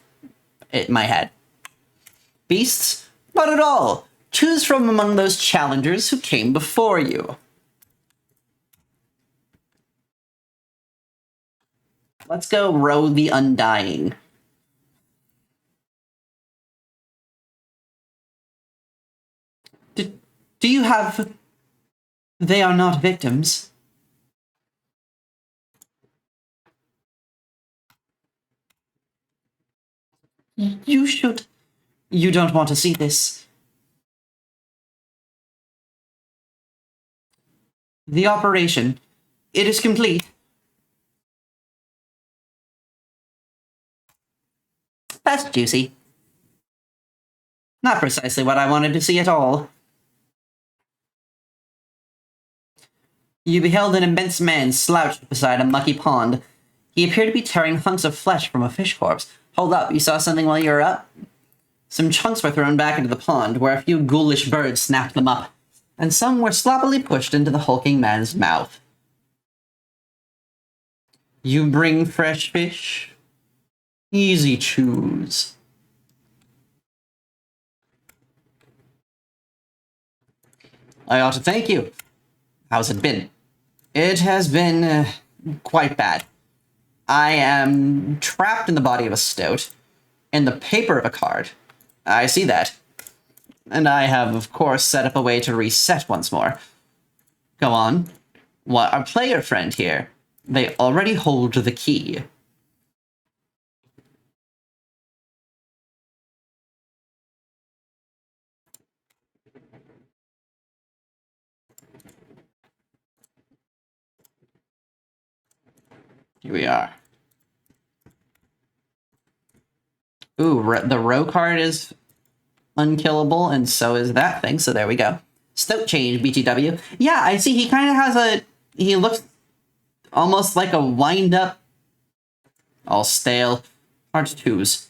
my head? Beasts? Not at all. Choose from among those challengers who came before you. Let's go row the undying. Do you have... They are not victims. You should... You don't want to see this. The operation. It is complete. That's juicy. Not precisely what I wanted to see at all. You beheld an immense man slouched beside a mucky pond. He appeared to be tearing hunks of flesh from a fish corpse. Hold up, you saw something while you were up? Some chunks were thrown back into the pond, where a few ghoulish birds snapped them up, and some were sloppily pushed into the hulking man's mouth. You bring fresh fish? Easy choose. I ought to thank you. How's it been? It has been quite bad. I am trapped in the body of a stoat, in the paper of a card, I see that. And I have, of course, set up a way to reset once more. Go on. What, our player friend here? They already hold the key. Here we are. Ooh, the row card is unkillable, and so is that thing, so there we go. Stoat change, BTW. Yeah, I see he kind of has a... He looks almost like a wind-up... All stale. Hard to choose.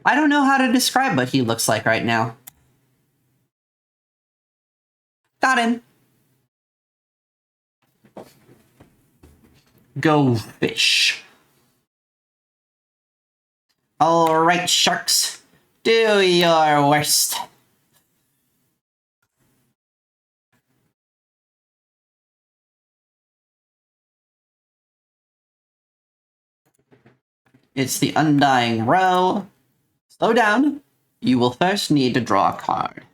I don't know how to describe what he looks like right now. Got him. Go fish. Alright, sharks. Do your worst. It's the Undying Row. Slow down. You will first need to draw a card.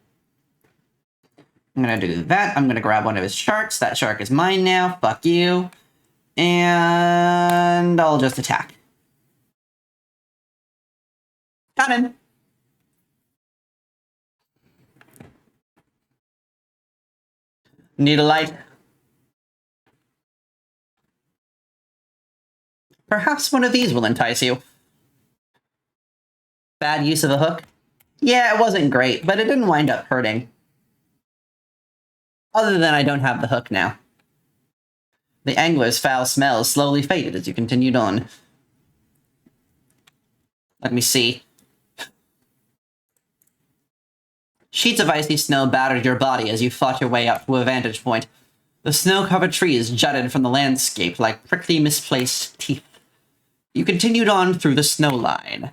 I'm gonna do that. I'm gonna grab one of his sharks. That shark is mine now. Fuck you. And I'll just attack. Got him. Need a light? Perhaps one of these will entice you. Bad use of a hook? Yeah, it wasn't great, but it didn't wind up hurting. Other than I don't have the hook now. The angler's foul smell slowly faded as you continued on. Let me see. Sheets of icy snow battered your body as you fought your way up to a vantage point. The snow-covered trees jutted from the landscape like prickly, misplaced teeth. You continued on through the snow line.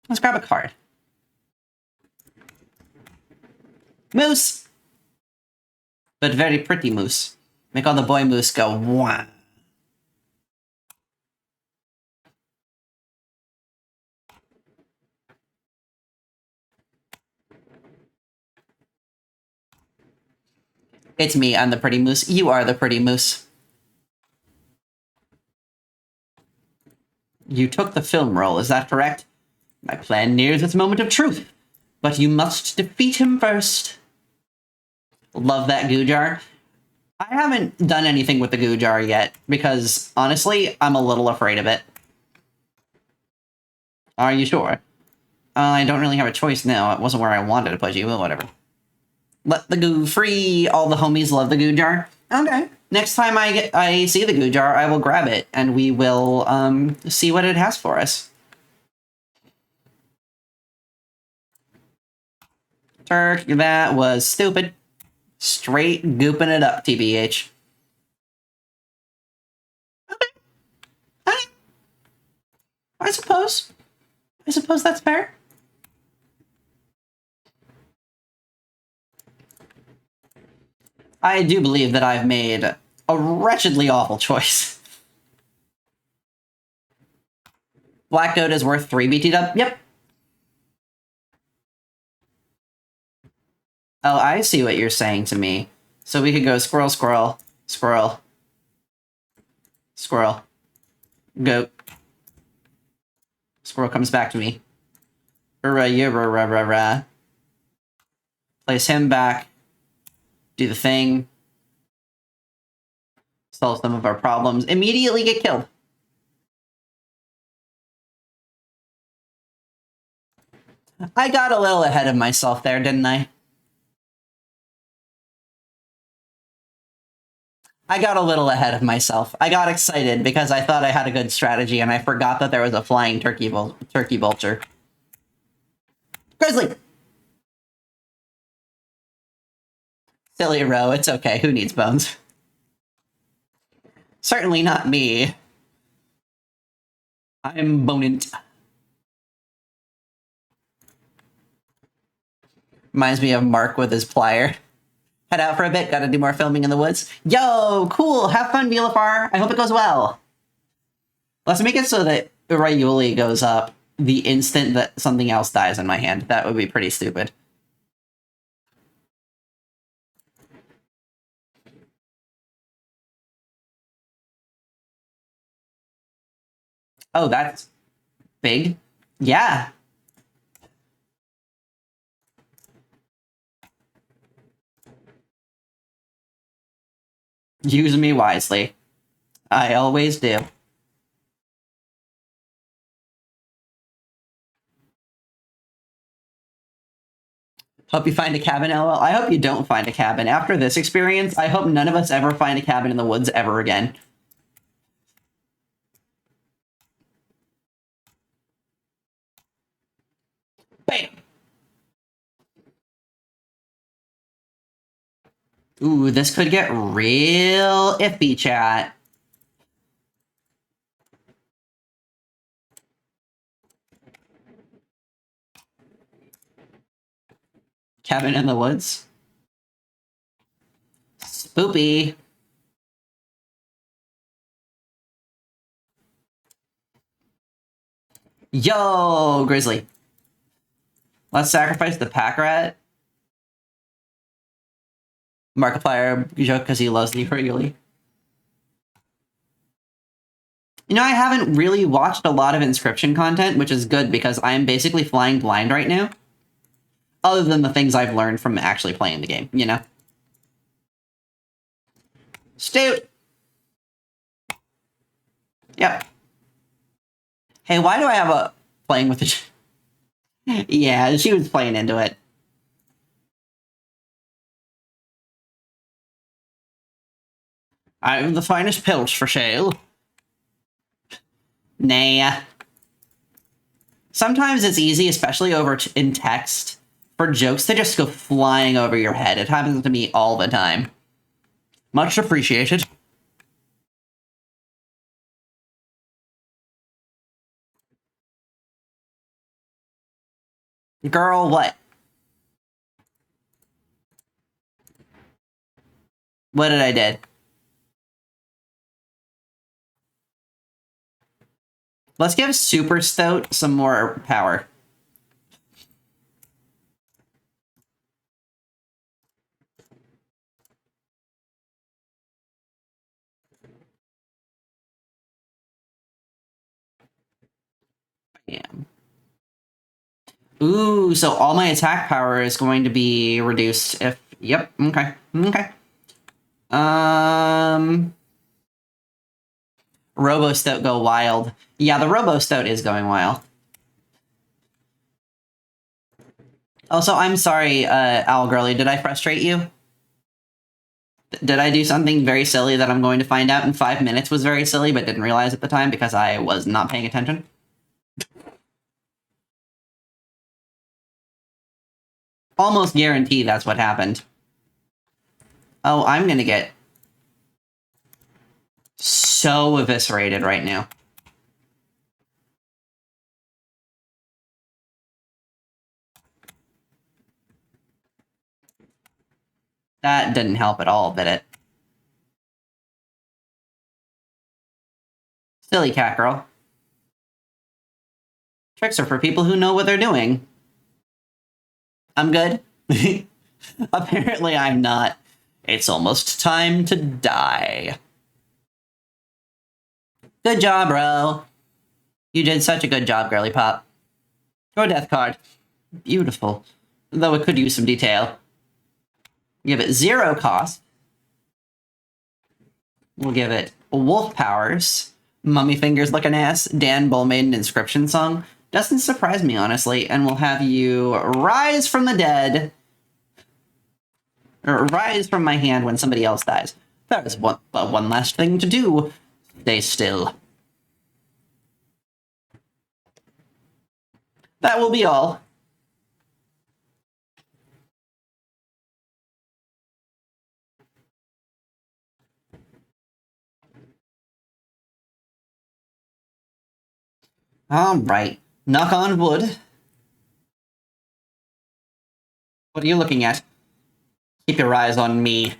Let's grab a card. Moose! But very pretty moose. Make all the boy moose go, wah. It's me, I'm the pretty moose. You are the pretty moose. You took the film roll, is that correct? My plan nears its moment of truth, but you must defeat him first. Love that goo jar. I haven't done anything with the goo jar yet, because, honestly, I'm a little afraid of it. Are you sure? I don't really have a choice now. It wasn't where I wanted to put you, but whatever. Let the goo free. All the homies love the goo jar. Okay. Next time I see the goo jar, I will grab it, and we will, see what it has for us. Turk, that was stupid. Straight gooping it up, TBH. Okay. I suppose. I suppose that's fair. I do believe that I've made a wretchedly awful choice. Black Goat is worth 3 BT dub? Yep. Oh, I see what you're saying to me. So we could go squirrel, squirrel, squirrel, squirrel, goat. Squirrel comes back to me. Place him back. Do the thing. Solve some of our problems. Immediately get killed. I got a little ahead of myself there, didn't I? I got a little ahead of myself. I got excited because I thought I had a good strategy and I forgot that there was a flying turkey vulture. Grizzly! Silly row, it's okay. Who needs bones? Certainly not me. I'm bonent. Reminds me of Mark with his plier. Head out for a bit, gotta do more filming in the woods. Yo, cool, have fun, Vilafar. I hope it goes well. Let's make it so that Rayuli goes up the instant that something else dies in my hand. That would be pretty stupid. Oh, that's big. Yeah. Use me wisely. I always do. Hope you find a cabin, LOL. I hope you don't find a cabin. After this experience, I hope none of us ever find a cabin in the woods ever again. Bam! Ooh, this could get real iffy, chat. Cabin in the woods. Spoopy. Yo, Grizzly. Let's sacrifice the pack rat. Markiplier joke because he loves the regularly. You know, I haven't really watched a lot of Inscryption content, which is good because I'm basically flying blind right now. Other than the things I've learned from actually playing the game, you know? Stoat! Yep. Hey, why do I have a... playing with the... Yeah, she was playing into it. I have the finest pilch for sale. Nah. Sometimes it's easy, especially over in text, for jokes to just go flying over your head. It happens to me all the time. Much appreciated. Girl, what? What did I did? Let's give Super Stoat some more power. Bam. Ooh, so all my attack power is going to be reduced if... Yep, okay, okay. Robo Stoat go wild. Yeah, the Robo Stoat is going wild. Also, I'm sorry, Owl Girly, did I frustrate you? Did I do something very silly that I'm going to find out in 5 minutes was very silly, but didn't realize at the time because I was not paying attention? Almost guarantee that's what happened. Oh, I'm gonna get so eviscerated right now. That didn't help at all, did it? Silly cat girl. Tricks are for people who know what they're doing. I'm good. Apparently I'm not. It's almost time to die. Good job, bro. You did such a good job, girly pop. Your death card. Beautiful. Though it could use some detail. Give it 0 cost. We'll give it wolf powers. Mummy fingers looking ass. Dan Bull made an Inscryption song. Doesn't surprise me, honestly. And we'll have you rise from the dead. Or rise from my hand when somebody else dies. That is one last thing to do. Stay still. That will be all. Alright. Knock on wood. What are you looking at? Keep your eyes on me.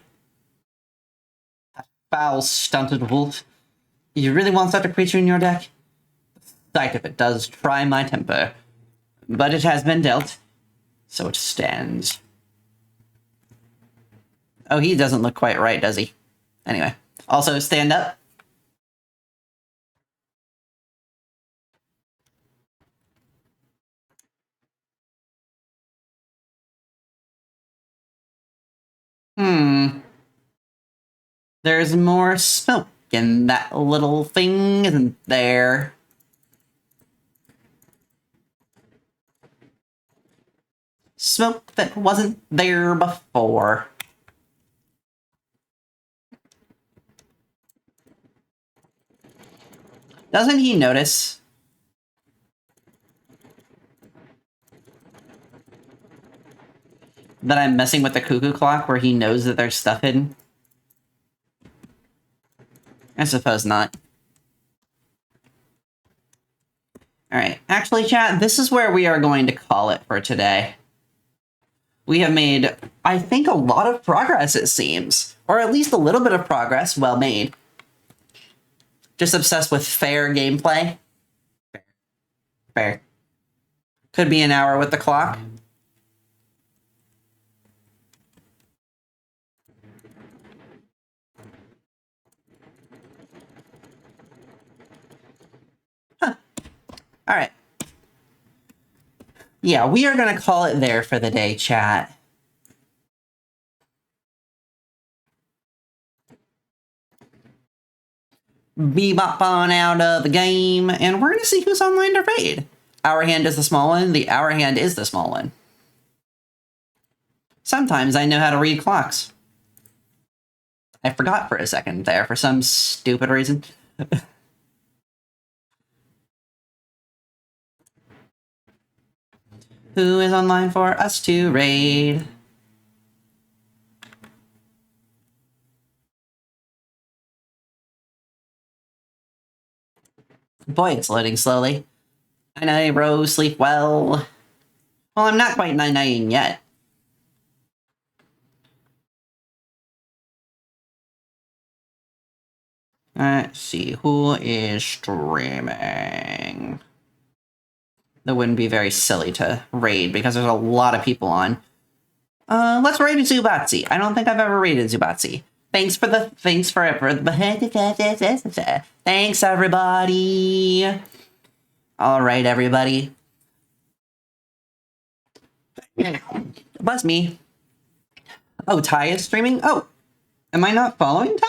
That foul, stunted wolf. You really want such a creature in your deck? Sight if it does try my temper. But it has been dealt, so it stands. Oh, he doesn't look quite right, does he? Anyway, also stand up. There's more smoke in that little thing, isn't there? Smoke that wasn't there before. Doesn't he notice? That I'm messing with the cuckoo clock where he knows that there's stuff hidden? I suppose not. Alright, actually, chat, this is where we are going to call it for today. We have made, I think, a lot of progress, it seems. Or at least a little bit of progress, well made. Just obsessed with fair gameplay. Fair. Could be an hour with the clock. Huh. Alright. Yeah, we are going to call it there for the day, chat. Bebop on out of the game, and we're going to see who's online to raid. Our hand is the small one. The hour hand is the small one. Sometimes I know how to read clocks. I forgot for a second there for some stupid reason. Who is online for us to raid? Boy, it's loading slowly. Night-night, Rose, sleep well. Well, I'm not quite night-nighting yet. Let's see, who is streaming? That wouldn't be very silly to raid because there's a lot of people on. Let's raid Zubatsi. I don't think I've ever raided Zubatsi. Thanks everybody. All right, everybody. Bless me. Oh, Ty is streaming? Oh, am I not following Ty?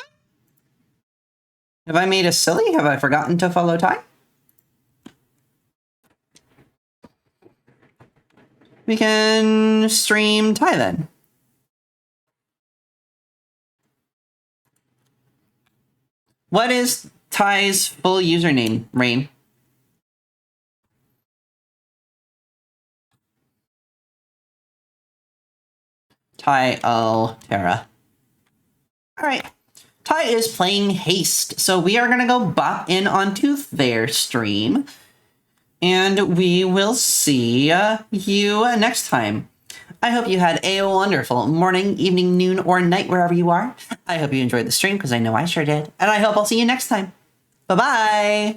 Have I made a silly? Have I forgotten to follow Ty? We can stream Ty then. What is Ty's full username, Rain? Ty Altera. Alright. Ty is playing Haste, so we are going to go bop in onto their stream. And we will see you next time. I hope you had a wonderful morning, evening, noon, or night, wherever you are. I hope you enjoyed the stream, because I know I sure did. And I hope I'll see you next time. Bye-bye!